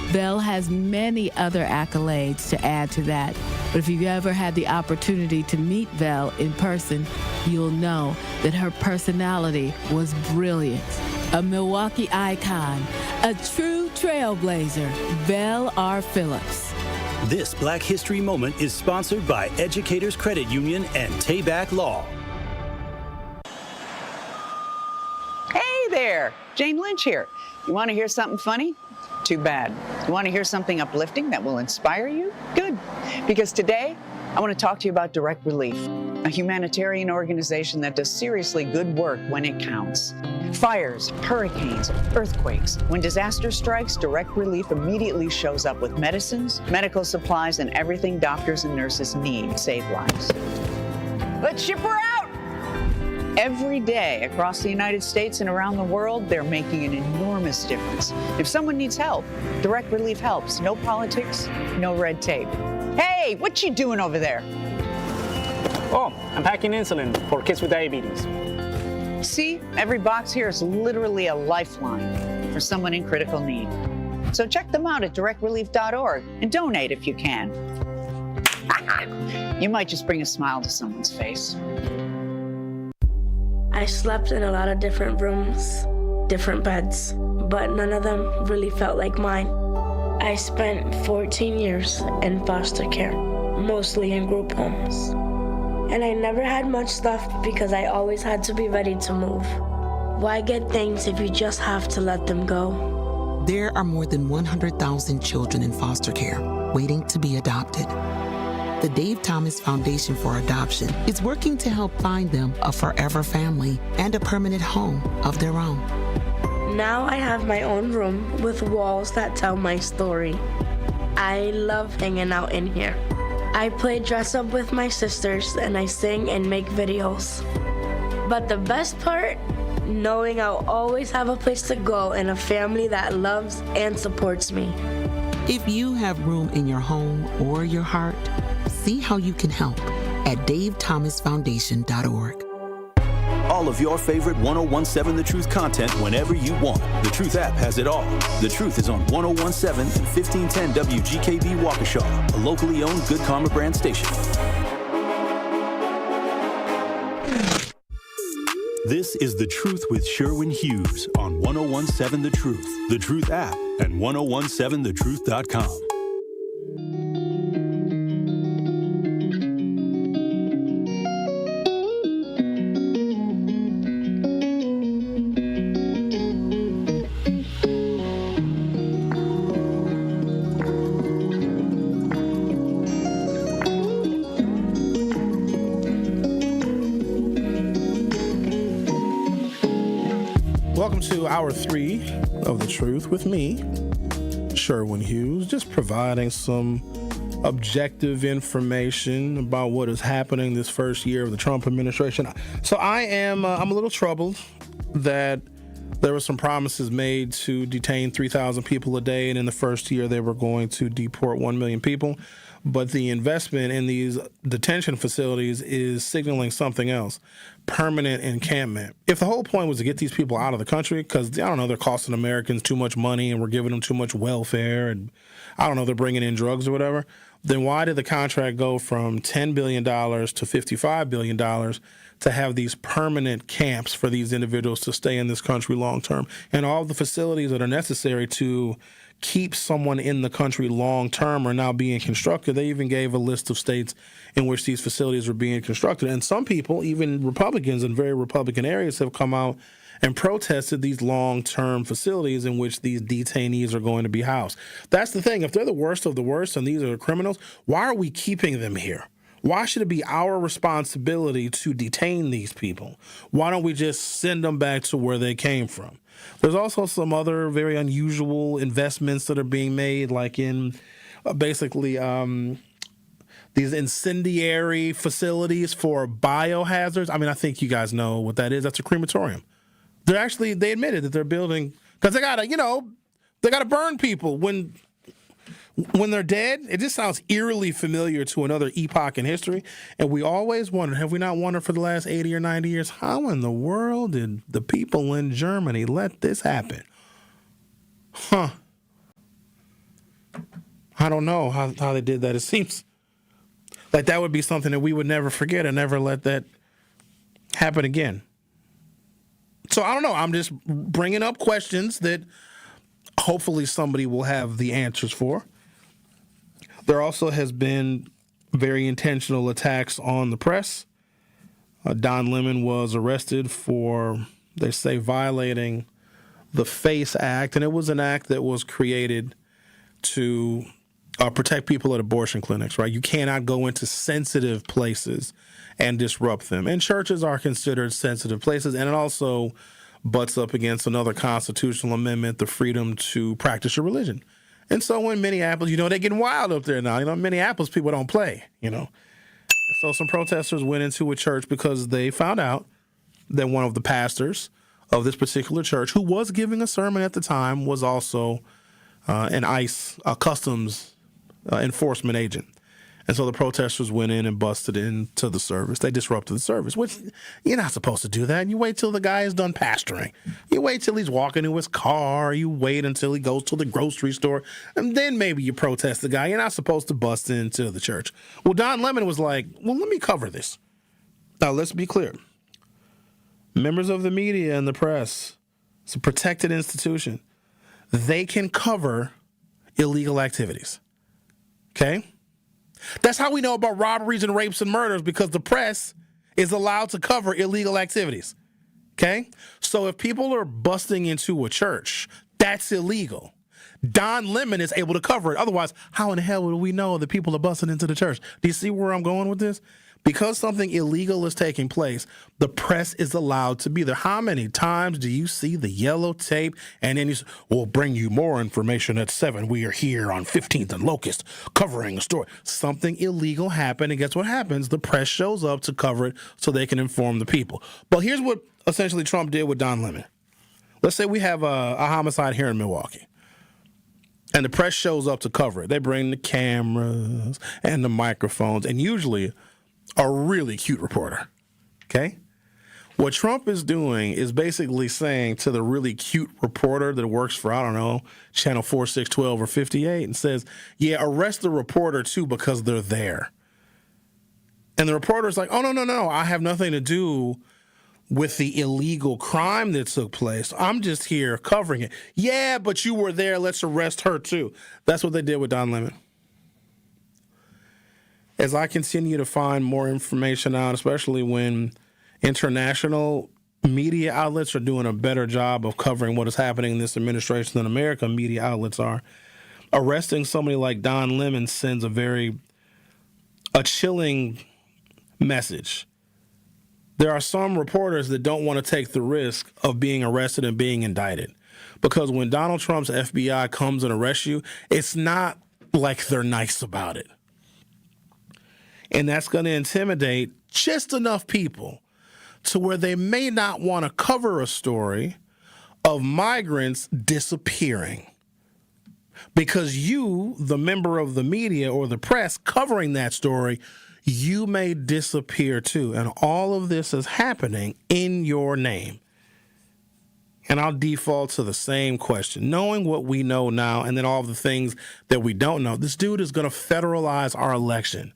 Vel has many other accolades to add to that, but if you've ever had the opportunity to meet Vel in person, you'll know that her personality was brilliant. A Milwaukee icon, a true trailblazer, Vel R. Phillips. This Black History Moment is sponsored by Educators Credit Union and Tayback Law. Hey there, Jane Lynch here. You want to hear something funny? Too bad. You want to hear something uplifting that will inspire you? Good. Because today, I want to talk to you about Direct Relief, a humanitarian organization that does seriously good work when it counts. Fires, hurricanes, earthquakes. When disaster strikes, Direct Relief immediately shows up with medicines, medical supplies, and everything doctors and nurses need to save lives. Let's ship her out! Every day across the United States and around the world, they're making an enormous difference. If someone needs help, Direct Relief helps. No politics, no red tape. Hey, what you doing over there? Oh, I'm packing insulin for kids with diabetes. See, every box here is literally a lifeline for someone in critical need. So check them out at directrelief.org and donate if you can. You might just bring a smile to someone's face. I slept in a lot of different rooms, different beds, but none of them really felt like mine. I spent 14 years in foster care, mostly in group homes. And I never had much stuff because I always had to be ready to move. Why get things if you just have to let them go? There are more than 100,000 children in foster care waiting to be adopted. The Dave Thomas Foundation for Adoption is working to help find them a forever family and a permanent home of their own. Now I have my own room with walls that tell my story. I love hanging out in here. I play dress up with my sisters and I sing and make videos. But the best part, knowing I'll always have a place to go and a family that loves and supports me. If you have room in your home or your heart, see how you can help at davethomasfoundation.org. All of your favorite 1017 The Truth content whenever you want. The Truth app has it all. The Truth is on 1017 and 1510 WGKB Waukesha, a locally owned Good Karma brand station. This is The Truth with Sherwin Hughes on 1017 The Truth, The Truth app, and 1017thetruth.com. Welcome to Hour 3 of The Truth with me, Sherwin Hughes, just providing some objective information about what is happening this first year of the Trump administration. So I'm a little troubled that there were some promises made to detain 3,000 people a day, and in the first year they were going to deport 1 million people. But the investment in these detention facilities is signaling something else, permanent encampment. If the whole point was to get these people out of the country, because, I don't know, they're costing Americans too much money and we're giving them too much welfare and, I don't know, they're bringing in drugs or whatever, then why did the contract go from $10 billion to $55 billion to have these permanent camps for these individuals to stay in this country long term? And all the facilities that are necessary to keep someone in the country long term are now being constructed. They even gave a list of states in which these facilities were being constructed. And some people, even Republicans in very Republican areas, have come out and protested these long-term facilities in which these detainees are going to be housed. That's the thing. If they're the worst of the worst and these are criminals, why are we keeping them here? Why should it be our responsibility to detain these people? Why don't we just send them back to where they came from? There's also some other very unusual investments that are being made, like in basically these incendiary facilities for biohazards. I mean, I think you guys know what that is. That's a crematorium. They admitted that they're building, because they gotta burn people when they're dead. It just sounds eerily familiar to another epoch in history. And we always wondered, have we not wondered for the last 80 or 90 years, how in the world did the people in Germany let this happen? I don't know how they did that. It seems like that would be something that we would never forget and never let that happen again. So I don't know. I'm just bringing up questions that hopefully somebody will have the answers for. There also has been very intentional attacks on the press. Don Lemon was arrested for, they say, violating the FACE Act, and it was an act that was created to protect people at abortion clinics, right? You cannot go into sensitive places and disrupt them. And churches are considered sensitive places, and it also butts up against another constitutional amendment, the freedom to practice your religion. And so in Minneapolis, they're getting wild up there now. Minneapolis people don't play, So some protesters went into a church because they found out that one of the pastors of this particular church, who was giving a sermon at the time, was also an ICE customs enforcement agent. And so the protesters went in and busted into the service. They disrupted the service, which you're not supposed to do that. You wait till the guy is done pastoring. You wait till he's walking to his car. You wait until he goes to the grocery store. And then maybe you protest the guy. You're not supposed to bust into the church. Well, Don Lemon was like, well, let me cover this. Now, let's be clear. Members of the media and the press, it's a protected institution. They can cover illegal activities. Okay? That's how we know about robberies and rapes and murders, because the press is allowed to cover illegal activities. Okay? So if people are busting into a church, that's illegal. Don Lemon is able to cover it. Otherwise, how in the hell would we know that people are busting into the church? Do you see where I'm going with this? Because something illegal is taking place, the press is allowed to be there. How many times do you see the yellow tape and then we'll bring you more information at 7. We are here on 15th and Locust covering a story. Something illegal happened, and guess what happens? The press shows up to cover it so they can inform the people. But here's what essentially Trump did with Don Lemon. Let's say we have a homicide here in Milwaukee, and the press shows up to cover it. They bring the cameras and the microphones, and usually a really cute reporter, okay? What Trump is doing is basically saying to the really cute reporter that works for, I don't know, Channel 4, 6, 12, or 58, and says, yeah, arrest the reporter too because they're there. And the reporter's like, oh, no, I have nothing to do with the illegal crime that took place. I'm just here covering it. Yeah, but you were there. Let's arrest her too. That's what they did with Don Lemon. As I continue to find more information out, especially when international media outlets are doing a better job of covering what is happening in this administration than American media outlets are, arresting somebody like Don Lemon sends a chilling message. There are some reporters that don't want to take the risk of being arrested and being indicted. Because when Donald Trump's FBI comes and arrests you, it's not like they're nice about it. And that's going to intimidate just enough people to where they may not want to cover a story of migrants disappearing. Because you, the member of the media or the press covering that story, you may disappear too. And all of this is happening in your name. And I'll default to the same question. Knowing what we know now and then all of the things that we don't know, this dude is going to federalize our election.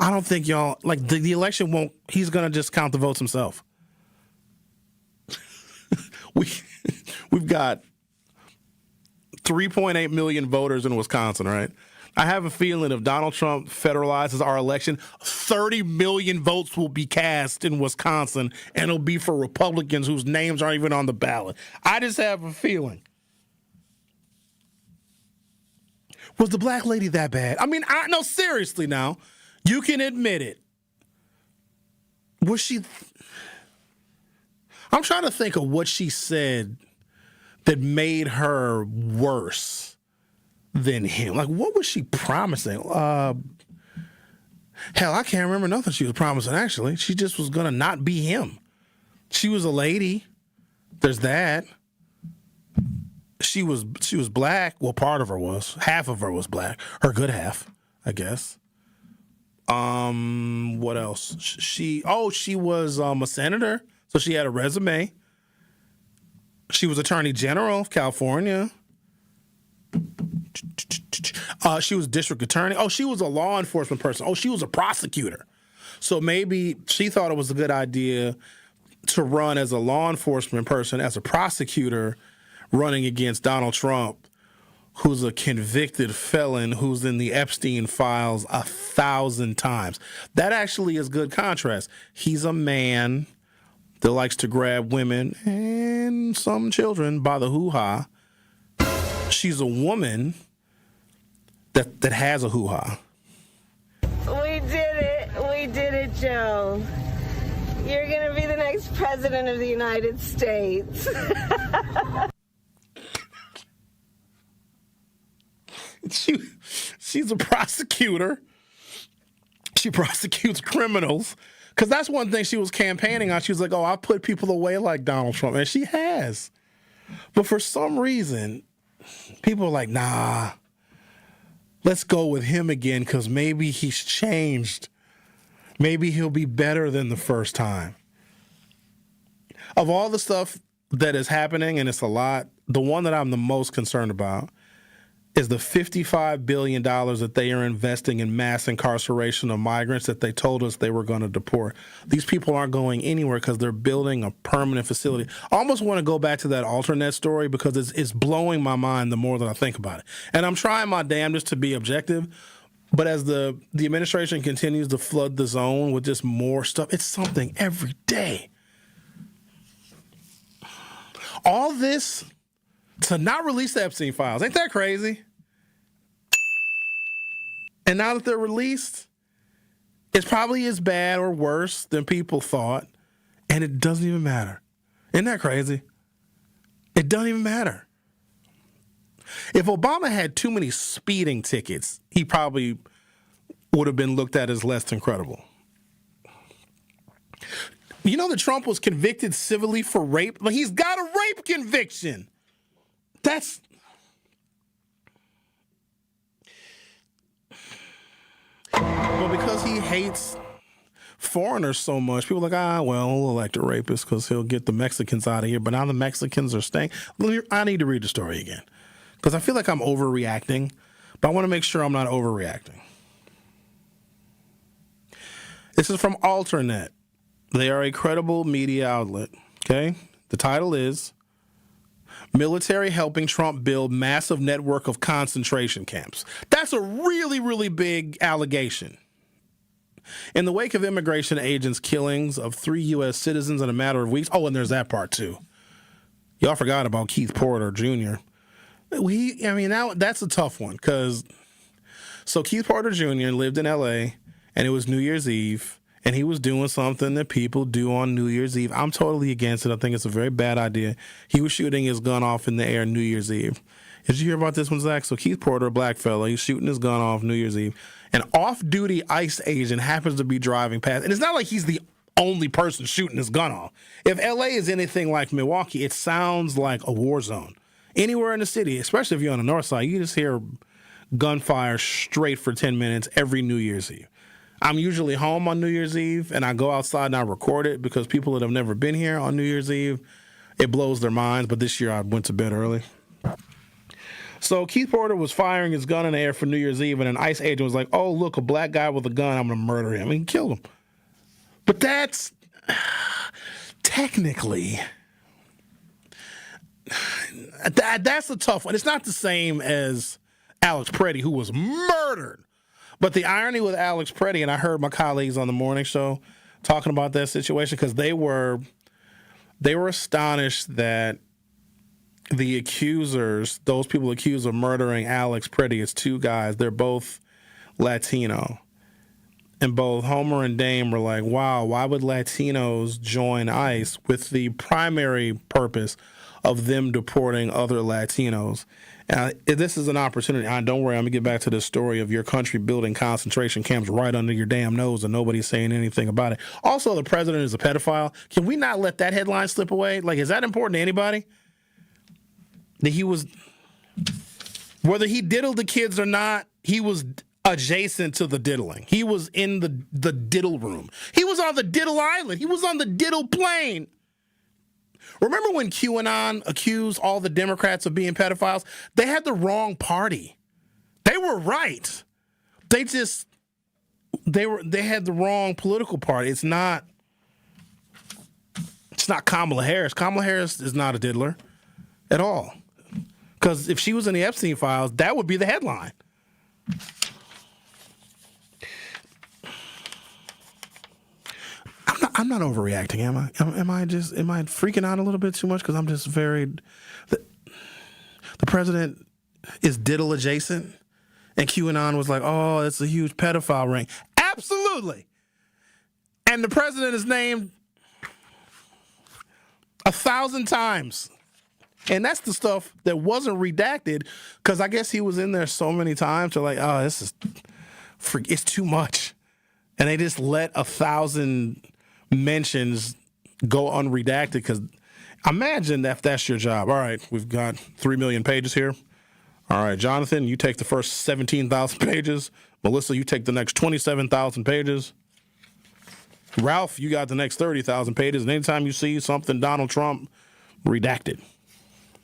I don't think y'all, like, the election won't, he's going to just count the votes himself. We've got 3.8 million voters in Wisconsin, right? I have a feeling if Donald Trump federalizes our election, 30 million votes will be cast in Wisconsin, and it'll be for Republicans whose names aren't even on the ballot. I just have a feeling. Was the black lady that bad? I mean, no, seriously now. You can admit it. Was she... I'm trying to think of what she said that made her worse than him. Like, what was she promising? Hell, I can't remember nothing she was promising, actually. She just was going to not be him. She was a lady. There's that. She was black. Well, part of her was. Half of her was black. Her good half, I guess. What else? She was a senator, so she had a resume. She was Attorney General of California. She was district attorney. Oh, she was a law enforcement person. Oh, she was a prosecutor. So maybe she thought it was a good idea to run as a law enforcement person, as a prosecutor, running against Donald Trump, who's a convicted felon who's in the Epstein files 1,000 times. That actually is good contrast. He's a man that likes to grab women and some children by the hoo-ha. She's a woman that has a hoo-ha. We did it, Joe. You're going to be the next president of the United States. She's a prosecutor. She prosecutes criminals. Because that's one thing she was campaigning on. She was like, oh, I put people away like Donald Trump. And she has. But for some reason, people are like, nah, let's go with him again because maybe he's changed. Maybe he'll be better than the first time. Of all the stuff that is happening, and it's a lot, the one that I'm the most concerned about is the $55 billion that they are investing in mass incarceration of migrants that they told us they were going to deport. These people aren't going anywhere because they're building a permanent facility. I almost want to go back to that alternate story because it's blowing my mind the more that I think about it. And I'm trying my damnedest to be objective, but as the administration continues to flood the zone with just more stuff, it's something every day. All this to not release the Epstein files. Ain't that crazy? And now that they're released, it's probably as bad or worse than people thought, and it doesn't even matter. Isn't that crazy? It doesn't even matter. If Obama had too many speeding tickets, he probably would have been looked at as less than credible. You know that Trump was convicted civilly for rape? Like, he's got a rape conviction. That's... Well, because he hates foreigners so much, people are like, well, we'll elect a rapist because he'll get the Mexicans out of here. But now the Mexicans are staying. I need to read the story again because I feel like I'm overreacting, but I want to make sure I'm not overreacting. This is from Alternet. They are a credible media outlet, okay? The title is Military Helping Trump Build Massive Network of Concentration Camps. That's a really, really big allegation. In the wake of immigration agents' killings of 3 U.S. citizens in a matter of weeks. Oh, and there's that part, too. Y'all forgot about Keith Porter Jr. Now that's a tough one because Keith Porter Jr. lived in L.A., and it was New Year's Eve, and he was doing something that people do on New Year's Eve. I'm totally against it. I think it's a very bad idea. He was shooting his gun off in the air New Year's Eve. Did you hear about this one, Zach? So Keith Porter, a black fella, he's shooting his gun off New Year's Eve. An off-duty ICE agent happens to be driving past. And it's not like he's the only person shooting his gun off. If L.A. is anything like Milwaukee, it sounds like a war zone. Anywhere in the city, especially if you're on the north side, you just hear gunfire straight for 10 minutes every New Year's Eve. I'm usually home on New Year's Eve, and I go outside and I record it because people that have never been here on New Year's Eve, it blows their minds. But this year I went to bed early. So Keith Porter was firing his gun in the air for New Year's Eve, and an ICE agent was like, oh, look, a black guy with a gun, I'm going to murder him. And he killed him. But that's technically, that's a tough one. It's not the same as Alex Preddy, who was murdered. But the irony with Alex Preddy, and I heard my colleagues on the morning show talking about that situation because they were astonished that the accusers, those people accused of murdering Alex Preddy, it's 2 guys. They're both Latino. And both Homer and Dame were like, wow, why would Latinos join ICE with the primary purpose of them deporting other Latinos? This is an opportunity. Don't worry, I'm going to get back to this story of your country building concentration camps right under your damn nose and nobody's saying anything about it. Also, the president is a pedophile. Can we not let that headline slip away? Like, is that important to anybody? That he was, whether he diddled the kids or not, he was adjacent to the diddling. He was in the diddle room. He was on the diddle island. He was on the diddle plane. Remember when QAnon accused all the Democrats of being pedophiles? They had the wrong party. They were right. They had the wrong political party. It's not Kamala Harris. Kamala Harris is not a diddler at all. Because if she was in the Epstein files, that would be the headline. I'm not overreacting, am I? Am I freaking out a little bit too much? Because I'm just the president is diddle adjacent, and QAnon was like, oh, it's a huge pedophile ring. Absolutely. And the president is named 1,000 times. And that's the stuff that wasn't redacted because I guess he was in there so many times to like, oh, it's too much. And they just let 1,000 mentions go unredacted because imagine if that's your job. All right, we've got 3 million pages here. All right, Jonathan, you take the first 17,000 pages. Melissa, you take the next 27,000 pages. Ralph, you got the next 30,000 pages. And anytime you see something Donald Trump, redacted.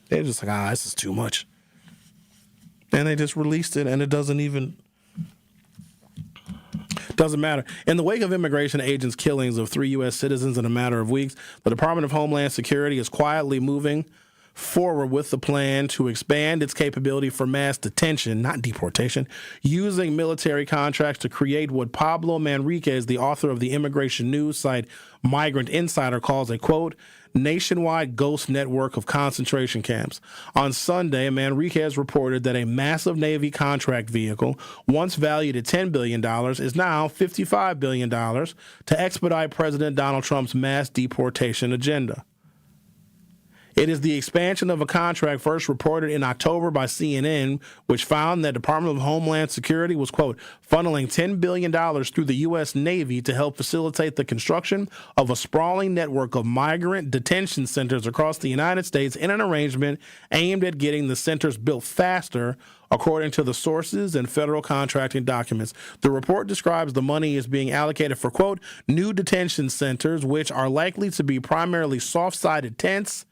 They're just like, this is too much. And they just released it, and it doesn't matter. In the wake of immigration agents' killings of 3 U.S. citizens in a matter of weeks, the Department of Homeland Security is quietly moving forward with the plan to expand its capability for mass detention, not deportation, using military contracts to create what Pablo Manriquez, the author of the immigration news site Migrant Insider, calls a, quote, nationwide ghost network of concentration camps. On Sunday, Manriquez reported that a massive Navy contract vehicle, once valued at $10 billion, is now $55 billion to expedite President Donald Trump's mass deportation agenda. It is the expansion of a contract first reported in October by CNN, which found that the Department of Homeland Security was, quote, funneling $10 billion through the U.S. Navy to help facilitate the construction of a sprawling network of migrant detention centers across the United States in an arrangement aimed at getting the centers built faster, according to the sources and federal contracting documents. The report describes the money as being allocated for, quote, new detention centers, which are likely to be primarily soft-sided tents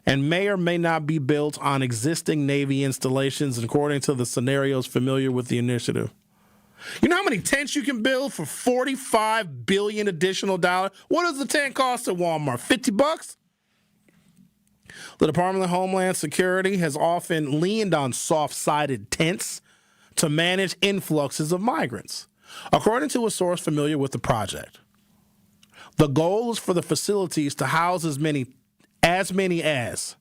and may or may not be built on existing Navy installations, according to the scenarios familiar with the initiative. You know how many tents you can build for $45 billion additional dollars? What does the tent cost at Walmart? $50? The Department of Homeland Security has often leaned on soft-sided tents to manage influxes of migrants. According to a source familiar with the project, the goal is for the facilities to house as many as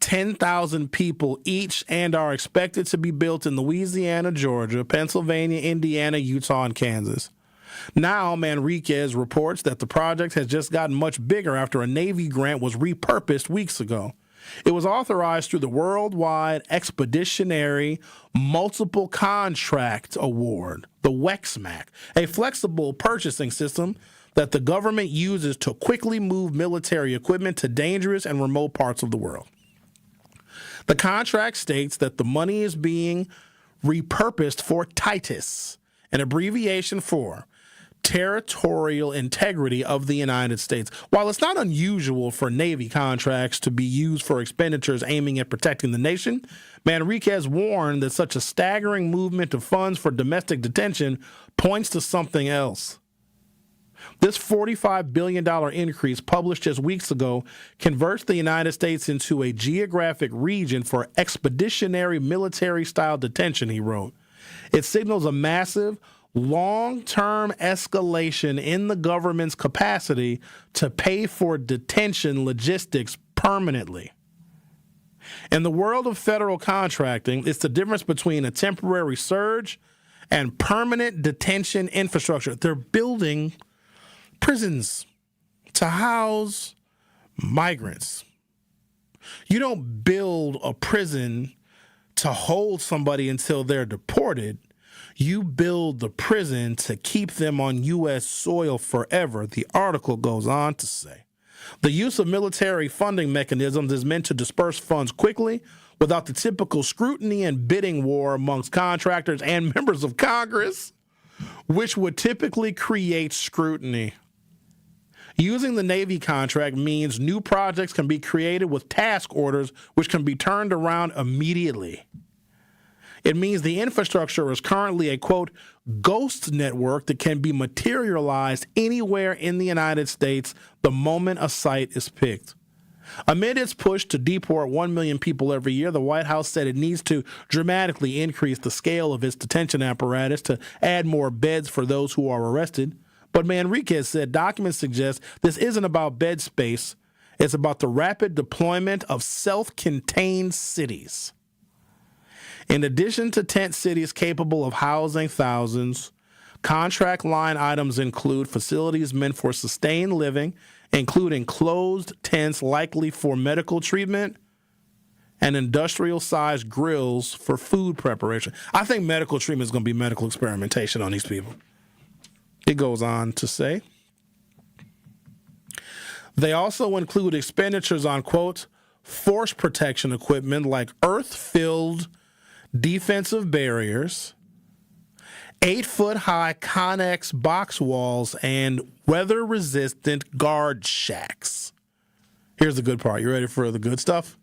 10,000 people each and are expected to be built in Louisiana, Georgia, Pennsylvania, Indiana, Utah, and Kansas. Now, Manriquez reports that the project has just gotten much bigger after a Navy grant was repurposed weeks ago. It was authorized through the Worldwide Expeditionary Multiple Contract Award, the WEXMAC, a flexible purchasing system that the government uses to quickly move military equipment to dangerous and remote parts of the world. The contract states that the money is being repurposed for TITUS, an abbreviation for Territorial Integrity of the United States. While it's not unusual for Navy contracts to be used for expenditures aiming at protecting the nation, Manriquez warned that such a staggering movement of funds for domestic detention points to something else. This $45 billion increase, published just weeks ago, converts the United States into a geographic region for expeditionary military-style detention, he wrote. It signals a massive, long-term escalation in the government's capacity to pay for detention logistics permanently. In the world of federal contracting, it's the difference between a temporary surge and permanent detention infrastructure. They're building prisons to house migrants. You don't build a prison to hold somebody until they're deported. You build the prison to keep them on U.S. soil forever, the article goes on to say. The use of military funding mechanisms is meant to disperse funds quickly without the typical scrutiny and bidding war amongst contractors and members of Congress, which would typically create scrutiny. Using the Navy contract means new projects can be created with task orders which can be turned around immediately. It means the infrastructure is currently a, quote, ghost network that can be materialized anywhere in the United States the moment a site is picked. Amid its push to deport 1 million people every year, the White House said it needs to dramatically increase the scale of its detention apparatus to add more beds for those who are arrested. But Manriquez said documents suggest this isn't about bed space. It's about the rapid deployment of self-contained cities. In addition to tent cities capable of housing thousands, contract line items include facilities meant for sustained living, including closed tents likely for medical treatment and industrial-sized grills for food preparation. I think medical treatment is going to be medical experimentation on these people. It goes on to say, they also include expenditures on, quote, force protection equipment like earth-filled defensive barriers, 8-foot-high Connex box walls, and weather-resistant guard shacks. Here's the good part. You ready for the good stuff?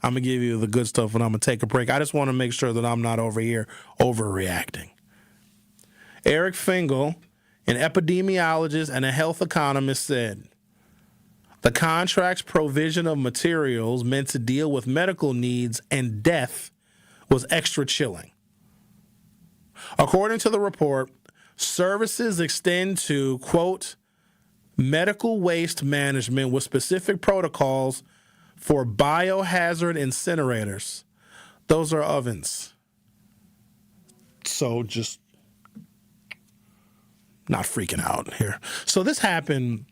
I'm going to give you the good stuff and I'm going to take a break. I just want to make sure that I'm not over here overreacting. Eric Fingal, an epidemiologist and a health economist, said, The contract's provision of materials meant to deal with medical needs and death was extra chilling. According to the report, services extend to, quote, medical waste management with specific protocols for biohazard incinerators. Those are ovens. So just not freaking out here. So this happened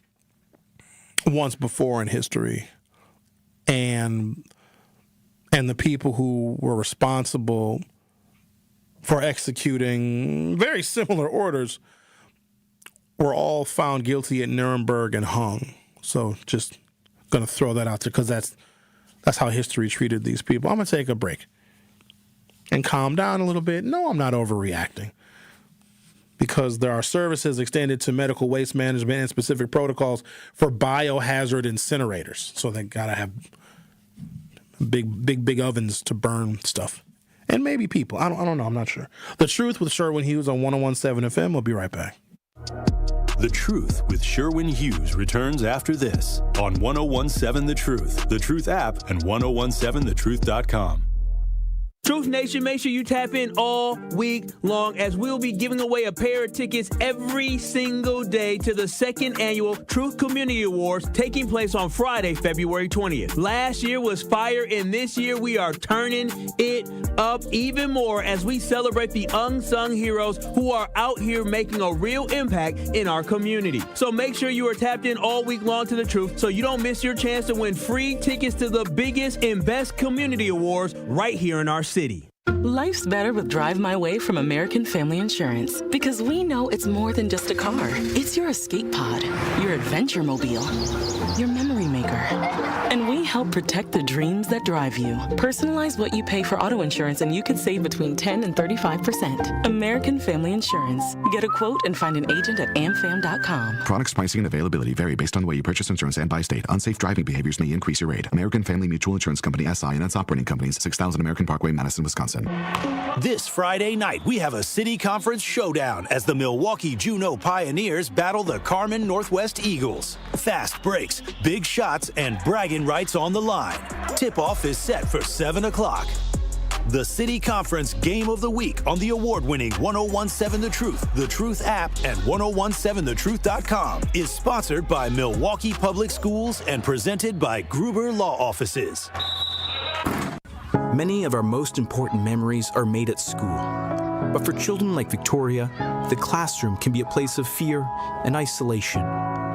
once before in history, and the people who were responsible for executing very similar orders were all found guilty at Nuremberg and hung. So just going to throw that out there because that's how history treated these people. I'm going to take a break and calm down a little bit. No, I'm not overreacting, because there are services extended to medical waste management and specific protocols for biohazard incinerators. So they got to have big ovens to burn stuff. And maybe people. I don't know. I'm not sure. The Truth with Sherwin Hughes on 101.7 FM. We'll be right back. The Truth with Sherwin Hughes returns after this on 101.7 The Truth app, and 1017thetruth.com. Truth Nation, make sure you tap in all week long as we'll be giving away a pair of tickets every single day to the second annual Truth Community Awards taking place on Friday, February 20th. Last year was fire, and this year we are turning it up even more as we celebrate the unsung heroes who are out here making a real impact in our community. So make sure you are tapped in all week long to The Truth so you don't miss your chance to win free tickets to the biggest and best community awards right here in our city. Life's better with Drive My Way from American Family Insurance, because we know it's more than just a car. It's your escape pod, your adventure mobile, your memory maker. And we help protect the dreams that drive you. Personalize what you pay for auto insurance and you can save between 10 and 35%. American Family Insurance. Get a quote and find an agent at amfam.com. Products, pricing, and availability vary based on the way you purchase insurance and by state. Unsafe driving behaviors may increase your rate. American Family Mutual Insurance Company, SI, and its operating companies, 6000 American Parkway, Madison, Wisconsin. This Friday night, we have a city conference showdown as the Milwaukee Juneau Pioneers battle the Carmen Northwest Eagles. Fast breaks, big shots, and bragging rights on the line. Tip-off is set for 7 o'clock. The City Conference Game of the Week on the award-winning 1017 The Truth app, and 1017thetruth.com is sponsored by Milwaukee Public Schools and presented by Gruber Law Offices. Many of our most important memories are made at school. But for children like Victoria, the classroom can be a place of fear and isolation.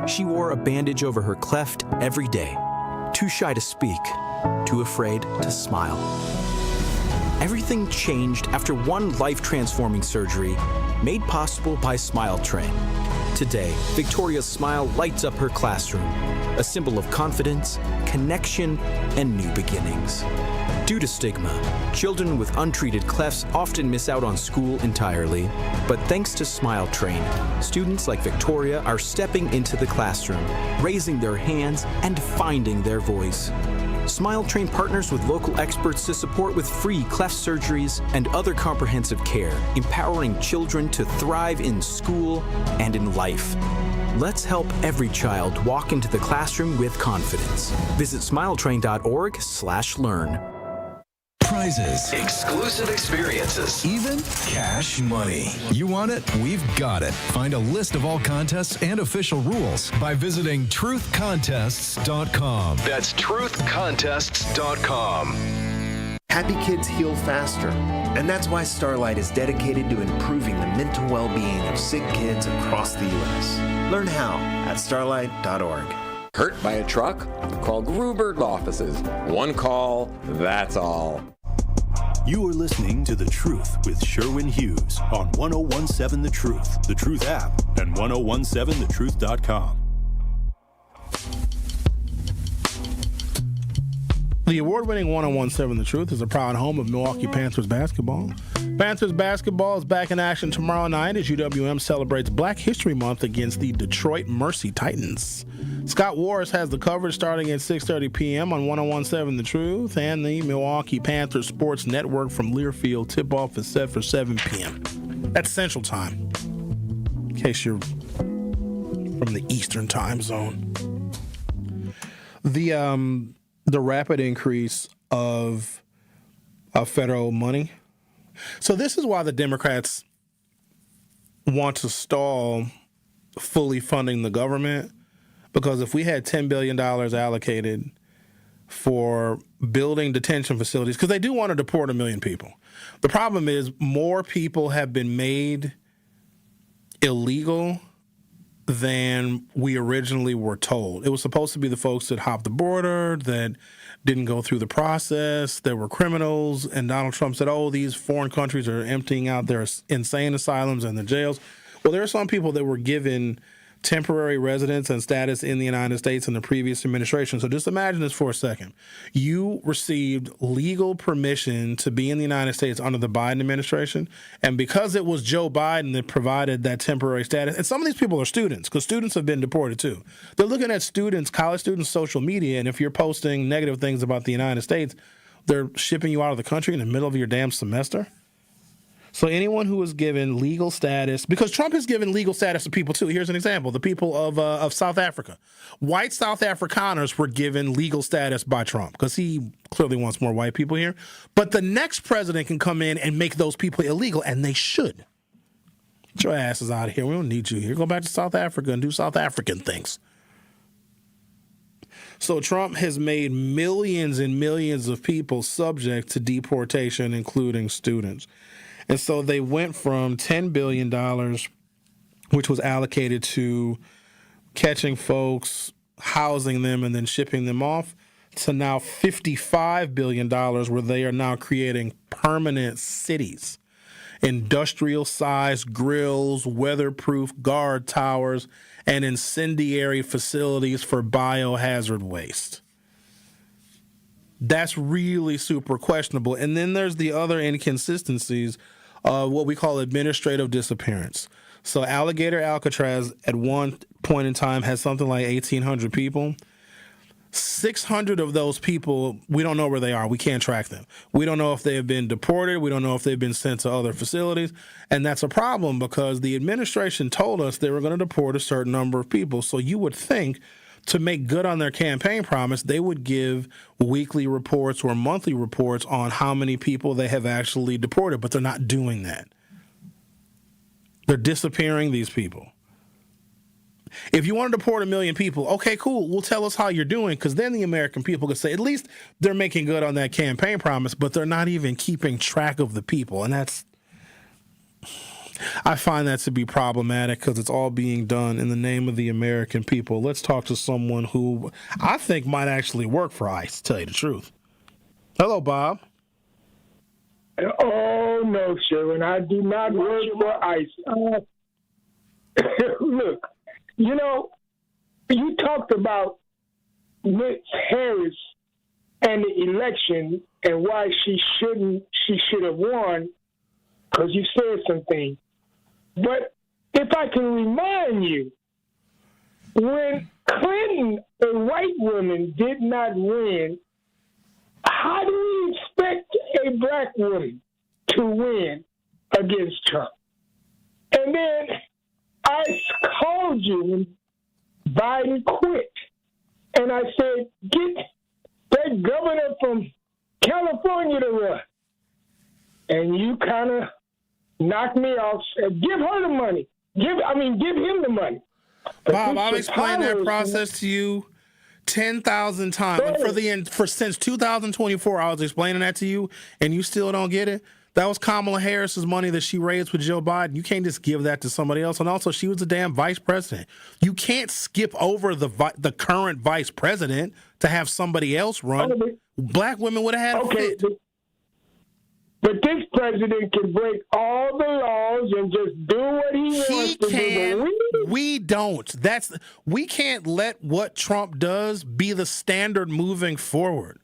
She wore a bandage over her cleft every day, too shy to speak, too afraid to smile. Everything changed after one life-transforming surgery made possible by Smile Train. Today, Victoria's smile lights up her classroom, a symbol of confidence, connection, and new beginnings. Due to stigma, children with untreated clefts often miss out on school entirely. But thanks to Smile Train, students like Victoria are stepping into the classroom, raising their hands, and finding their voice. Smile Train partners with local experts to support with free cleft surgeries and other comprehensive care, empowering children to thrive in school and in life. Let's help every child walk into the classroom with confidence. Visit smiletrain.org/learn. Prizes, exclusive experiences, even cash money. You want it? We've got it. Find a list of all contests and official rules by visiting truthcontests.com. That's truthcontests.com. Happy kids heal faster, and that's why Starlight is dedicated to improving the mental well-being of sick kids across the U.S. Learn how at starlight.org. Hurt by a truck? Call Gruber Law Offices. One call, that's all. You are listening to The Truth with Sherwin Hughes on 1017 The Truth app, and 1017thetruth.com. The award-winning 1017 The Truth is a proud home of Milwaukee Panthers basketball. Panthers basketball is back in action tomorrow night as UWM celebrates Black History Month against the Detroit Mercy Titans. Scott Wars has the coverage starting at 6:30 p.m. on 1017 The Truth, and the Milwaukee Panthers Sports Network from Learfield. Tip-off is set for 7 p.m. That's Central Time, in case you're from the Eastern Time Zone. The rapid increase of federal money. So this is why the Democrats want to stall fully funding the government, because if we had $10 billion allocated for building detention facilities, because they do want to deport 1 million people. The problem is more people have been made illegal than we originally were told. It was supposed to be the folks that hopped the border, that didn't go through the process, that were criminals, and Donald Trump said, oh, these foreign countries are emptying out their insane asylums and the jails. Well, there are some people that were given temporary residence and status in the United States in the previous administration. So just imagine this for a second. You received legal permission to be in the United States under the Biden administration, and because it was Joe Biden that provided that temporary status, and some of these people are students, because students have been deported too. They're looking at students, college students' social media, and if you're posting negative things about the United States, they're shipping you out of the country in the middle of your damn semester. So anyone who was given legal status, because Trump has given legal status to people too. Here's an example. The people of South Africa. White South Afrikaners were given legal status by Trump because he clearly wants more white people here. But the next president can come in and make those people illegal, and they should. Get your asses out of here. We don't need you here. Go back to South Africa and do South African things. So Trump has made millions and millions of people subject to deportation, including students. And so they went from $10 billion, which was allocated to catching folks, housing them, and then shipping them off, to now $55 billion, where they are now creating permanent cities, industrial-sized grills, weatherproof guard towers, and incendiary facilities for biohazard waste. That's really super questionable. And then there's the other inconsistencies of what we call administrative disappearance. So Alligator Alcatraz at one point in time had something like 1,800 people. 600 of those people, we don't know where they are. We can't track them. We don't know if they have been deported. We don't know if they've been sent to other facilities. And that's a problem because the administration told us they were going to deport a certain number of people. So you would think, to make good on their campaign promise, they would give weekly reports or monthly reports on how many people they have actually deported, but they're not doing that. They're disappearing these people. If you want to deport 1 million people, okay, cool. Well, tell us how you're doing, because then the American people can say, at least they're making good on that campaign promise, but they're not even keeping track of the people. And I find that to be problematic because it's all being done in the name of the American people. Let's talk to someone who I think might actually work for ICE, to tell you the truth. Hello, Bob. Oh, no, Sherwin. I do not work for ICE. Look, you talked about Ms. Harris and the election and why she should have won, because you said something. But if I can remind you, when Clinton, a white woman, did not win, how do we expect a black woman to win against Trump? And then I called you when Biden quit, and I said, get that governor from California to run. And you kind of knocked me off. Said, give her the money. Give him the money. Bob, I've explained that process to you 10,000 times. And since 2024, I was explaining that to you, and you still don't get it. That was Kamala Harris's money that she raised with Joe Biden. You can't just give that to somebody else. And also, she was the damn vice president. You can't skip over the current vice president to have somebody else run. Black women would have had a fit. But this president can break all the laws and just do what he wants to do. We don't. We can't let what Trump does be the standard moving forward.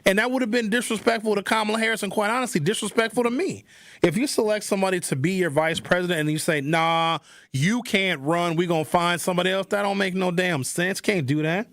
And that would have been disrespectful to Kamala Harris and, quite honestly, disrespectful to me. If you select somebody to be your vice president and you say, nah, you can't run, we're going to find somebody else, that don't make no damn sense. Can't do that.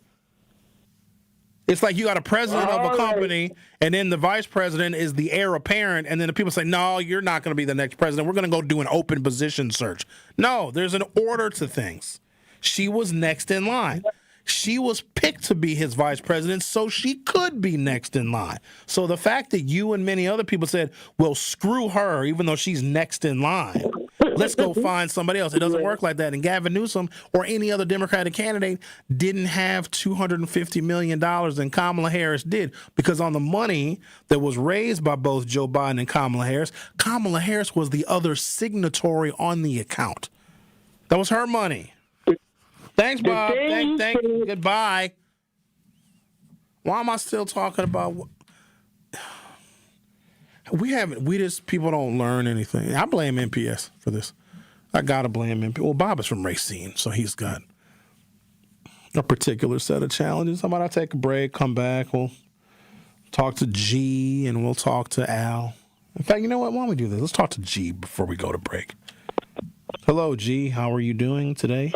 It's like you got a president of a company, and then the vice president is the heir apparent, and then the people say, no, you're not going to be the next president. We're going to go do an open position search. No, there's an order to things. She was next in line. She was picked to be his vice president so she could be next in line. So the fact that you and many other people said, well, screw her, even though she's next in line, let's go find somebody else. It doesn't work like that. And Gavin Newsom or any other Democratic candidate didn't have $250 million, and Kamala Harris did, because on the money that was raised by both Joe Biden and Kamala Harris was the other signatory on the account. That was her money. Thanks, Bob. Thank you. Goodbye. Why am I still talking about? People don't learn anything. I blame NPS for this. I gotta blame NPS. Well, Bob is from Racine, so he's got a particular set of challenges. How about I take a break, come back, we'll talk to G, and we'll talk to Al. In fact, you know what? Why don't we do this? Let's talk to G before we go to break. Hello, G. How are you doing today?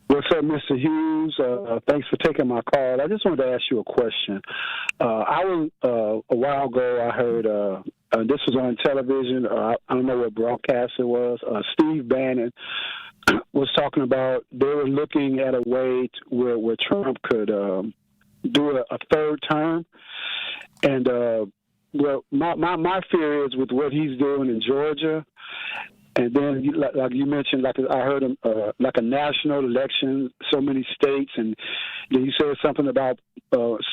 What's up, Mr. Hughes? Thanks for taking my call. I just wanted to ask you a question. A while ago, I heard, this was on television, I don't know what broadcast it was, Steve Bannon was talking about they were looking at a way where Trump could do a third term. And, well, my fear is with what he's doing in Georgia, and then, like you mentioned, like I heard him, like a national election, so many states, and then you said something about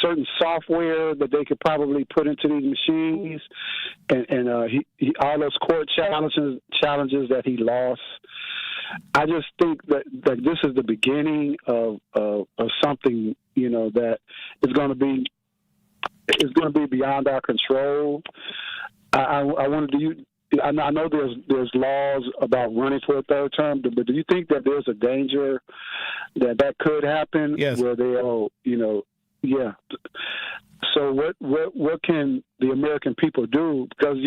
certain software that they could probably put into these machines, and he all those court challenges that he lost. I just think that this is the beginning of something, that is going to be beyond our control. I wanted to. I know there's laws about running for a third term, but do you think that there's a danger that could happen? Yes. Where they'll, yeah. So what can the American people do? Because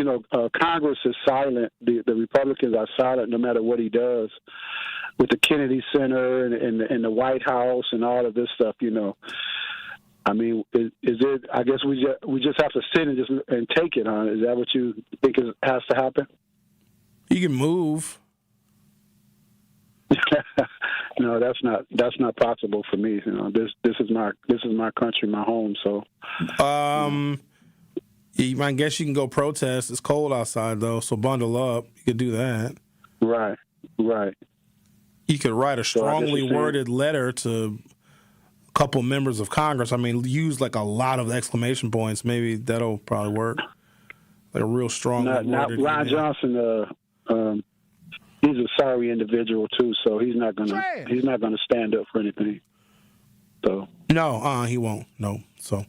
Congress is silent. The Republicans are silent no matter what he does with the Kennedy Center and the White House and all of this stuff. I mean, is it? I guess we just have to sit and take it, huh? Is that what you think has to happen? You can move. No, that's not possible for me. This is my country, my home. So, I guess you can go protest. It's cold outside though, so bundle up. You could do that. Right. You could write a strongly worded letter to couple members of Congress. I mean, use like a lot of exclamation points. Maybe that'll probably work. Like a real strong. Not Ron Johnson. He's a sorry individual too, so he's not gonna stand up for anything. So no, he won't. No. So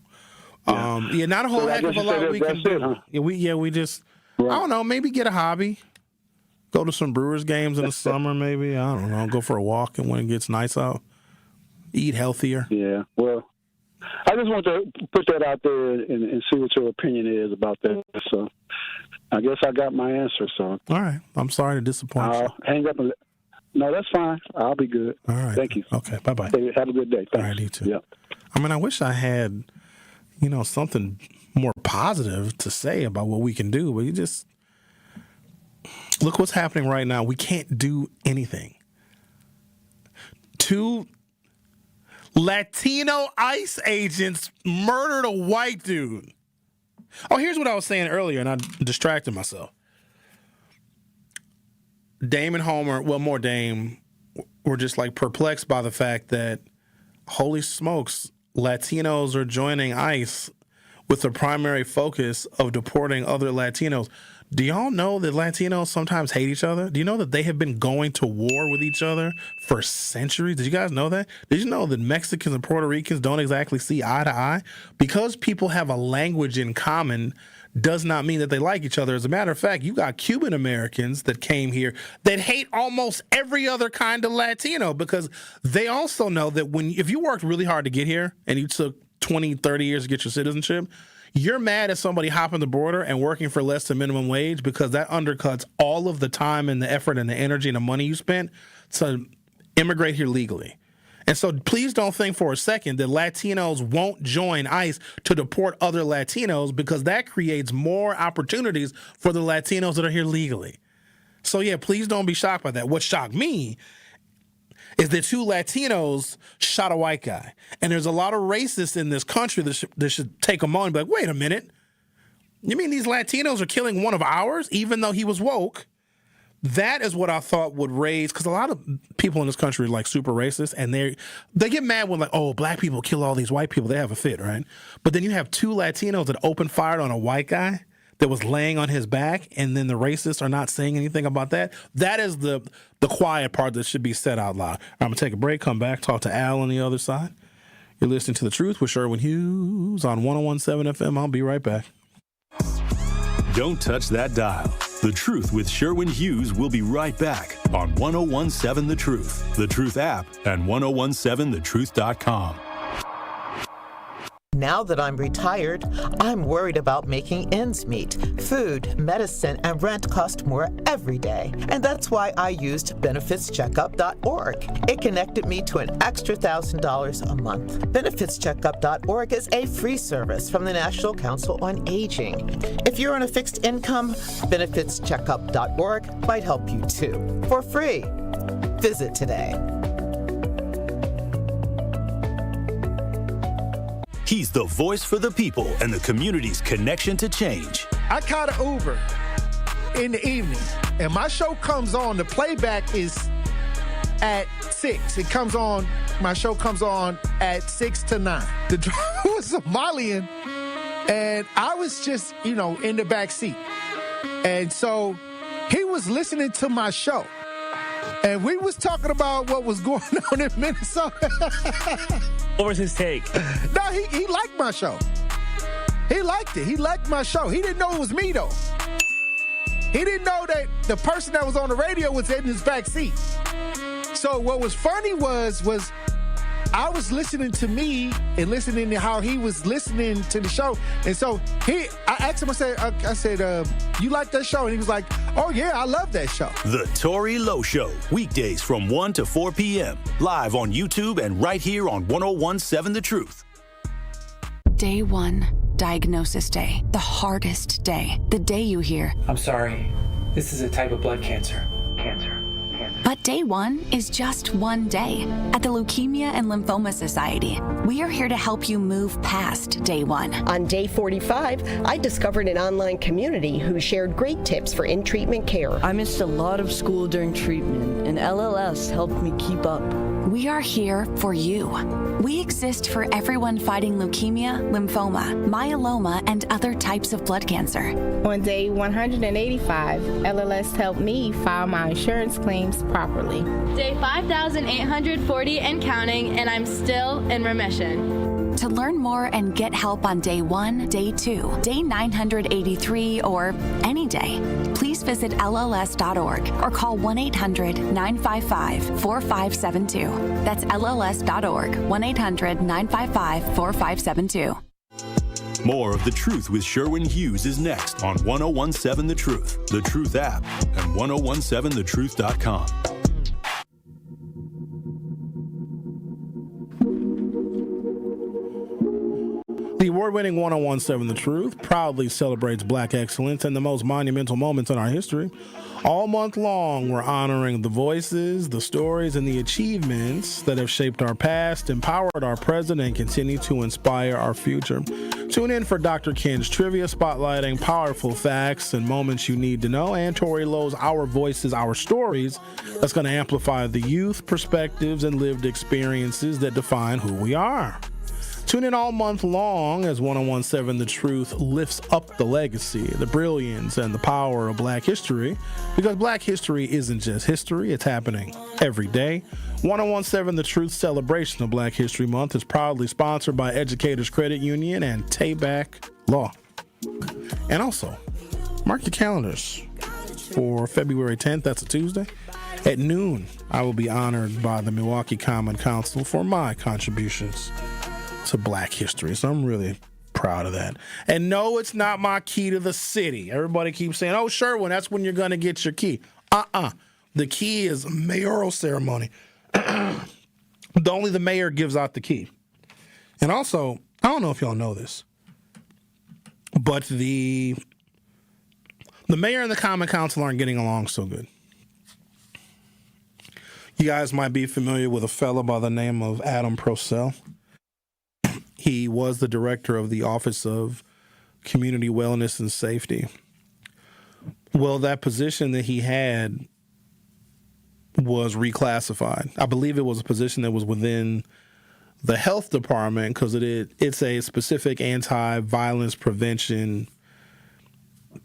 not a whole heck of a lot we can do. Huh? We just I don't know. Maybe get a hobby. Go to some Brewers games in the summer. Maybe I don't know. Go for a walk and when it gets nice out. Eat healthier. Yeah, well, I just want to put that out there and see what your opinion is about that. So I guess I got my answer. So all right. I'm sorry to disappoint you. Hang up. No, that's fine. I'll be good. All right. Thank you. Okay, bye-bye. Have a good day. Thanks. All right, you too. Yep. I mean, I wish I had, something more positive to say about what we can do, but you just look what's happening right now. We can't do anything. 2 Latino ICE agents murdered a white dude. Oh, here's what I was saying earlier, and I distracted myself. Dame and Homer, well, more Dame, were just like perplexed by the fact that, holy smokes, Latinos are joining ICE with the primary focus of deporting other Latinos. Do y'all know that Latinos sometimes hate each other? Do you know that they have been going to war with each other for centuries? Did you guys know that? Did you know that Mexicans and Puerto Ricans don't exactly see eye to eye? Because people have a language in common does not mean that they like each other. As a matter of fact, you got Cuban Americans that came here that hate almost every other kind of Latino because they also know that if you worked really hard to get here and you took 20, 30 years to get your citizenship, you're mad at somebody hopping the border and working for less than minimum wage because that undercuts all of the time and the effort and the energy and the money you spent to immigrate here legally. And so please don't think for a second that Latinos won't join ICE to deport other Latinos because that creates more opportunities for the Latinos that are here legally. So, yeah, please don't be shocked by that. What shocked me is that two Latinos shot a white guy. And there's a lot of racists in this country that should take a moment and be like, wait a minute. You mean these Latinos are killing one of ours, even though he was woke? That is what I thought would raise, because a lot of people in this country are like super racist, and they get mad when like, oh, black people kill all these white people. They have a fit, right? But then you have two Latinos that opened fire on a white guy that was laying on his back, and then the racists are not saying anything about that. That is the quiet part that should be said out loud. I'm going to take a break, come back, talk to Al on the other side. You're listening to The Truth with Sherwin Hughes on 101.7 FM. I'll be right back. Don't touch that dial. The Truth with Sherwin Hughes will be right back on 101.7 The Truth, The Truth app, and 1017thetruth.com. Now that I'm retired, I'm worried about making ends meet. Food, medicine, and rent cost more every day. And that's why I used benefitscheckup.org. It connected me to an extra $1,000 a month. Benefitscheckup.org is a free service from the National Council on Aging. If you're on a fixed income, benefitscheckup.org might help you too. For free. Visit today. He's the voice for the people and the community's connection to change. I caught an Uber in the evening, and my show comes on. The playback is at 6. My show comes on at 6 to 9. The driver was Somalian, and I was just, in the back seat. And so he was listening to my show. And we was talking about what was going on in Minnesota. What was his take? No, he liked my show. He liked it. He liked my show. He didn't know it was me, though. He didn't know that the person that was on the radio was in his back seat. So what was funny was I was listening to me and listening to how he was listening to the show. And so I asked him, I said, you like that show? And he was like, oh, yeah, I love that show. The Tory Lowe Show, weekdays from 1 to 4 p.m. Live on YouTube and right here on 101.7 The Truth. Day 1, diagnosis day. The hardest day. The day you hear, I'm sorry, this is a type of blood cancer. But day 1 is just one day. At the Leukemia and Lymphoma Society, we are here to help you move past day 1. On day 45, I discovered an online community who shared great tips for in-treatment care. I missed a lot of school during treatment, and LLS helped me keep up. We are here for you. We exist for everyone fighting leukemia, lymphoma, myeloma, and other types of blood cancer. On day 185, LLS helped me file my insurance claims properly. Day 5,840 and counting, and I'm still in remission. To learn more and get help on day 1, day 2, day 983, or any day, please visit LLS.org or call 1-800-955-4572. That's LLS.org, 1-800-955-4572. More of The Truth with Sherwin Hughes is next on 1017 The Truth, The Truth app, and 1017thetruth.com. The award-winning 101.7 The Truth proudly celebrates Black excellence and the most monumental moments in our history. All month long, we're honoring the voices, the stories, and the achievements that have shaped our past, empowered our present, and continue to inspire our future. Tune in for Dr. Ken's Trivia, spotlighting powerful facts and moments you need to know, and Tory Lowe's Our Voices, Our Stories, that's going to amplify the youth, perspectives, and lived experiences that define who we are. Tune in all month long as 101.7 The Truth lifts up the legacy, the brilliance, and the power of Black history, because Black history isn't just history, it's happening every day. 101.7 The Truth celebration of Black History Month is proudly sponsored by Educators Credit Union and Tayback Law. And also, mark your calendars for February 10th, that's a Tuesday. At noon, I will be honored by the Milwaukee Common Council for my contributions to Black history. So I'm really proud of that. And no, it's not my key to the city. Everybody keeps saying, oh, Sherwin, that's when you're going to get your key. The key is a mayoral ceremony. Only the mayor gives out the key. And also, I don't know if y'all know this, but the mayor and the Common Council aren't getting along so good. You guys might be familiar with a fellow by the name of Adam Procell. He was the director of the Office of Community Wellness and Safety. Well, that position that he had was reclassified. I believe it was a position that was within the health department because it's a specific anti-violence prevention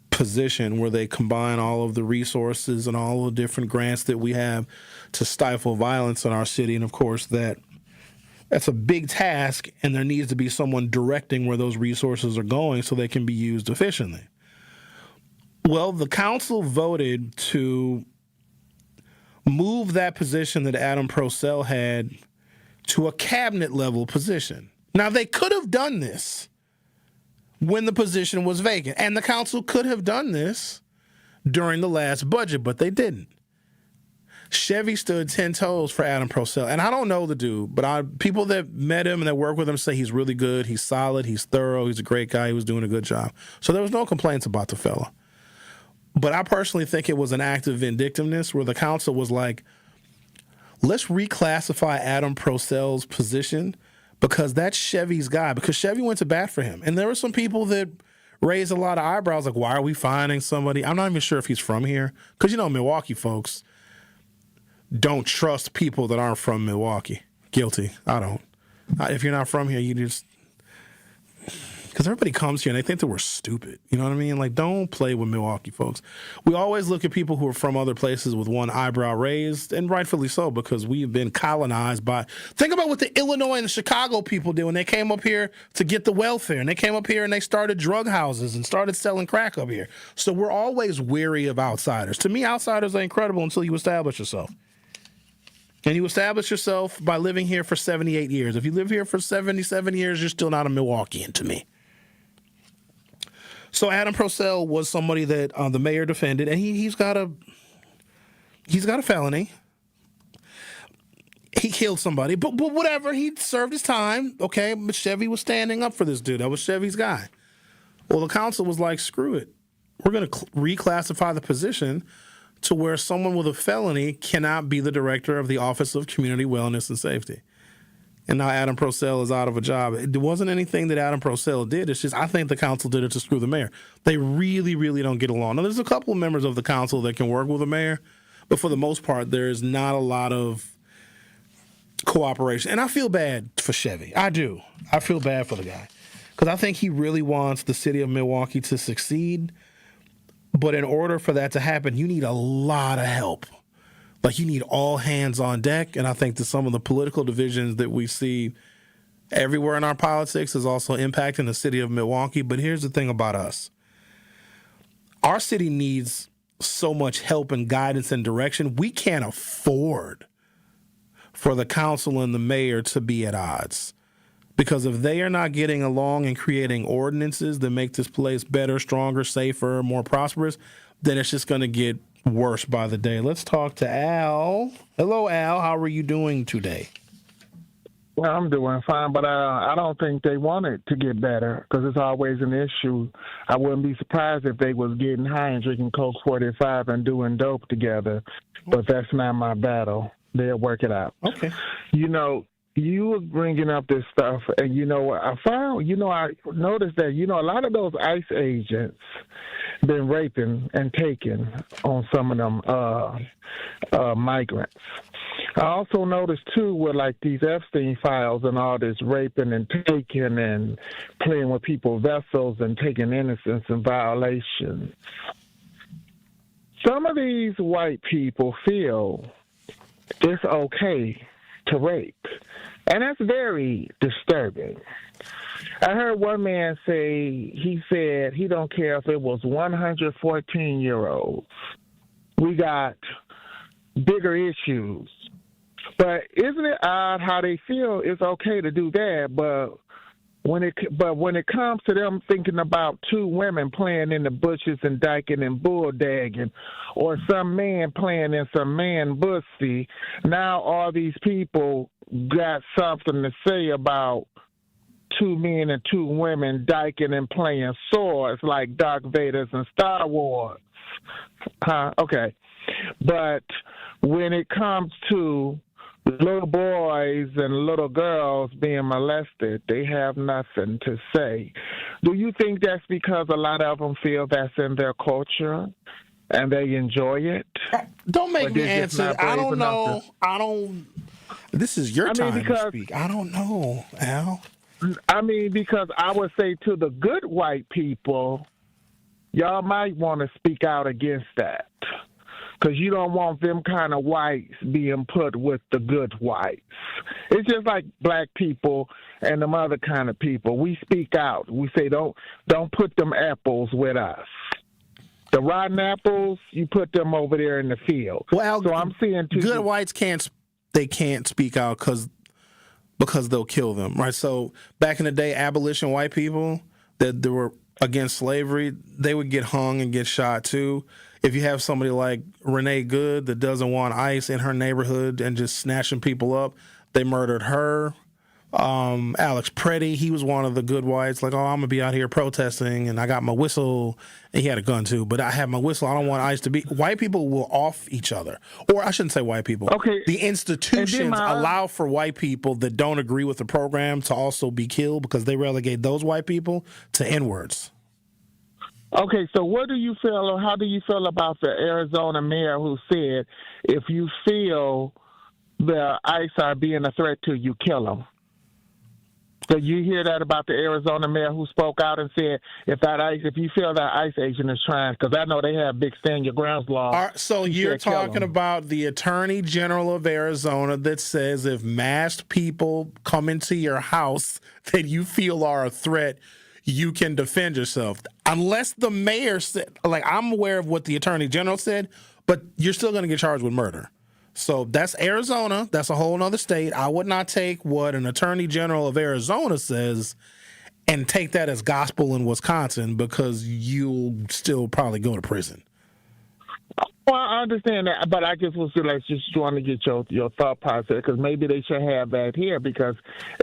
position where they combine all of the resources and all of the different grants that we have to stifle violence in our city. And of course, that's a big task, and there needs to be someone directing where those resources are going so they can be used efficiently. Well, the council voted to move that position that Adam Procell had to a cabinet level position. Now, they could have done this when the position was vacant, and the council could have done this during the last budget, but they didn't. Chevy stood 10 toes for Adam Procell, and I don't know the dude, but people that met him and that work with him say he's really good, he's solid, he's thorough, he's a great guy, he was doing a good job. So there was no complaints about the fella. But I personally think it was an act of vindictiveness where the council was like, let's reclassify Adam Procell's position because that's Chevy's guy, because Chevy went to bat for him. And there were some people that raised a lot of eyebrows, like, why are we finding somebody? I'm not even sure if he's from here. Because, Milwaukee folks don't trust people that aren't from Milwaukee. Guilty. I don't. If you're not from here, you just... Because everybody comes here and they think that we're stupid. You know what I mean? Like, don't play with Milwaukee folks. We always look at people who are from other places with one eyebrow raised, and rightfully so, because we've been colonized by... Think about what the Illinois and the Chicago people did when they came up here to get the welfare, and they came up here and they started drug houses and started selling crack up here. So we're always wary of outsiders. To me, outsiders are incredible until you establish yourself. And you establish yourself by living here for 78 years. If you live here for 77 years, you're still not a Milwaukeean to me. So Adam Procell was somebody that the mayor defended, and he's got a felony. He killed somebody, but whatever. He served his time, okay? But Chevy was standing up for this dude. That was Chevy's guy. Well, the council was like, screw it. We're going to reclassify the position to where someone with a felony cannot be the director of the Office of Community Wellness and Safety. And now Adam Procell is out of a job. It wasn't anything that Adam Procell did. It's just I think the council did it to screw the mayor. They really, really don't get along. Now, there's a couple of members of the council that can work with the mayor, but for the most part, there's not a lot of cooperation. And I feel bad for Chevy. I do. I feel bad for the guy because I think he really wants the city of Milwaukee to succeed. But in order for that to happen, you need a lot of help. Like, you need all hands on deck, and I think that some of the political divisions that we see everywhere in our politics is also impacting the city of Milwaukee. But here's the thing about us. Our city needs so much help and guidance and direction. We can't afford for the council and the mayor to be at odds. Because if they are not getting along and creating ordinances that make this place better, stronger, safer, more prosperous, then it's just going to get worse by the day. Let's talk to Al. Hello, Al. How are you doing today? Well, I'm doing fine, but I don't think they want it to get better because it's always an issue. I wouldn't be surprised if they was getting high and drinking Coke 45 and doing dope together, but that's not my battle. They'll work it out. Okay. You were bringing up this stuff, and I noticed that, a lot of those ICE agents been raping and taking on some of them migrants. I also noticed, too, with, these Epstein files and all this raping and taking and playing with people's vessels and taking innocence and violations. Some of these white people feel it's okay to rape. And that's very disturbing. I heard one man say, he said he don't care if it was 114-year-olds. We got bigger issues. But isn't it odd how they feel it's okay to do that, but when it comes to them thinking about two women playing in the bushes and dyking and bulldagging, or some man playing in some man bussy, now all these people got something to say about two men and two women dyking and playing swords like Darth Vader's and Star Wars. Okay. But when it comes to little boys and little girls being molested, they have nothing to say. Do you think that's because a lot of them feel that's in their culture and they enjoy it? Don't make me answer. I don't know. This is your time to speak. I don't know, Al. I mean, because I would say to the good white people, y'all might want to speak out against that. Because you don't want them kind of whites being put with the good whites. It's just like black people and them other kind of people. We speak out. We say, don't put them apples with us. The rotten apples, you put them over there in the field. Well, so I'm seeing good whites can't speak out because they'll kill them, right? So back in the day, abolition white people that they were against slavery, they would get hung and get shot too. If you have somebody like Renee Good that doesn't want ICE in her neighborhood and just snatching people up, they murdered her. Alex Preddy, he was one of the good whites, like, oh, I'm going to be out here protesting, and I got my whistle. And he had a gun, too, but I have my whistle. I don't want ICE to be... White people will off each other. Or I shouldn't say white people. Okay. The institutions allow for white people that don't agree with the program to also be killed because they relegate those white people to N-words. Okay, so what do you feel, or how do you feel about the Arizona mayor who said, if you feel the ICE are being a threat to you, kill them? So you hear that about the Arizona mayor who spoke out and said, if you feel that ICE agent is trying, because I know they have big stand your grounds law. So you're talking about the Attorney General of Arizona that says if masked people come into your house that you feel are a threat, you can defend yourself. Unless the mayor said, like, I'm aware of what the Attorney General said, but you're still going to get charged with murder. So that's Arizona. That's a whole other state. I would not take what an Attorney General of Arizona says and take that as gospel in Wisconsin, because you'll still probably go to prison. Well, I understand that, but I just was just trying to get your thought process, because maybe they should have that here, because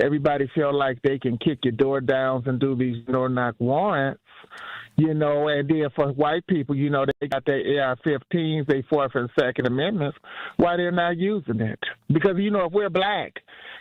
everybody feel like they can kick your door down and do these no-knock warrants, and then for white people, they got their AR-15s, they Fourth and Second Amendments. Why they're not using it? Because, if we're black,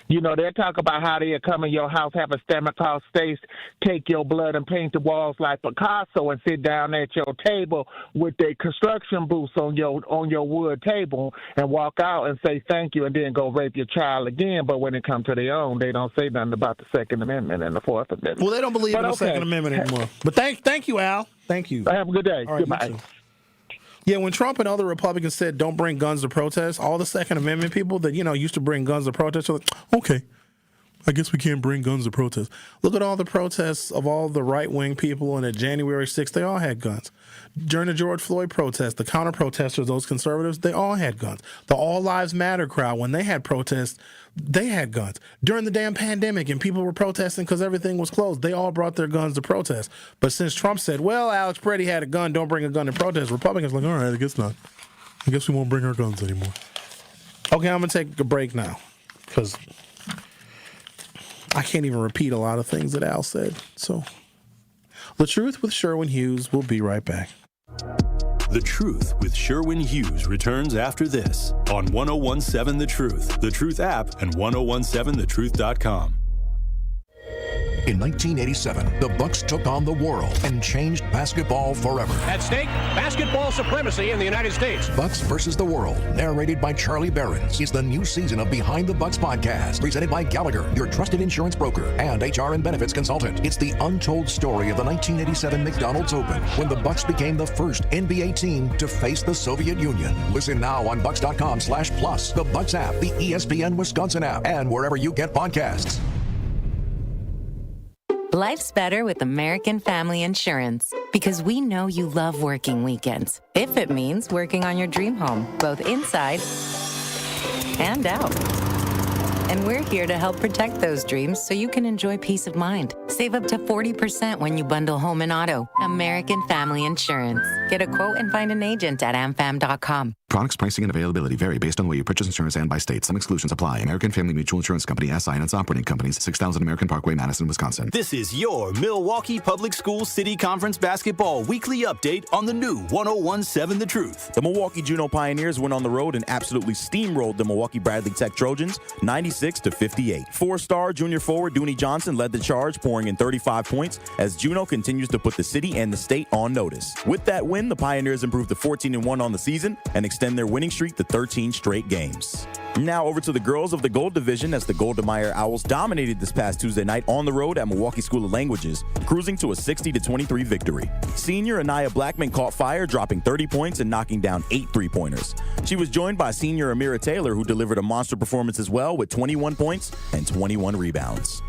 they'll talk about how they'll come in your house, have a Stanislaus Stace, take your blood and paint the walls like Picasso, and sit down at your table with their construction boots on your wood table and walk out and say thank you, and then go rape your child again. But when it comes to their own, they don't say nothing about the Second Amendment and the Fourth Amendment. Well, they don't believe in the Second Amendment anymore. But thank you, Al. Thank you. Have a good day. All right, goodbye. Yeah, when Trump and other Republicans said don't bring guns to protest, all the Second Amendment people that, used to bring guns to protest are like, okay, I guess we can't bring guns to protest. Look at all the protests of all the right-wing people, and at January 6th, they all had guns. During the George Floyd protest, the counter-protesters, those conservatives, they all had guns. The All Lives Matter crowd, when they had protests, they had guns. During the damn pandemic and people were protesting because everything was closed, they all brought their guns to protest. But since Trump said, well, Alex Preddy had a gun, don't bring a gun to protest, Republicans are like, all right, I guess not. I guess we won't bring our guns anymore. Okay, I'm going to take a break now because I can't even repeat a lot of things that Al said. So, The Truth with Sherwin Hughes. We'll be right back. The Truth with Sherwin Hughes returns after this on 1017 The Truth app, and 1017thetruth.com. In 1987, the Bucks took on the world and changed basketball forever. At stake, basketball supremacy in the United States. Bucks versus the World, narrated by Charlie Behrens, is the new season of Behind the Bucks podcast, presented by Gallagher, your trusted insurance broker and HR and benefits consultant. It's the untold story of the 1987 McDonald's Open, when the Bucks became the first NBA team to face the Soviet Union. Listen now on Bucks.com/plus, the Bucks app, the ESPN Wisconsin app, and wherever you get podcasts. Life's better with American Family Insurance, because we know you love working weekends, if it means working on your dream home, both inside and out. And we're here to help protect those dreams so you can enjoy peace of mind. Save up to 40% when you bundle home and auto. American Family Insurance. Get a quote and find an agent at amfam.com. Products, pricing, and availability vary based on the way you purchase insurance and by state. Some exclusions apply. American Family Mutual Insurance Company, SI, and its operating companies, 6000 American Parkway, Madison, Wisconsin. This is your Milwaukee Public Schools City Conference Basketball Weekly Update on the new 101.7 The Truth. The Milwaukee Juno Pioneers went on the road and absolutely steamrolled the Milwaukee Bradley Tech Trojans 96-58. Four-star junior forward Dooney Johnson led the charge, pouring in 35 points as Juno continues to put the city and the state on notice. With that win, the Pioneers improved to 14-1 on the season and extend their winning streak to 13 straight games. Now over to the girls of the Gold Division as the Goldemeyer Owls dominated this past Tuesday night on the road at Milwaukee School of Languages, cruising to a 60-23 victory. Senior Anaya Blackman caught fire, dropping 30 points and knocking down 8 3-pointers. She was joined by senior Amira Taylor, who delivered a monster performance as well with 21 points and 21 rebounds.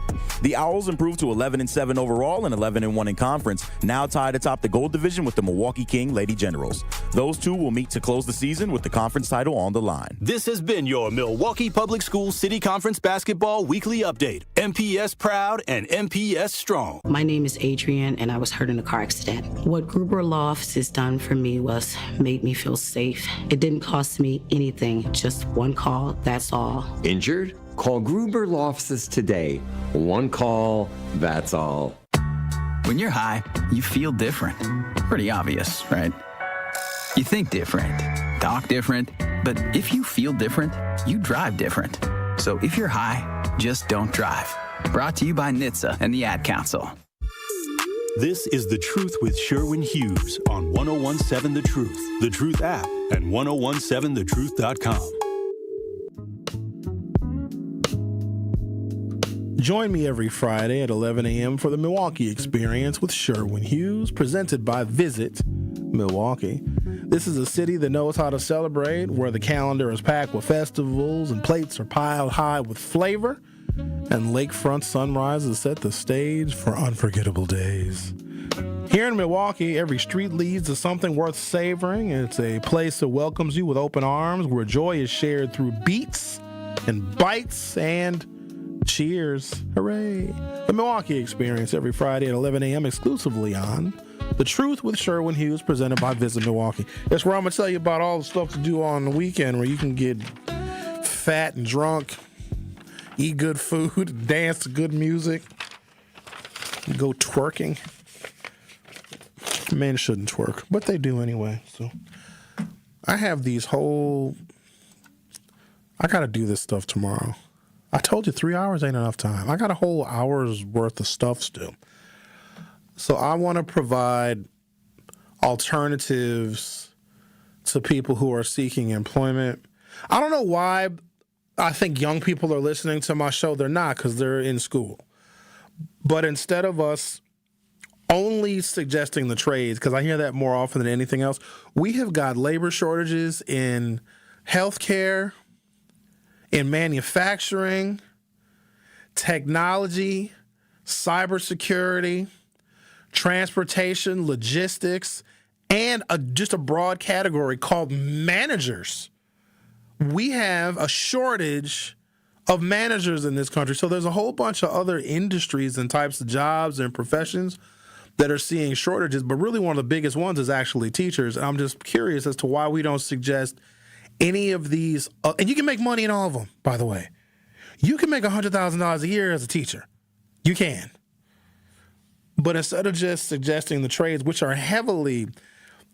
The Owls improved to 11-7 overall and 11-1 in conference, now tied atop the Gold Division with the Milwaukee King Lady Generals. Those two will meet to close the season with the conference title on the line. This has been your Milwaukee Public Schools City Conference Basketball Weekly Update. MPS proud and MPS strong. My name is Adrienne, and I was hurt in a car accident. What Gruber Law Office has done for me was made me feel safe. It didn't cost me anything, just one call, that's all. Injured? Call Gruber Law Offices today. One call, that's all. When you're high, you feel different. Pretty obvious, right? You think different, talk different, but if you feel different, you drive different. So if you're high, just don't drive. Brought to you by NHTSA and the Ad Council. This is The Truth with Sherwin Hughes on 101.7 The Truth, The Truth app, and 1017thetruth.com. Join me every Friday at 11 a.m. for the Milwaukee Experience with Sherwin Hughes, presented by Visit Milwaukee. This is a city that knows how to celebrate, where the calendar is packed with festivals and plates are piled high with flavor, and lakefront sunrises set the stage for unforgettable days. Here in Milwaukee, every street leads to something worth savoring. It's a place that welcomes you with open arms, where joy is shared through beats and bites and cheers. Hooray. The Milwaukee Experience every Friday at 11 a.m. exclusively on The Truth with Sherwin Hughes, presented by Visit Milwaukee. That's where I'm going to tell you about all the stuff to do on the weekend where you can get fat and drunk, eat good food, dance to good music, go twerking. Men shouldn't twerk, but they do anyway. So I have these I got to do this stuff tomorrow. I told you 3 hours ain't enough time. I got a whole hour's worth of stuff still. So I want to provide alternatives to people who are seeking employment. I don't know why I think young people are listening to my show. They're not, because they're in school. But instead of us only suggesting the trades, because I hear that more often than anything else, we have got labor shortages in healthcare, in manufacturing, technology, cybersecurity, transportation, logistics, and just a broad category called managers. We have a shortage of managers in this country. So there's a whole bunch of other industries and types of jobs and professions that are seeing shortages, but really one of the biggest ones is actually teachers. And I'm just curious as to why we don't suggest any of these, and you can make money in all of them, by the way. You can make $100,000 a year as a teacher. You can. But instead of just suggesting the trades, which are heavily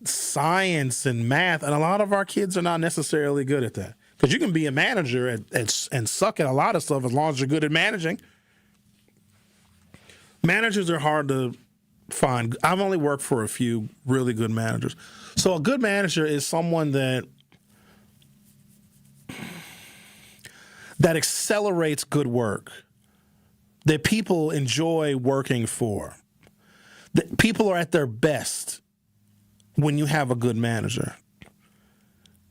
science and math, and a lot of our kids are not necessarily good at that. Because you can be a manager and suck at a lot of stuff as long as you're good at managing. Managers are hard to find. I've only worked for a few really good managers. So a good manager is someone that accelerates good work, that people enjoy working for. That people are at their best when you have a good manager.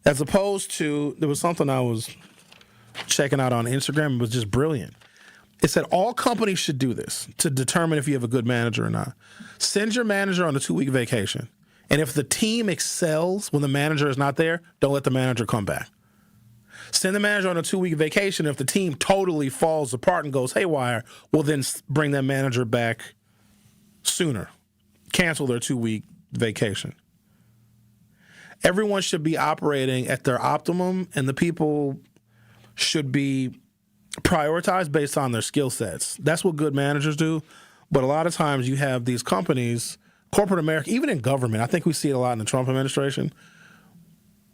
As opposed to, there was something I was checking out on Instagram, it was just brilliant. It said all companies should do this to determine if you have a good manager or not. Send your manager on a 2-week vacation. And if the team excels when the manager is not there, don't let the manager come back. Send the manager on a 2-week vacation. If the team totally falls apart and goes haywire, well, then bring that manager back sooner. Cancel their 2-week vacation. Everyone should be operating at their optimum, and the people should be prioritized based on their skill sets. That's what good managers do. But a lot of times you have these companies, corporate America, even in government, I think we see it a lot in the Trump administration,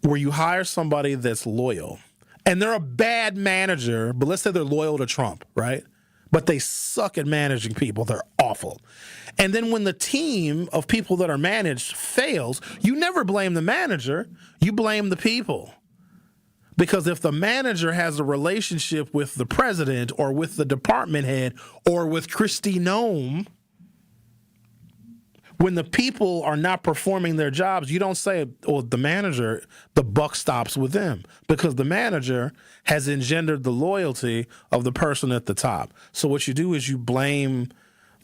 where you hire somebody that's loyal. And they're a bad manager, but let's say they're loyal to Trump, right? But they suck at managing people. They're awful. And then when the team of people that are managed fails, you never blame the manager. You blame the people. Because if the manager has a relationship with the president or with the department head or with Kristi Noem, when the people are not performing their jobs, you don't say, oh, the manager, the buck stops with them, because the manager has engendered the loyalty of the person at the top. So what you do is you blame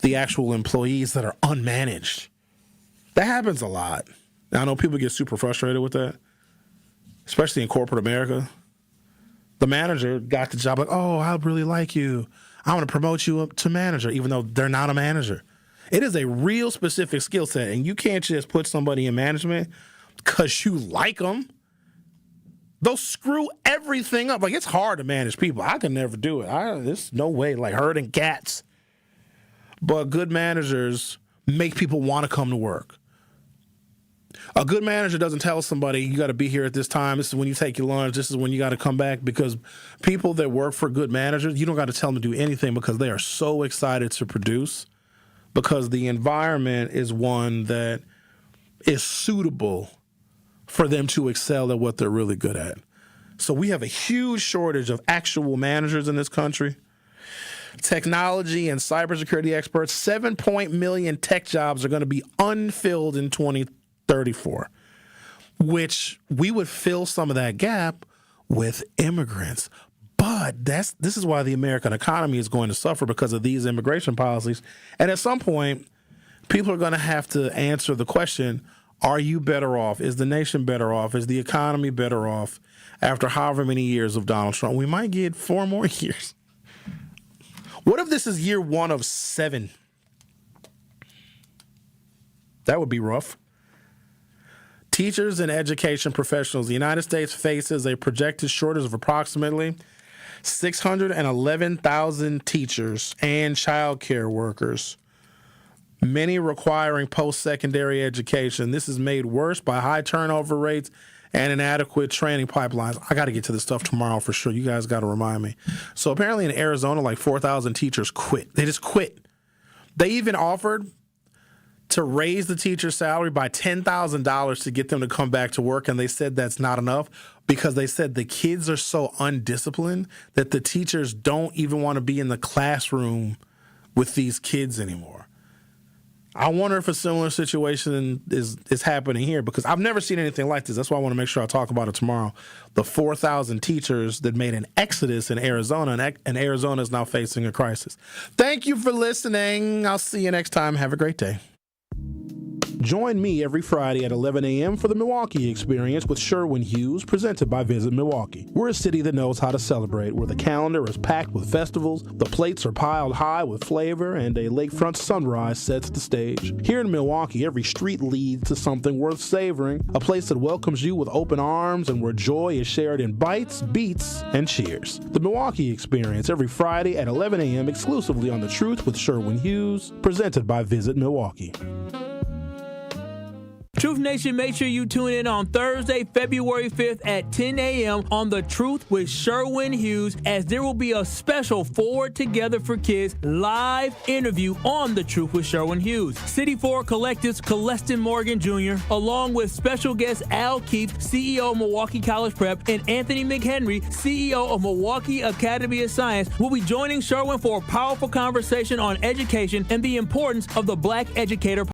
the actual employees that are unmanaged. That happens a lot. Now, I know people get super frustrated with that, especially in corporate America. The manager got the job like, oh, I really like you. I want to promote you up to manager, even though they're not a manager. It is a real specific skill set, and you can't just put somebody in management because you like them. They'll screw everything up. Like, it's hard to manage people. I could never do it. There's no way, like herding cats. But good managers make people want to come to work. A good manager doesn't tell somebody, you got to be here at this time. This is when you take your lunch. This is when you got to come back. Because people that work for good managers, you don't got to tell them to do anything because they are so excited to produce. Because the environment is one that is suitable for them to excel at what they're really good at. So we have a huge shortage of actual managers in this country. Technology and cybersecurity experts, 7 million tech jobs are going to be unfilled in 2034, which we would fill some of that gap with immigrants. But this is why the American economy is going to suffer, because of these immigration policies. And at some point, people are going to have to answer the question, are you better off? Is the nation better off? Is the economy better off after however many years of Donald Trump? We might get 4 more years. What if this is year 1 of 7? That would be rough. Teachers and education professionals. The United States faces a projected shortage of approximately 611,000 teachers and child care workers, many requiring post-secondary education. This is made worse by high turnover rates and inadequate training pipelines. I got to get to this stuff tomorrow for sure. You guys got to remind me. So apparently in Arizona, like 4,000 teachers quit. They just quit. They even offered to raise the teacher's salary by $10,000 to get them to come back to work, and they said that's not enough because they said the kids are so undisciplined that the teachers don't even want to be in the classroom with these kids anymore. I wonder if a similar situation is happening here, because I've never seen anything like this. That's why I want to make sure I talk about it tomorrow. The 4,000 teachers that made an exodus in Arizona, and Arizona is now facing a crisis. Thank you for listening. I'll see you next time. Have a great day. Join me every Friday at 11 a.m. for the Milwaukee Experience with Sherwin Hughes, presented by Visit Milwaukee. We're a city that knows how to celebrate, where the calendar is packed with festivals, the plates are piled high with flavor, and a lakefront sunrise sets the stage. Here in Milwaukee, every street leads to something worth savoring, a place that welcomes you with open arms and where joy is shared in bites, beats, and cheers. The Milwaukee Experience every Friday at 11 a.m. exclusively on The Truth with Sherwin Hughes, presented by Visit Milwaukee. Truth Nation, make sure you tune in on Thursday, February 5th at 10 a.m. on The Truth with Sherwin Hughes, as there will be a special Forward Together for Kids live interview on The Truth with Sherwin Hughes. City 4 Collective's Coleston Morgan Jr., along with special guest Al Keith, CEO of Milwaukee College Prep, and Anthony McHenry, CEO of Milwaukee Academy of Science, will be joining Sherwin for a powerful conversation on education and the importance of the Black educator